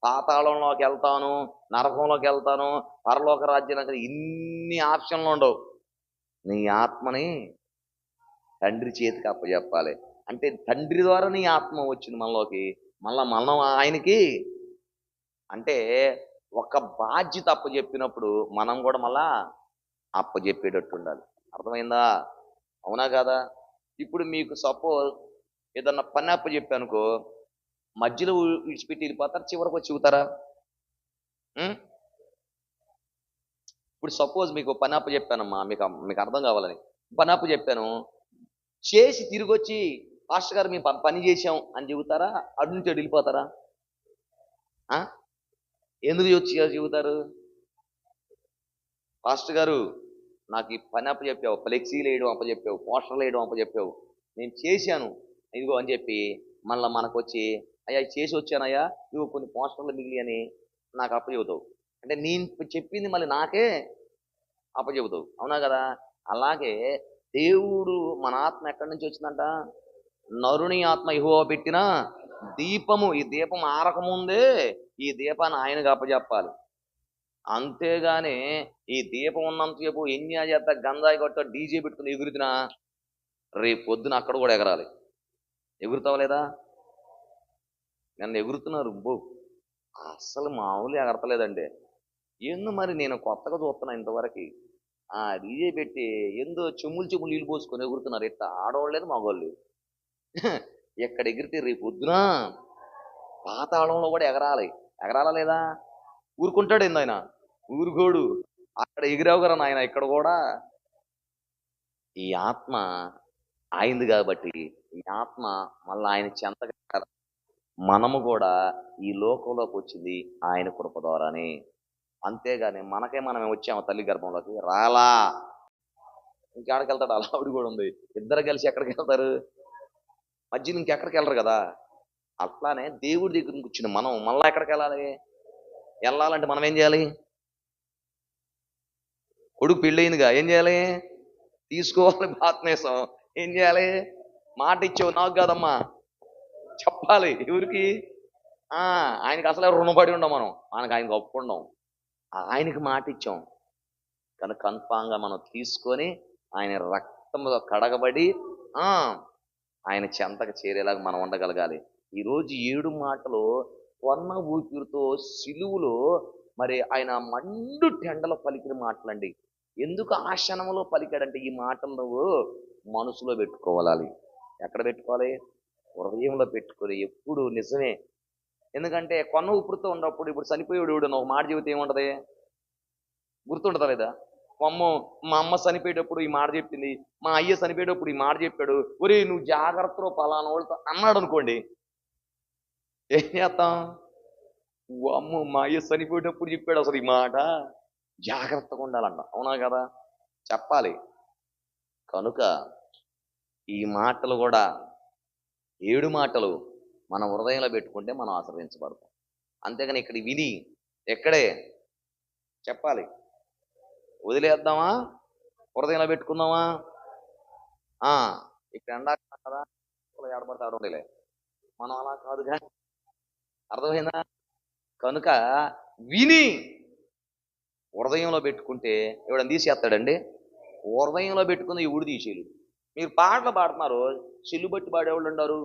పాతాళంలోకి వెళ్తాను, నరకంలోకి వెళ్తాను, పరలోక రాజ్యానికి, ఇన్ని ఆప్షన్లు ఉండవు. నీ ఆత్మని తండ్రి చేతికి అప్పచెప్పాలి. అంటే తండ్రి ద్వారా నీ ఆత్మ వచ్చింది మనలోకి, మళ్ళా మనం ఆయనకి. అంటే ఒక బాధ్యత అప్పచెప్పినప్పుడు మనం కూడా మళ్ళా అప్పచెప్పేటట్టు ఉండాలి. అర్థమైందా? అవునా కాదా? ఇప్పుడు మీకు సపోజ్ ఏదన్నా పని అప్పచెప్పానుకో, మధ్యలో విడిచిపెట్టి వెళ్ళిపోతారు, చివరికి వచ్చి చెబుతారా? ఇప్పుడు సపోజ్ మీకు పని అప్పచెప్పానమ్మా, మీకు అర్థం కావాలని పని అప్పచెప్పాను, చేసి తిరిగి వచ్చి పాస్టర్ గారు మేము పని చేసాం అని చెబుతారా? అటు నుంచి వెళ్ళిపోతారా? ఎందుకు వచ్చి చెబుతారు? పాస్టర్ గారు నాకు ఈ పని అప్పచెప్పావు, ఫ్లెక్సీలు వేయడం అప్పచెప్పావు, పోస్టర్లు వేయడం అప్పచెప్పావు, నేను చేశాను ఇదిగో అని చెప్పి మళ్ళీ మనకు వచ్చి, అయ్యా చేసి వచ్చానయ్యా ఇదిగో కొన్ని పోస్టర్లు మిగిలి అని నాకు అప్పచెబుతావు. అంటే నేను చెప్పింది మళ్ళీ నాకే అప్పచెబుతావు, అవునా కదా? అలాగే దేవుడు మన ఆత్మ ఎక్కడి నుంచి వచ్చిందంట? నరుని ఆత్మ యెహోవా పెట్టిన దీపము. ఈ దీపం ఆరకముందే ఈ దీపాన్ని ఆయనకు అప్పచెప్పాలి. అంతేగాని ఈ దీపం ఉన్నంతసేపు ఎంజాయ్ చేస్తా, గంజాయి కొట్ట, డీజే పెట్టుకుని ఎగురుతున్నా రేపు పొద్దున అక్కడ కూడా ఎగరాలి. ఎగురుతావు లేదా? నన్ను ఎగురుతున్నారు, అస్సలు మామూలు ఎగరతలేదండి. ఎందు మరి నేను కొత్తగా చూస్తున్నా ఇంతవరకు. డీజే పెట్టి ఎందో చెమ్ములు నీళ్ళు పోసుకొని ఎగురుతున్నారు. ఇట్లా ఆడవాళ్ళు లేదు, మగవాళ్ళు. ఎక్కడ ఎగిరితే రేపు పొద్దున పాతాళంలో కూడా ఎగరాలా లేదా? ఊరుకుంటాడు ఏంది ఆయన? ఊరుకోడు. అక్కడ ఎగిరావు కదా నాయన, ఇక్కడ కూడా ఈ ఆత్మ ఆయనది కాబట్టి ఈ ఆత్మ మళ్ళీ ఆయన చెంతగా మనము కూడా ఈ లోకంలోకి వచ్చింది ఆయన కృప ద్వారానే. అంతేగాని మనకే మనమే వచ్చాము తల్లి గర్భంలోకి రాలా. ఇంకెక్కడికి వెళ్తాడు? అలా ఆవిడ కూడా ఉంది. ఇద్దరు కలిసి ఎక్కడికి వెళ్తారు? మధ్యలో ఇంకెక్కడికి వెళ్ళరు కదా. అట్లానే దేవుడి దగ్గర నుంచి వచ్చిన మనం మళ్ళా ఎక్కడికి వెళ్ళాలి? వెళ్ళాలంటే మనం ఏం చేయాలి? కొడుకు పెళ్ళయిందిగా, ఏం చేయాలి? తీసుకోవాలి బాప్తిసం. ఏం చేయాలి? మాట ఇచ్చావు నాకు కాదమ్మా, చెప్పాలి. ఎవరికి? ఆయనకి అసలే రుణపడి ఉండం మనం, ఆయనకు ఒప్పుకుండం. ఆయనకి మాట ఇచ్చాం కనుక కన్ఫామ్గా మనం తీసుకొని ఆయన రక్తంలో కడగబడి ఆయన చెంతకు చేరేలాగా మనం ఉండగలగాలి. ఈరోజు 7 మాటలు కొన్న ఊపిరితో సిలువులో మరి ఆయన మండు టెండలో పలికిన మాటలండి. ఎందుకు ఆ క్షణంలో పలికాడంటే ఈ మాటలు నువ్వు మనసులో పెట్టుకోవాలి. ఎక్కడ పెట్టుకోవాలి? హృదయంలో పెట్టుకోవాలి. ఎప్పుడు నిజమే. ఎందుకంటే కొన్న ఊపిరితో ఉన్నప్పుడు, ఇప్పుడు చనిపోయేవాడు నువ్వు మాట చెబితే ఏముంటది? గుర్తుండదా లేదా? మా అమ్మ చనిపోయేటప్పుడు ఈ మాట చెప్పింది, మా అయ్య చనిపోయేటప్పుడు ఈ మాట చెప్పాడు, ఒరే నువ్వు జాగ్రత్తలో పలానా వాళ్ళతో అన్నాడు అనుకోండి, ఏం చేస్తాం? అమ్మ మా అయ్య చనిపోయేటప్పుడు చెప్పాడు అసలు ఈ మాట, జాగ్రత్తగా ఉండాలంట. అవునా కదా? చెప్పాలి. కనుక ఈ మాటలు కూడా 7 మాటలు మన హృదయంలో పెట్టుకుంటే మనం ఆశ్రయించబడతాం. అంతేగాని ఇక్కడ విని ఎక్కడే చెప్పాలి, వదిలేద్దామా, హృదయంలో పెట్టుకుందామా? ఇక్కడ ఎండాకాలం కదా, ఏడబడితే ఆడలే, మనం అలా కాదుగా. అర్థమైందా? కనుక విని హృదయంలో పెట్టుకుంటే ఎవడని తీసేస్తాడండి? హృదయంలో పెట్టుకుంది ఎవడు తీసేయలేడు. మీరు పాటలు పాడుతున్నారు, చెల్లు బట్టి పాడేవాళ్ళు ఉన్నారు,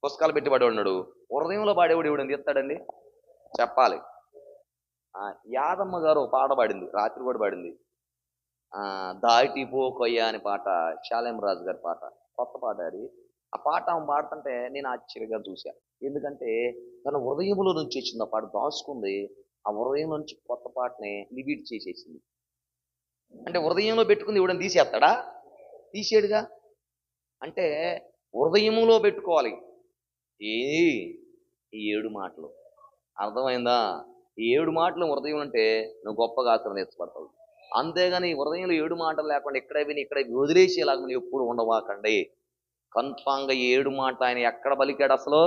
పుస్తకాలు పెట్టి పాడేవాడు ఉన్నాడు. హృదయంలో పాడేవాడు ఎవడని తీస్తాడండి? చెప్పాలి. యాదమ్మ గారు పాట పాడింది, రాత్రి కూడా పాడింది. దాటిపో కొయ్య అనే పాట, శాలేం రాజు గారి పాట, కొత్త పాట అది. ఆ పాట ఆమె పాడుతుంటే నేను ఆశ్చర్యంగా చూశా. ఎందుకంటే తన హృదయంలో నుంచి వచ్చింది ఆ పాట, దాచుకుంది. ఆ హృదయం నుంచి కొత్త పాటని లిబిట్ చేసేసింది. అంటే హృదయంలో పెట్టుకుంది ఎవడని తీసేస్తాడా? తీసేడుగా. అంటే హృదయంలో పెట్టుకోవాలి ఈ 7 మాటలు. అర్థమైందా? ఈ 7 మాటలు హృదయం అంటే నువ్వు గొప్పగా ఆశ్రయించబడతావు. అంతేగాని హృదయంలో 7 మాటలు లేకుండా ఇక్కడ విని ఇక్కడ వదిలేసేలాగా నువ్వు ఎప్పుడు ఉండవాకండి. కన్ఫామ్గా 7 మాటలు ఆయన ఎక్కడ పలికాడు అసలు?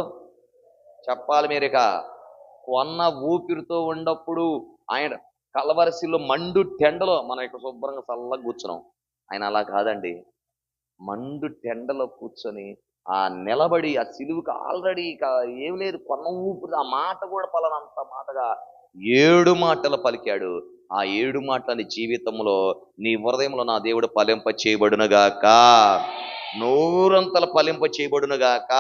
చెప్పాలి మీరిక. కొన్న ఊపిరితో ఉన్నప్పుడు ఆయన కలవరసిలో మండు టెండలో మనం ఇక్కడ శుభ్రంగా చల్లగా కూర్చున్నాం. ఆయన అలా కాదండి, మండు టెండలో కూర్చొని నిలబడి ఆ సిలువుకి ఆల్రెడీ ఇక ఏం లేదు, కొన్న ఊపిరి, ఆ మాట కూడా పలనంత మాటగా 7 మాటలు పలికాడు. ఆ 7 మాటలని జీవితంలో నీ హృదయంలో నా దేవుడు ఫలింప చేయబడునుగాక, నూరంతల ఫలింప చేయబడునుగాక.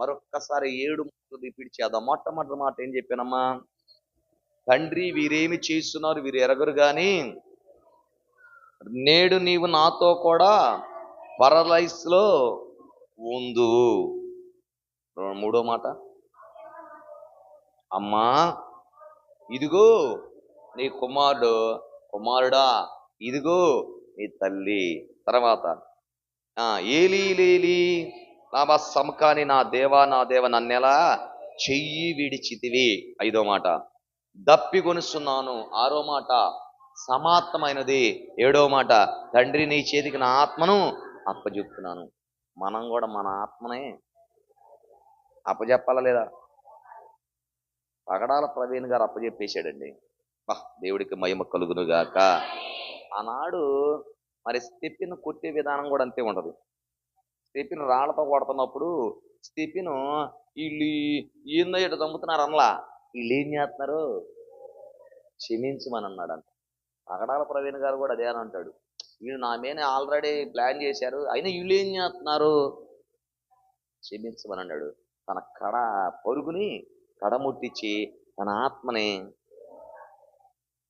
మరొక్కసారి 7 మాటలు రిపీట్ చేద్దాం. మొట్టమొదటి మాట ఏం చెప్పానమ్మా? తండ్రి వీరేమి చేస్తున్నారు వీరు ఎరగరు గాని నేడు నీవు నాతో కూడా పరలైస్లో ఉందు. మూడో మాట, అమ్మా ఇదిగో నీ కుమారుడా ఇదిగో నీ తల్లి. తర్వాత ఏలీ లేలి లాభ సమకాని నా దేవా నన్నెలా చెయ్యి విడిచితివి. 5వ మాట, దప్పి కొనుస్తున్నాను. 6వ మాట, సమాప్తమైనది. 7వ మాట, తండ్రి నీ చేతికి నా ఆత్మను అప్పచెప్తున్నాను. మనం కూడా మన ఆత్మనే అప్పచెప్పాలా లేదా? పగడాల ప్రవీణ్ గారు అప్పచెప్పేశాడండి. దేవుడికి మహిమ కలుగునుగాక. ఆనాడు మరి స్టెఫెను కొట్టే విధానం కూడా అంతే ఉండదు. స్టెఫెను రాళ్లతో కొడుతున్నప్పుడు స్టెఫెను వీళ్ళు ఏందో ఇటు చంపుతున్నారు అనలా, వీళ్ళు ఏం చేస్తున్నారు? క్షమించమని అన్నాడంట. పగడాల ప్రవీణ్ గారు కూడా అదే అని అంటాడు, వీళ్ళు నా మీద ఆల్రెడీ ప్లాన్ చేశారు, అయినా వీళ్ళు ఏం చేస్తున్నారు? క్షమించమని అన్నాడు. తన పొరుగుని కడముట్టించి తన ఆత్మని.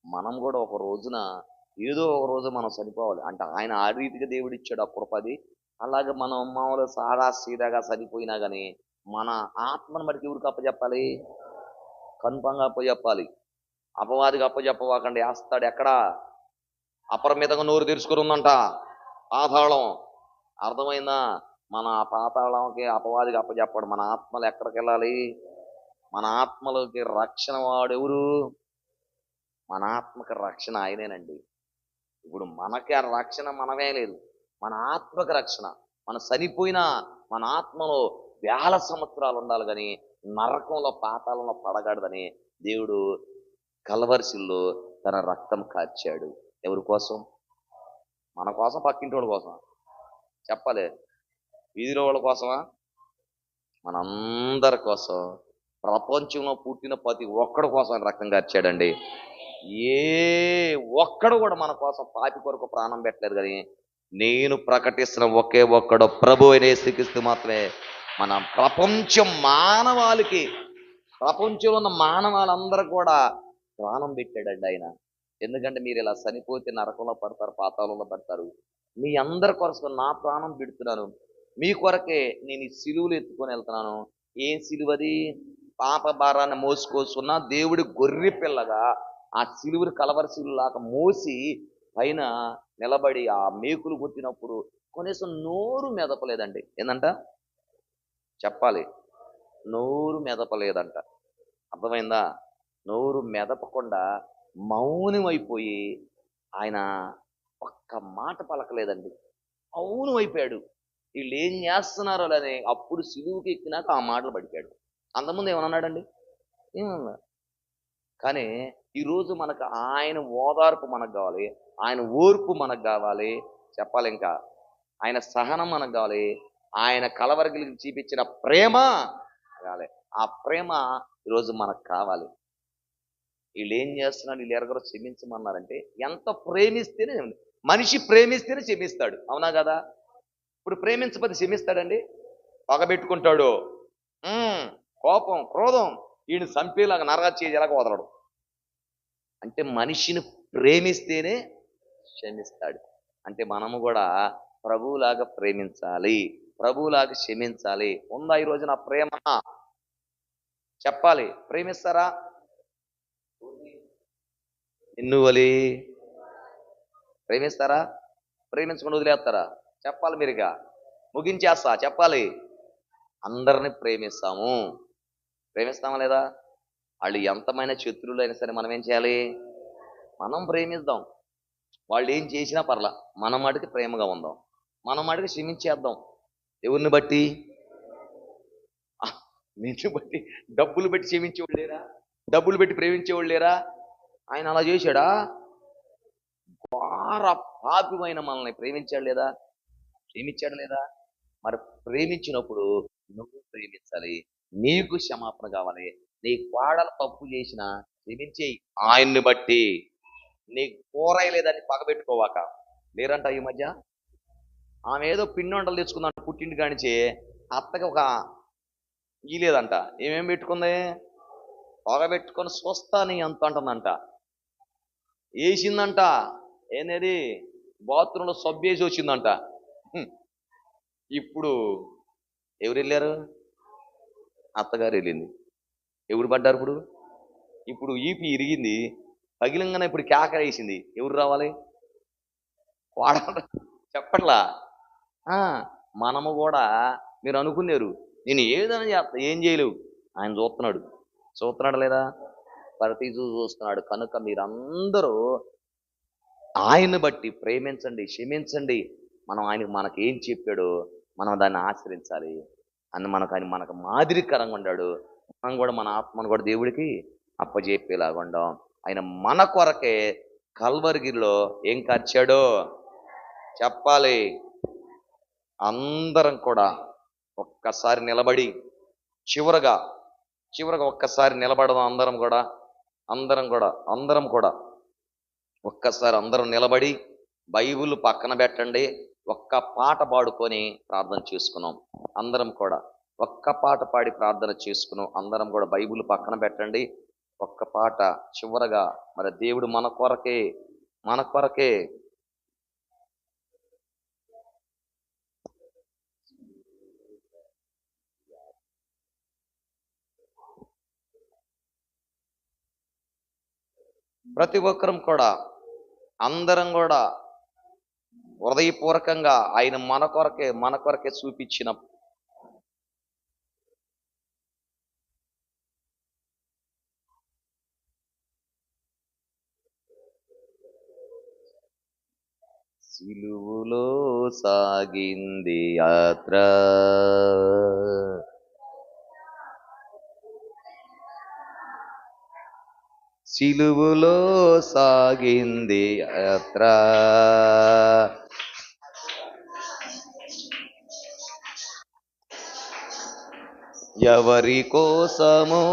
మనం కూడా ఒక రోజున ఏదో ఒక రోజు మనం చనిపోవాలి అంటే ఆయన ఆ రీతిగా దేవుడు ఇచ్చాడు ఆ కృపది. అలాగే మనం మామూలు సాదా సీదాగా చనిపోయినా కానీ మన ఆత్మను బట్టి ఎవరికి అప్పచెప్పాలి? కన్ఫామ్గా అప్పచెప్పాలి. అపవాదికి అప్పచెప్పవాకండి, వేస్తాడు. ఎక్కడా? అపరిమితంగా నోరు తెరుచుకుని ఉందంట పాతాళం. అర్థమైందా? మన పాతాళంకి అపవాదికి అప్పచెప్పడు. మన ఆత్మలు ఎక్కడికి వెళ్ళాలి? మన ఆత్మలకి రక్షణ వాడు ఎవరు? మన ఆత్మకి రక్షణ ఆయనేనండి. ఇప్పుడు మనకి ఆ రక్షణ మనమే లేదు, మన ఆత్మకి రక్షణ. మన చనిపోయినా మన ఆత్మలో వేల సంవత్సరాలు ఉండాలి కానీ నరకంలో పాతాళంలో పడగడదని దేవుడు కల్వరిశిల్లో తన రక్తం కార్చాడు. ఎవరి కోసం? మన కోసం, పక్కింటోడి కోసం. చెప్పలే, వీధిలో వాళ్ళ కోసమా? మనందరి కోసం, ప్రపంచంలో పుట్టిన ప్రతి ఒక్కడి కోసం ఆయన రక్తం కార్చాడండి. ఏ ఒక్కడు కూడా మన కోసం పాపి కొరకు ప్రాణం పెట్టలేదు. కానీ నేను ప్రకటిస్తున్న ఒకే ఒక్కడు ప్రభు అయిన యేసుక్రీస్తు మాత్రమే మన ప్రపంచం మానవాళికి, ప్రపంచంలో ఉన్న మానవాళ్ళందరూ కూడా ప్రాణం పెట్టాడండి ఆయన. ఎందుకంటే మీరు ఇలా చనిపోతే నరకంలో పడతారు, పాతాళంలో పడతారు. మీ అందరి కొరకు నా ప్రాణం పెడుతున్నాను. మీ కొరకే నేను ఈ సిలువలు ఎత్తుకొని వెళ్తున్నాను. ఏం సిలువది? పాప భారాన్ని మోసుకొస్తున్న దేవుడి గొర్రె పిల్లగా ఆ సిలువని కలవరి సిలువలాగా మోసి పైన నిలబడి ఆ మేకులు కొట్టినప్పుడు కనీసం నోరు మెదపలేదండి. ఏందంట? చెప్పాలి, నోరు మెదపలేదంట. అర్థమైందా? నోరు మెదపకుండా మౌనమైపోయి ఆయన ఒక్క మాట పలకలేదండి. మౌనమైపోయాడు. వీళ్ళు ఏం చేస్తున్నారో అని అప్పుడు సిలువుకి ఎక్కినాక ఆ మాటలు పడిపోయాడు. అంతకుముందు ఏమన్నాడండి? ఏమన్నా. కానీ ఈరోజు మనకు ఆయన ఓదార్పు మనకు కావాలి, ఆయన ఓర్పు మనకు కావాలి. చెప్పాలి, ఇంకా ఆయన సహనం మనకు కావాలి, ఆయన కలవరగిలికి చూపించిన ప్రేమ కావాలి. ఆ ప్రేమ ఈరోజు మనకు కావాలి. వీళ్ళు ఏం చేస్తున్నారు? వీళ్ళు ఎరగరు క్షమించమన్నారంటే ఎంత ప్రేమిస్తేనే, మనిషి ప్రేమిస్తేనే క్షమిస్తాడు. అవునా కదా? ఇప్పుడు ప్రేమించకపోతే క్షమిస్తాడండి? పగబెట్టుకుంటాడు, కోపం క్రోధం వీడిని చంపేలాగా నరగా చేసేలాగా వదలడు. అంటే మనిషిని ప్రేమిస్తేనే క్షమిస్తాడు. అంటే మనము కూడా ప్రభువులాగా ప్రేమించాలి, ప్రభువులాగా క్షమించాలి. ఉందా ఈ రోజున ప్రేమ? చెప్పాలి, ప్రేమిస్తారా? ఎన్నువలి ప్రేమిస్తారా? ప్రేమించుకుని వదిలేస్తారా? చెప్పాలి, మీరుగా ముగించేస్తా. చెప్పాలి, అందరిని ప్రేమిస్తాము. ప్రేమిస్తామా లేదా? వాళ్ళు ఎంతమైన శత్రువులు అయినా సరే మనం ఏం చేయాలి? మనం ప్రేమిద్దాం. వాళ్ళు ఏం చేసినా పర్లా, మన మాటికి ప్రేమగా ఉందాం, మన మాటికి క్షమించేద్దాం. ఎవరిని బట్టి? నిన్ను బట్టి. డబ్బులు పెట్టి క్షమించేవాళ్ళు లేరా? డబ్బులు పెట్టి ప్రేమించేవాళ్ళు లేరా? ఆయన అలా చేశాడా? ఘోర పాపిమైన మనల్ని ప్రేమించాడు లేదా? ప్రేమించాడు లేదా? మరి ప్రేమించినప్పుడు నువ్వు ప్రేమించాలి, నీకు క్షమాపణ కావాలి. నీ కోడలు తప్పు చేసినా క్షమించేయి ఆయన్ని బట్టి. నీ కూరయలేదని పగబెట్టుకోవాక. లేరంట ఈ మధ్య ఆమె ఏదో పిండి వంటలు తెచ్చుకుందంట పుట్టింటి కానించి, అత్తకి ఒక లేదంట. ఏమేం పెట్టుకుంది? పగబెట్టుకొని చూస్తాని అంత అంటుందంట. వేసిందంట. ఏంది? బాత్రూంలో సబ్బు వేసి వచ్చిందంట. ఇప్పుడు ఎవరు వెళ్ళారు? అత్తగారు వెళ్ళింది. ఎవరు పడ్డారు ఇప్పుడు? ఇప్పుడు ఈపి ఇరిగింది, పగిలంగానే ఇప్పుడు కేకర వేసింది. ఎవరు రావాలి? వాడ. చెప్పట్లా? మనము కూడా, మీరు అనుకున్నారు నేను ఏదైనా చేస్తా, ఏం చేయలేవు. ఆయన చూస్తున్నాడు. చూస్తున్నాడు లేదా? ప్రతి చూస్తున్నాడు. కనుక మీరందరూ ఆయన్ని బట్టి ప్రేమించండి, క్షమించండి. మనం ఆయనకు మనకు ఏం చెప్పాడో మనం దాన్ని ఆచరించాలి. అని మనకు మాదిరికరంగా ఉండాడు. మనం కూడా మన ఆత్మను కూడా దేవుడికి అప్పజెప్పేలాగా ఉండాం. ఆయన మన కొరకే కల్వరిగిరిలో ఏం కార్చాడో చెప్పాలి. అందరం కూడా ఒక్కసారి నిలబడి చివరగా ఒక్కసారి నిలబడదాం. అందరం కూడా ఒక్కసారి అందరం నిలబడి బైబిల్ పక్కన పెట్టండి. ఒక్క పాట పాడుకొని ప్రార్థన చేసుకున్నాం. అందరం కూడా ఒక్క పాట పాడి ప్రార్థన చేసుకున్నాం. అందరం కూడా బైబిల్ పక్కన పెట్టండి. ఒక్క పాట చివరగా. మరి దేవుడు మన కొరకే ప్రతి ఒక్కరం కూడా అందరం కూడా హృదయపూర్వకంగా ఆయన మన కొరకే చూపించిన సిలువులో సాగింది యాత్ర, సిలువులో సాగింది యాత్ర, ఎవరి కోసమో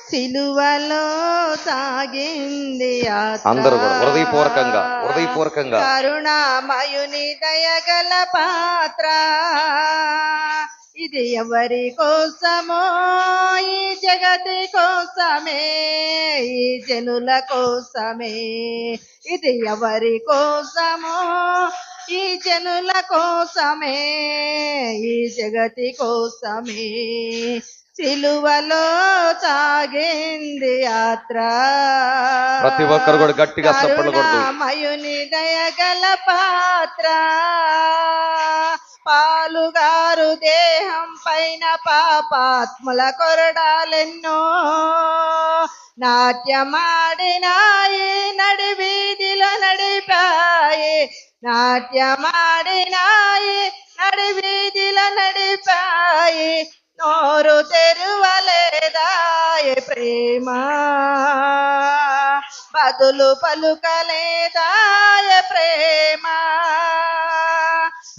సిలువలో సాగింది యాత్ర. అందరూ కూడా హృదయపూర్వకంగా కరుణామయుని దయగల పాత్ర, ఇది ఎవరి కోసమో, ఈ జగతి కోసమే, ఈ జనుల కోసమే. ఇది ఎవరి కోసమో, ఈ జనుల కోసమే, ఈ జగతి కోసమే. సిలువలో సాగింది యాత్ర. ప్రతి ఒక్కరు కూడా గట్టిగా చప్పట్లు కొడుతూ కరుణామయుని దయగల పాత్ర, పాలుగారు దేహం పైన పాపాత్ముల కొరడాలెన్నో నాట్యమాడినాయి, నడి వీధిలో నడిపాయి. నాట్యమాడినాయి, నడి వీధిలో నడిపాయి. నోరు తెరువలేదాయ ప్రేమ, బదులు పలుకలేదాయ ప్రేమ.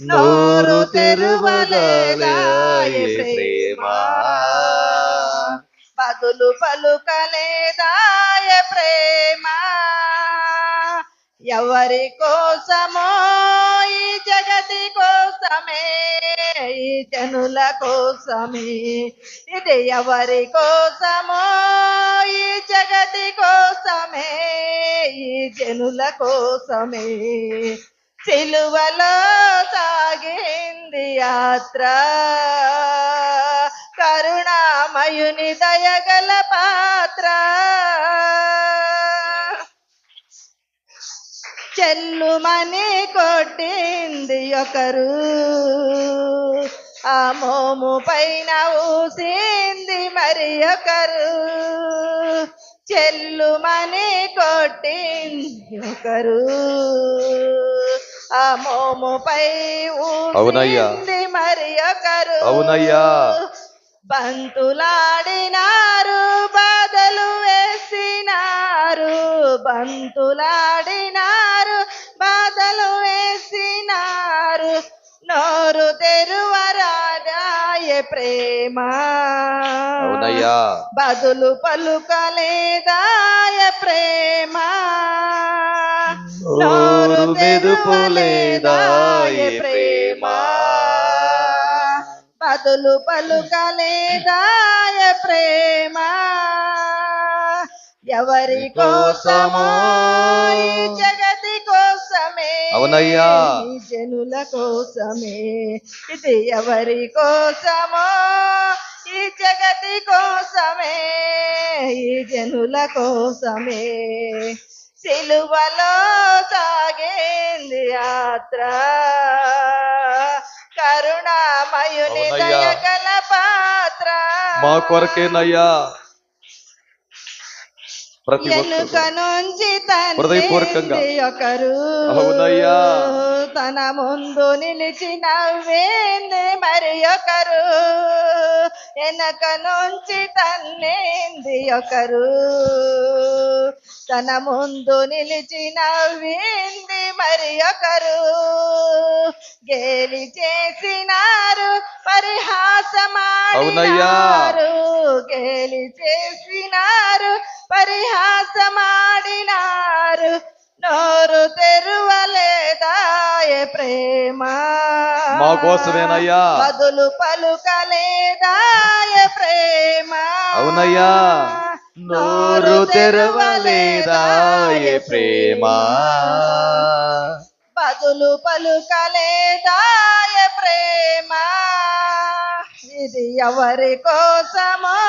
నోరు తెరువలేదాయ ప్రేమ, బదులు పలుకలేదాయ ప్రేమ. ఎవరి కోసమో, ఈ జగతి కోసమే, ఈ జనుల కోసమే. ఇది ఎవరి కోసమో, ఈ జగతి కోసమే, ఈ జనుల కోసమే. సిలువలో సాగింది యాత్ర, కరుణామయుని దయగల పాత్ర. చెల్లుమని కొట్టింది ఒకరు, ఆ మోము పైన ఊసింది మరి ఒకరు. చెల్లుమని కొట్టింది ఒకరు, ఆ మోముపై ఊసింది మరి ఒకరు. అవునయ్యా, బంతులాడినారు, బాధలు వేసినారు. బంతులాడినారు, బాధలు వేసినారు. నోరు తెరువరాదాయ ప్రేమ, అవునయ్యా, బదులు పలుకలేదాయ ప్రేమ. నోరు తెరువలేదాయ ప్రేమ, బదులు పలుకలేదాయ ప్రేమ. ఎవరి కోసమో, ఈ జగతి కోసమే, అవునయ్యా, ఈ జనుల కోసమే. ఇది ఎవరి కోసమో, ఈ జగతి కోసమే, ఈ జనుల కోసమే. సిలువలో సాగింది యాత్ర, కరుణామయుని దయగల పాత్ర. మా కొరకేనయ్యా. ఎనుక నుంచి తండ్రి ఒకరు, అవునయ్యా, తన ముందు నిలిచి నవ్వేంది మరి ఒకరు. వెనక నుంచి తన్నేంది ఒకరు, తన ముందు నిలిచి నవ్వింది మరి ఒకరు. గేలి చేసినారు, పరిహాసమాడినారు. గేలి చేసినారు, పరిహాసమాడినారు. నోరు తెరువలేదాయ ప్రేమ, మా కోసమేనయ్యా. బదులు పలుకలేదాయ ప్రేమ. అవునయ్యా, నోరు తెరవలేదాయ ప్రేమ. బదులు పలుకలేదాయ ప్రేమ. ఇది ఎవరి కోసమో,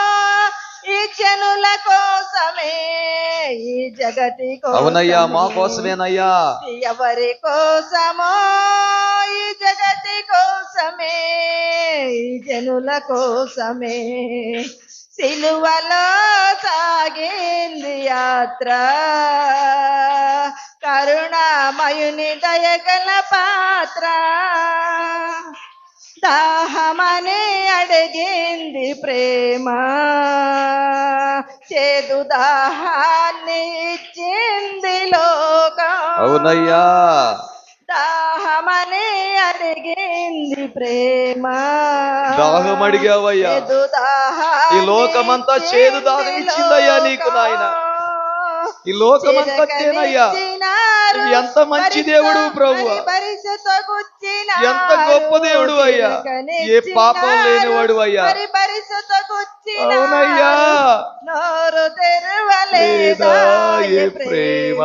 ఈ జనుల కోసమే, ఈ జగతి అవునయ్యా, మా కోసమే. కోసమేనయ్యా. ఇది ఎవరి కోసమో, ఈ జగతి కోసమే, ఈ జనుల కోసమే. సిలువలో సాగింది యాత్ర, కరుణామయుని దయగల పాత్ర. దాహమని అడిగింది ప్రేమ, చేదు దాహాన్ని ఇచ్చింది లోకం. అవునయ్యా, దాహమని అడిగింది ప్రేమ, దాహం అడిగావయ్యా. చేదు దాహాన్ని ఈ లోకమంతా చేదు దాహం ఇచ్చిందయ్యా నీకు నాయన. ఈ లోకమంతా చేనయ్యా. ఎంత మంచి దేవుడు ప్రభువా, ఎంత గొప్ప దేవుడు అయ్యా, ఏ పాపం లేనివాడు అయ్యా. అవునయ్యా, నోరు తెరవలేదా ఏ ప్రేమ,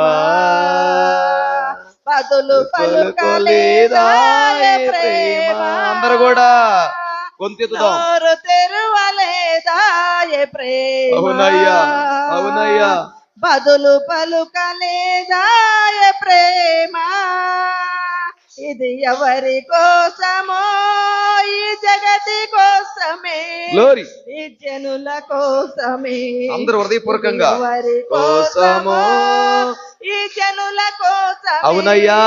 బదులు పలుకలేదా ఏ ప్రేమ. అందరూ కూడా గొంతెత్తుదాం. నోరు తెరవలేదా ఏ ప్రేమ. అవునయ్యా, అవునయ్యా. బదులు పలుకలేదా ఏ ప్రేమ. ఇది ఎవరి కోసమో, ఈ జగతి కోసమే, గ్లోరీ. ఈ జనుల కోసమే. అందరూ హృదయపూర్వకంగా ఎవరి కోసమో, ఈ జనుల కోసమే. అవునయ్యా,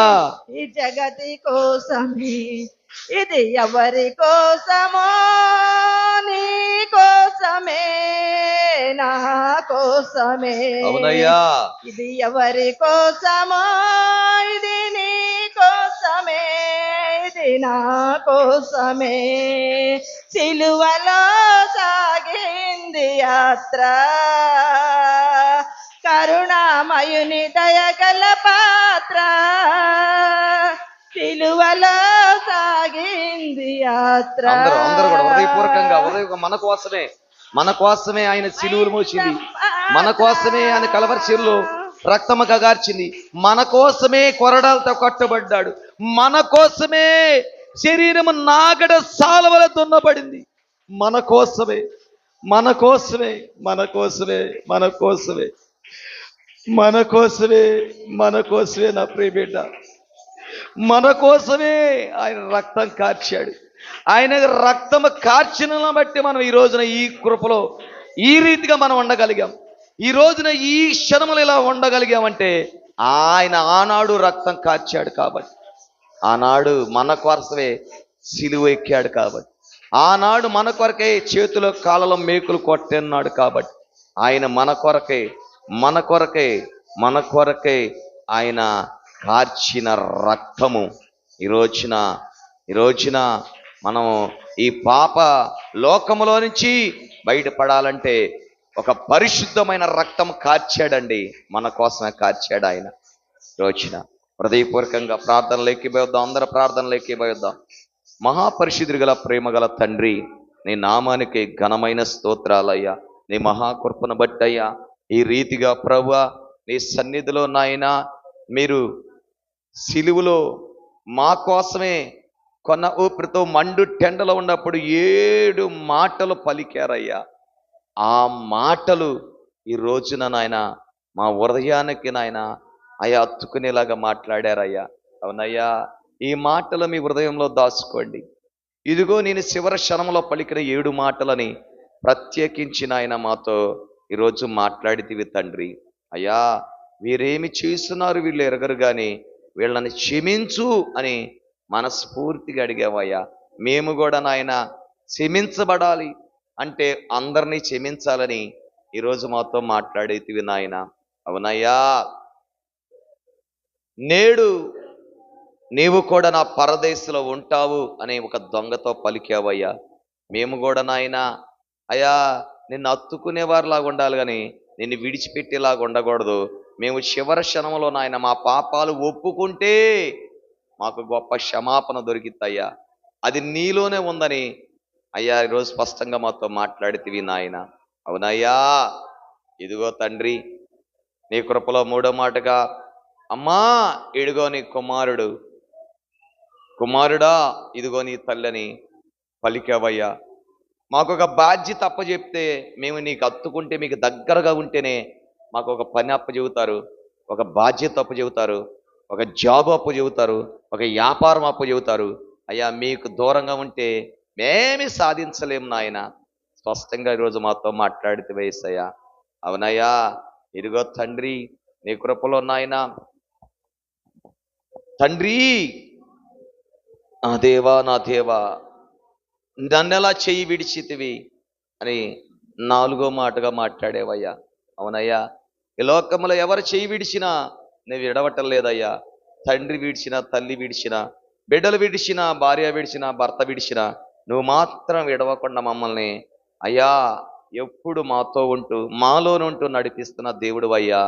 ఈ జగతి కోసమే. ఇది ఎవరి కోసమో, నీ కోసమే, నా కోసమే. అవునయ్యా. ఇది ఎవరి కోసమో, ఇది నీ కోసమే, ఇది నా కోసమే. సిలువలో సాగింది యాత్ర, కరుణామయుని దయగల పాత్ర. సిలువలో సాగింది యాత్ర. అందరూ కూడా హృదయపూర్వకంగా మన కోసమే, మన కోసమే ఆయన సిలువలు మోసింది, మన కోసమే ఆయన కలవరిశిలో రక్తము కగార్చింది, మన కోసమే కొరడాలతో కట్టబడ్డాడు, మన కోసమే శరీరము నాగడ సాలవల దున్నబడింది, మన కోసమే, మన కోసమే, మన కోసమే, మన కోసమే, మన కోసమే, మన కోసమే. నా ప్రియ బిడ్డ, మన కోసమే ఆయన రక్తం కార్చాడు. ఆయన రక్తము కార్చిన బట్టి మనం ఈ రోజున ఈ కృపలో ఈ రీతిగా మనం ఉండగలిగాం. ఈ రోజున ఈ క్షణములు ఇలా ఉండగలిగామంటే ఆయన ఆనాడు రక్తం కార్చాడు కాబట్టి, ఆనాడు మన కోసమే సిలువ ఎక్కాడు కాబట్టి, ఆనాడు మన కొరకే చేతుల కాళ్ళలో మేకులు కొట్టన్నాడు కాబట్టి, ఆయన మన కొరకే, మన కొరకే, మన కొరకే ఆయన కార్చిన రక్తము ఈ రోజున మనం ఈ పాప లోకములో నుంచి బయటపడాలంటే ఒక పరిశుద్ధమైన రక్తం కార్చాడండి, మన కోసమే కార్చాడు ఆయన. రోజున హృదయపూర్వకంగా ప్రార్థనలు ఎక్కిపోద్దాం, అందరూ ప్రార్థనలు ఎక్కిపోద్దాం. మహాపరిశుద్ధుడు గల ప్రేమ గల తండ్రి, నీ నామానికి ఘనమైన స్తోత్రాలయ్యా. నీ మహాకృపను బట్టయ్యా ఈ రీతిగా ప్రభువా నీ సన్నిధిలో నాయనా మీరు సిలువలో మా కోసమే కొన్న ఊపిరితో మండు టెండలో ఉన్నప్పుడు 7 మాటలు పలికారయ్యా. ఆ మాటలు ఈ రోజున నాయన మా హృదయానికి నాయన అయ్యా అత్తుకునేలాగా మాట్లాడారయ్యా. అవునయ్యా, ఈ మాటలు మీ హృదయంలో దాచుకోండి. ఇదిగో నేను చివరి క్షణంలో పలికిన 7 మాటలని ప్రత్యేకించి నాయన మాతో ఈరోజు మాట్లాడితివి తండ్రి. అయ్యా, వీరేమి చేస్తున్నారు వీళ్ళు ఎరగరు కానీ వీళ్ళని క్షమించు అని మనస్ఫూర్తిగా అడిగావయ్యా. మేము కూడా నాయన క్షమించబడాలి అంటే అందరినీ క్షమించాలని ఈరోజు మాతో మాట్లాడేతివి నాయన. అవునయ్యా, నేడు నీవు కూడా నా పరదేశంలో ఉంటావు అనే ఒక దొంగతో పలికావయ్యా. మేము కూడా నాయన అయ్యా నిన్ను అత్తుకునేవారిలాగా ఉండాలి కానీ నిన్ను విడిచిపెట్టేలాగా ఉండకూడదు. మేము చివరి క్షణంలో నాయన మా పాపాలు ఒప్పుకుంటే మాకు గొప్ప క్షమాపణ దొరికిద్దయ్యా. అది నీలోనే ఉందని అయ్యా ఈరోజు స్పష్టంగా మాతో మాట్లాడితివి నాయన. అవునయ్యా, ఇదిగో తండ్రి నీ కృపలో 3వ మాటగా అమ్మా ఇదిగో నీ కుమారుడు కుమారుడా ఇదిగో నీ తల్లని పలికావయ్యా. మాకు ఒక బాధ్యత అప్పచెప్తే మేము నీకు అత్తుకుంటే మీకు దగ్గరగా ఉంటేనే మాకు ఒక పని అప్పచెబుతారు, ఒక బాధ్యత అప్పచెబుతారు, ఒక జాబ్ అప్పచెబుతారు, ఒక వ్యాపారం అప్పచెబుతారు. అయ్యా మీకు దూరంగా ఉంటే మేమి సాధించలేము నాయన. స్పష్టంగా ఈరోజు మాతో మాట్లాడితే వేసయ్యా. అవునయ్యా, ఇదిగో తండ్రి నీ కృపలో నాయన. తండ్రి నా దేవా నా దేవా నన్నెలా చెయ్యి విడిచితివి అని 4వ మాటగా మాట్లాడేవయ్యా. అవునయ్యా, ఈ లోకంలో ఎవరు చెయ్యి విడిచినా నువ్వు విడవటం లేదయ్యా. తండ్రి విడిచినా, తల్లి విడిచినా, బిడ్డలు విడిచినా, భార్య విడిచినా, భర్త విడిచినా నువ్వు మాత్రం విడవకుండా మమ్మల్ని అయ్యా ఎప్పుడు మాతో ఉంటూ మాలోనుంటూ నడిపిస్తున్న దేవుడు అయ్యా.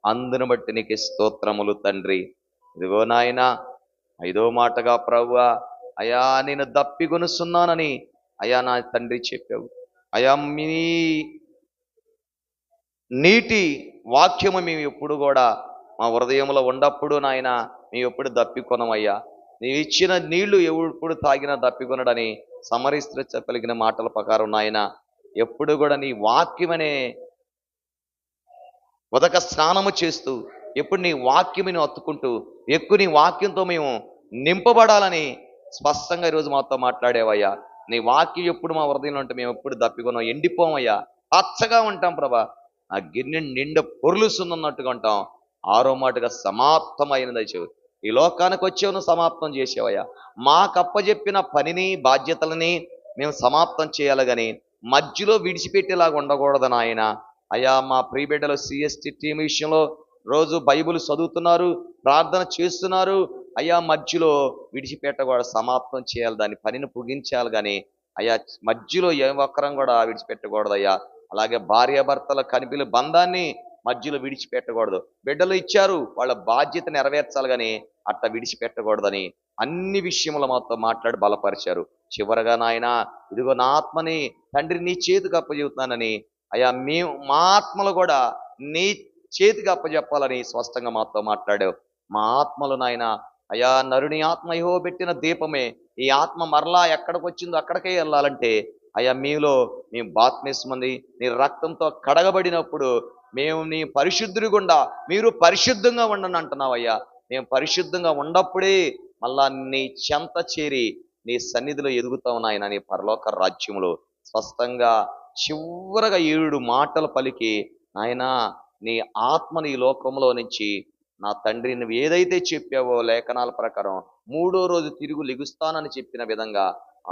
అందును బట్టి నీకు స్తోత్రములు తండ్రి. ఇదిగో నాయన 5వ మాటగా ప్రభువా, అయ్యా నేను దప్పిగొనుస్తున్నానని అయ్యా నా తండ్రి చెప్పావు. అయ్యా మీ నీటి వాక్యము మేము ఎప్పుడు కూడా మా హృదయంలో ఉన్నప్పుడు నాయన మేము ఎప్పుడు దప్పికొనమయ్యా. నీవు ఇచ్చిన నీళ్లు ఎప్పుడు తాగినా దప్పికొనడని సమరిస్త్రీ చెప్పలిగిన మాటల ప్రకారం నాయన ఎప్పుడు కూడా నీ వాక్యమనే ఉదక స్నానము చేస్తూ ఎప్పుడు నీ వాక్యముని అత్తుకుంటూ ఎక్కువ నీ వాక్యంతో మేము నింపబడాలని స్పష్టంగా ఈరోజు మాతో మాట్లాడేవయ్యా. నీ వాక్యం ఎప్పుడు మా హృదయంలో ఉంటే మేము ఎప్పుడు దప్పికొన్నాం, ఎండిపోమయ్యా, పచ్చగా ఉంటాం ప్రభా. ఆ గిన్నె నిండా పొరులుస్తున్నట్టుగా ఉంటాం. 6వ మాటగా సమాప్తమైనది చెవు. ఈ లోకానికి వచ్చేవను సమాప్తం చేసేవయ్యా. మాకప్పజెప్పిన పనిని బాధ్యతలని మేము సమాప్తం చేయాలి కానీ మధ్యలో విడిచిపెట్టేలాగా ఉండకూడదు నాయన. అయ్యా మా ప్రియబిడ్డలు CST టీం విషయంలో రోజు బైబిల్ చదువుతున్నారు, ప్రార్థన చేస్తున్నారు. అయ్యా మధ్యలో విడిచిపెట్టకూడదు, సమాప్తం చేయాలి, దాని పనిని ముగించాలి కానీ అయ్యా మధ్యలో ఏ ఒక్కరం కూడా విడిచిపెట్టకూడదు అయ్యా. అలాగే భార్యాభర్తల కనిపిల బంధాన్ని మధ్యలో విడిచిపెట్టకూడదు. బిడ్డలు ఇచ్చారు, వాళ్ళ బాధ్యత నెరవేర్చాలి కానీ అట్లా విడిచిపెట్టకూడదని అన్ని విషయముల మాతో మాట్లాడి బలపరిచారు. చివరగా నాయన ఇదిగో నా ఆత్మని తండ్రి నీ చేతికి అప్పచెబుతున్నానని అయ్యా మేము మా ఆత్మలు కూడా నీ చేతికి అప్పచెప్పాలని స్పష్టంగా మాతో మాట్లాడావు. మా ఆత్మలు నాయన అయ్యా నరుని ఆత్మ యెహోవా పెట్టిన దీపమే. ఈ ఆత్మ మరలా ఎక్కడికి వచ్చిందో అక్కడికే వెళ్ళాలంటే అయ్యా మీలో మేము బాప్తిస్మని నీ రక్తంతో కడగబడినప్పుడు మేము నీ పరిశుద్ధుడి గుండా మీరు పరిశుద్ధంగా ఉండని అంటున్నావు అయ్యా. మేము పరిశుద్ధంగా ఉన్నప్పుడే మళ్ళా నీ చెంత చేరి నీ సన్నిధిలో ఎదుగుతావు నాయన. నీ పరలోక రాజ్యములో స్పష్టంగా చివరగా 7 మాటలు పలికి నాయన నీ ఆత్మని ఈ లోకంలో నుంచి నా తండ్రి నువ్వు ఏదైతే చెప్పావో లేఖనాల ప్రకారం 3వ రోజు తిరుగు లెగుస్తానని చెప్పిన విధంగా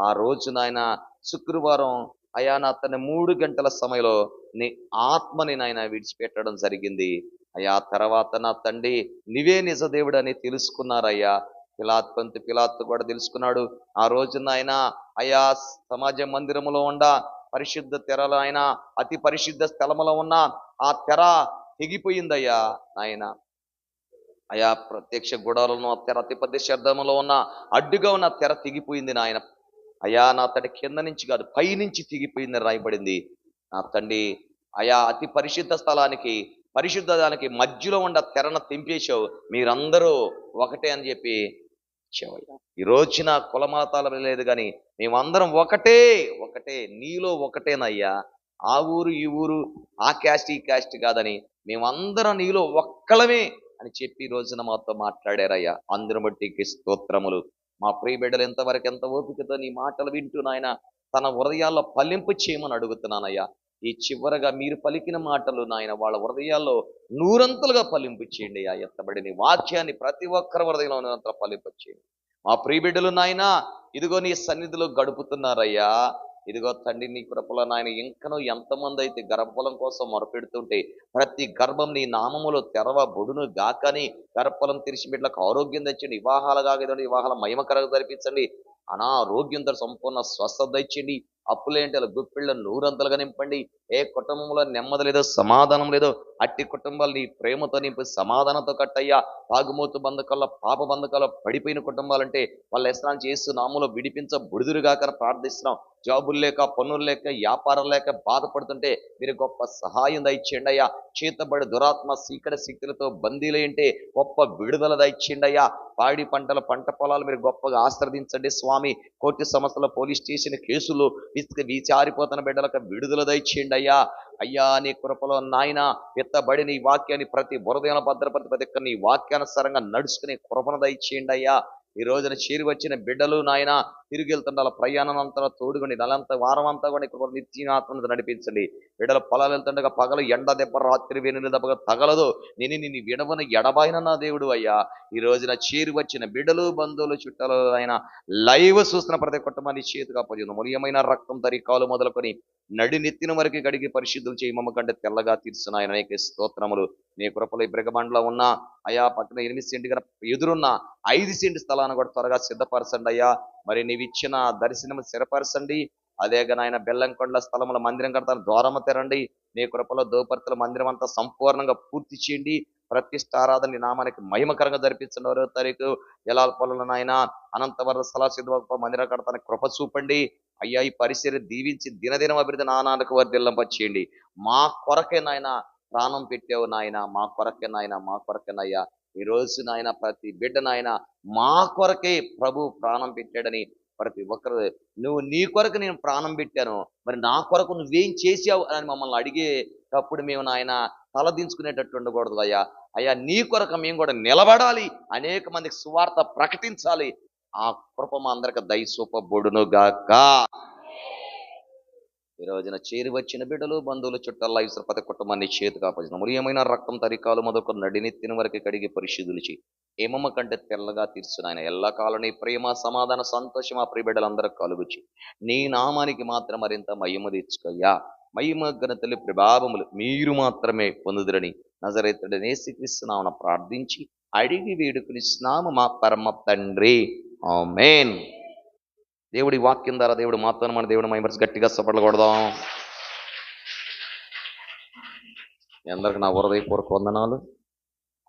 ఆ రోజు నాయన శుక్రవారం అయా నా తన 3 గంటల సమయంలో నీ ఆత్మని నాయన విడిచిపెట్టడం జరిగింది అయ్యా. తర్వాత నా తండ్రి నీవే నిజ దేవుడు అని తెలుసుకున్నారయ్యా. పిలాతు కూడా తెలుసుకున్నాడు. ఆ రోజు నాయన అయ్యా సమాజ మందిరములో ఉండ పరిశుద్ధ తెరలో ఆయన అతి పరిశుద్ధ స్థలములో ఉన్న ఆ తెర తెగిపోయిందయ్యా నాయన. అయా ప్రత్యక్ష గుడాలలో తెర అతి పెద్ద శబ్దములో ఉన్న అడ్డుగా ఉన్న తెర తెగిపోయింది నాయన. అయా నా తండ్రి కింద నుంచి కాదు పై నుంచి తెగిపోయిందని రాయబడింది నా తండ్రి. అయా అతి పరిశుద్ధ స్థలానికి పరిశుద్ధ దానికి మధ్యలో ఉన్న తెరను తెంపేశావు. మీరందరూ ఒకటే అని చెప్పి ఇచ్చావయ్యా. ఈ రోజున కులమతాల లేదు కానీ మేమందరం ఒకటే నీలో ఒకటేనయ్యా. ఆ ఊరు ఈ ఊరు ఆ క్యాస్ట్ ఈ క్యాస్ట్ కాదని మేమందరం నీలో ఒక్కలమే అని చెప్పి ఈ రోజున మాతో మాట్లాడారయ్యా. అందరిని బట్టి స్తోత్రములు. మా ప్రియ బిడ్డలు ఎంతవరకు ఎంత ఓపికతో నీ మాటలు వింటూ నాయన తన హృదయాల్లో ఫలింపు చేయమని అడుగుతున్నానయ్యా. ఈ చివరగా మీరు పలికిన మాటలు నాయన వాళ్ళ హృదయాల్లో 100 ఫలింపు చేయండి అయ్యా. ఎత్తబడి నీ వాక్యాన్ని ప్రతి ఒక్కరి హృదయంలో 100 ఫలింపు చేయండి. మా ప్రియ బిడ్డలు నాయన ఇదిగో నీ సన్నిధిలో గడుపుతున్నారయ్యా. ఇదిగో తండ్రి నీ కృపలో నాయన ఇంకనూ ఎంతమంది అయితే గర్భఫలం కోసం మొరపెడుతుంటే ప్రతి గర్భం నీ నామములో తెరవబడును గాకని గర్భఫలం తెరిచి బిడ్డలకు ఆరోగ్యం తెచ్చండి. వివాహాలు కాగదండి, వివాహాల మహిమకరంగా జరిపించండి. అనారోగ్యంతో సంపూర్ణ స్వస్థత ఇచ్చండి. అప్పులేంటి గుప్పిళ్ళ 100 నింపండి. ఏ కుటుంబంలో నెమ్మది లేదో సమాధానం లేదో అట్టి కుటుంబాలు నీ ప్రేమతో నింపి సమాధానంతో కట్టయ్యా. తాగుమోతు బంధకాల పాప బంధకాల పడిపోయిన కుటుంబాలంటే వాళ్ళ ఎస్నాలు చేస్తూ నామలో విడిపించ బుడిదురుగాక ప్రార్థిస్తున్నాం. జాబులు లేక, పనులు లేక, వ్యాపారం లేక బాధపడుతుంటే మీరు గొప్ప సహాయం దయచేయండి అయ్యా. చేతబడి దురాత్మ సీకడ శక్తులతో బందీలేంటే గొప్ప విడుదల దయచేయండి అయ్యా. పాడి పంటల పంట పొలాలు మీరు గొప్పగా ఆశ్రదించండి స్వామి. కోర్టు సమస్యల పోలీస్ స్టేషన్ కేసులు విచారిపోతున్న బిడ్డలకు విడుదల దయచేయండి అయ్యా. అయ్యా నీ కృపలో నాయన ఎత్తబడి నీ వాక్యాన్ని ప్రతి బురదయంలో భద్రపతి ప్రతి ఒక్క నీ వాక్యానుసారంగా నడుచుకుని కృపను దయచేయండి అయ్యా. ఈ రోజున చేరి వచ్చిన బిడ్డలు నాయన తిరిగి వెళ్తుండాల ప్రయాణం అంతా తోడుగుండి నెలంతా వారం అంతా కూడా ఇక్కడ నిత్యాత్మను నడిపించండి. బిడ్డలు పొలాలు వెళ్తుండగా పగలు ఎండ దెబ్బ రాత్రి వెనులు దెబ్బగా తగలదు. నేను విడవన ఎడబాయిన నా దేవుడు అయ్యా. ఈ రోజున చేరి వచ్చిన బిడ్డలు బంధువులు చుట్టాలు ఆయన లైవ్ చూస్తున్న ప్రతి కుటుంబాన్ని చేతిగా పొందింది. మూల్యమైన రక్తం తరికాలు మొదలుకొని నడి నెత్తిన వరకు గడిగి పరిశుద్ధులు చేయి మమ్మ కంటే తెల్లగా తీర్చిన ఆయన అనేక స్తోత్రములు. నీ కృపలో ఈ బ్రగబండ్లో ఉన్న అయా పక్కన 8 సెంటు ఎదురున్న 5 సెంటు స్థలాన్ని కూడా త్వరగా సిద్ధపరచండి అయ్యా. మరి నీవు ఇచ్చిన దర్శనం స్థిరపరచండి. అదేగా నాయన బెల్లంకొండ స్థలముల మందిరం కడతాను ద్వారము తెరండి. నీ కృపలో దోపర్తుల మందిరం అంతా సంపూర్ణంగా పూర్తి చేయండి. ప్రతిష్టారాధన నీ నామానికి మహిమకరంగా జరిపించండి. 2వ తారీఖు జలాల పొలంలో నాయన అనంతవర స్థల సిద్ధ మందిరం కడతానికి కృప చూపండి అయ్యా. ఈ పరిస్థితి దీవించి దినదినం అభివృద్ధి నానానికి వర్ధిల్లంపచేయండి. మా కొరకే నాయన ప్రాణం పెట్టావు నాయన, మా కొరకే నాయన, మా కొరకేనయ్యా. ఈ రోజు నాయన ప్రతి బిడ్డ నాయన మా కొరకే ప్రభు ప్రాణం పెట్టాడని ప్రతి ఒక్కరు నువ్వు నీ కొరకు నేను ప్రాణం పెట్టాను, మరి నా కొరకు నువ్వేం చేసావు అని మమ్మల్ని అడిగేటప్పుడు మేము నాయన తలదించుకునేటట్టు ఉండకూడదు అయ్యా. అయ్యా నీ కొరకు మేము కూడా నిలబడాలి, అనేక మందికి సువార్త ప్రకటించాలి. ఆ కృప మా అందరికి దయచూపబడును గాక. ఈ రోజున చేరి వచ్చిన బిడ్డలు బంధువులు చుట్టాల ఇసురు ప్రతి కుటుంబాన్ని చేతి కాపాల్సిన మూల్యమైన రక్తం తరికాలు మొదలుకొని నడినెత్తిన వరకు కడిగి పరిశుద్ధులు చేయి ఏమమ్మ కంటే తెల్లగా తీర్చుని ఆయన ఎల్లకాలం నీ ప్రేమ సమాధాన సంతోషం ఆ ప్రియ బిడ్డలందరూ కలుగుచి నీ నామానికి మాత్రం మరింత మహిమ తెచ్చుకయ్యా. మహిమ ఘనతలు ప్రభావములు మీరు మాత్రమే పొందుదురని నజరేతుడైన యేసుక్రీస్తు నామమున ప్రార్థించి అడిగి వేడుకొనిస్తున్నాము మా పరమ తండ్రి, ఆమేన్. దేవుడి వాక్యం ద్వారా దేవుడు మాత్రం మన దేవుడు మహిమపరిచి గట్టిగా సపట్లు కొడదాం. అందరికి నా హృదయపూర్వక వందనాలు.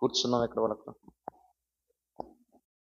కూర్చున్నాం ఎక్కడ వాళ్ళకు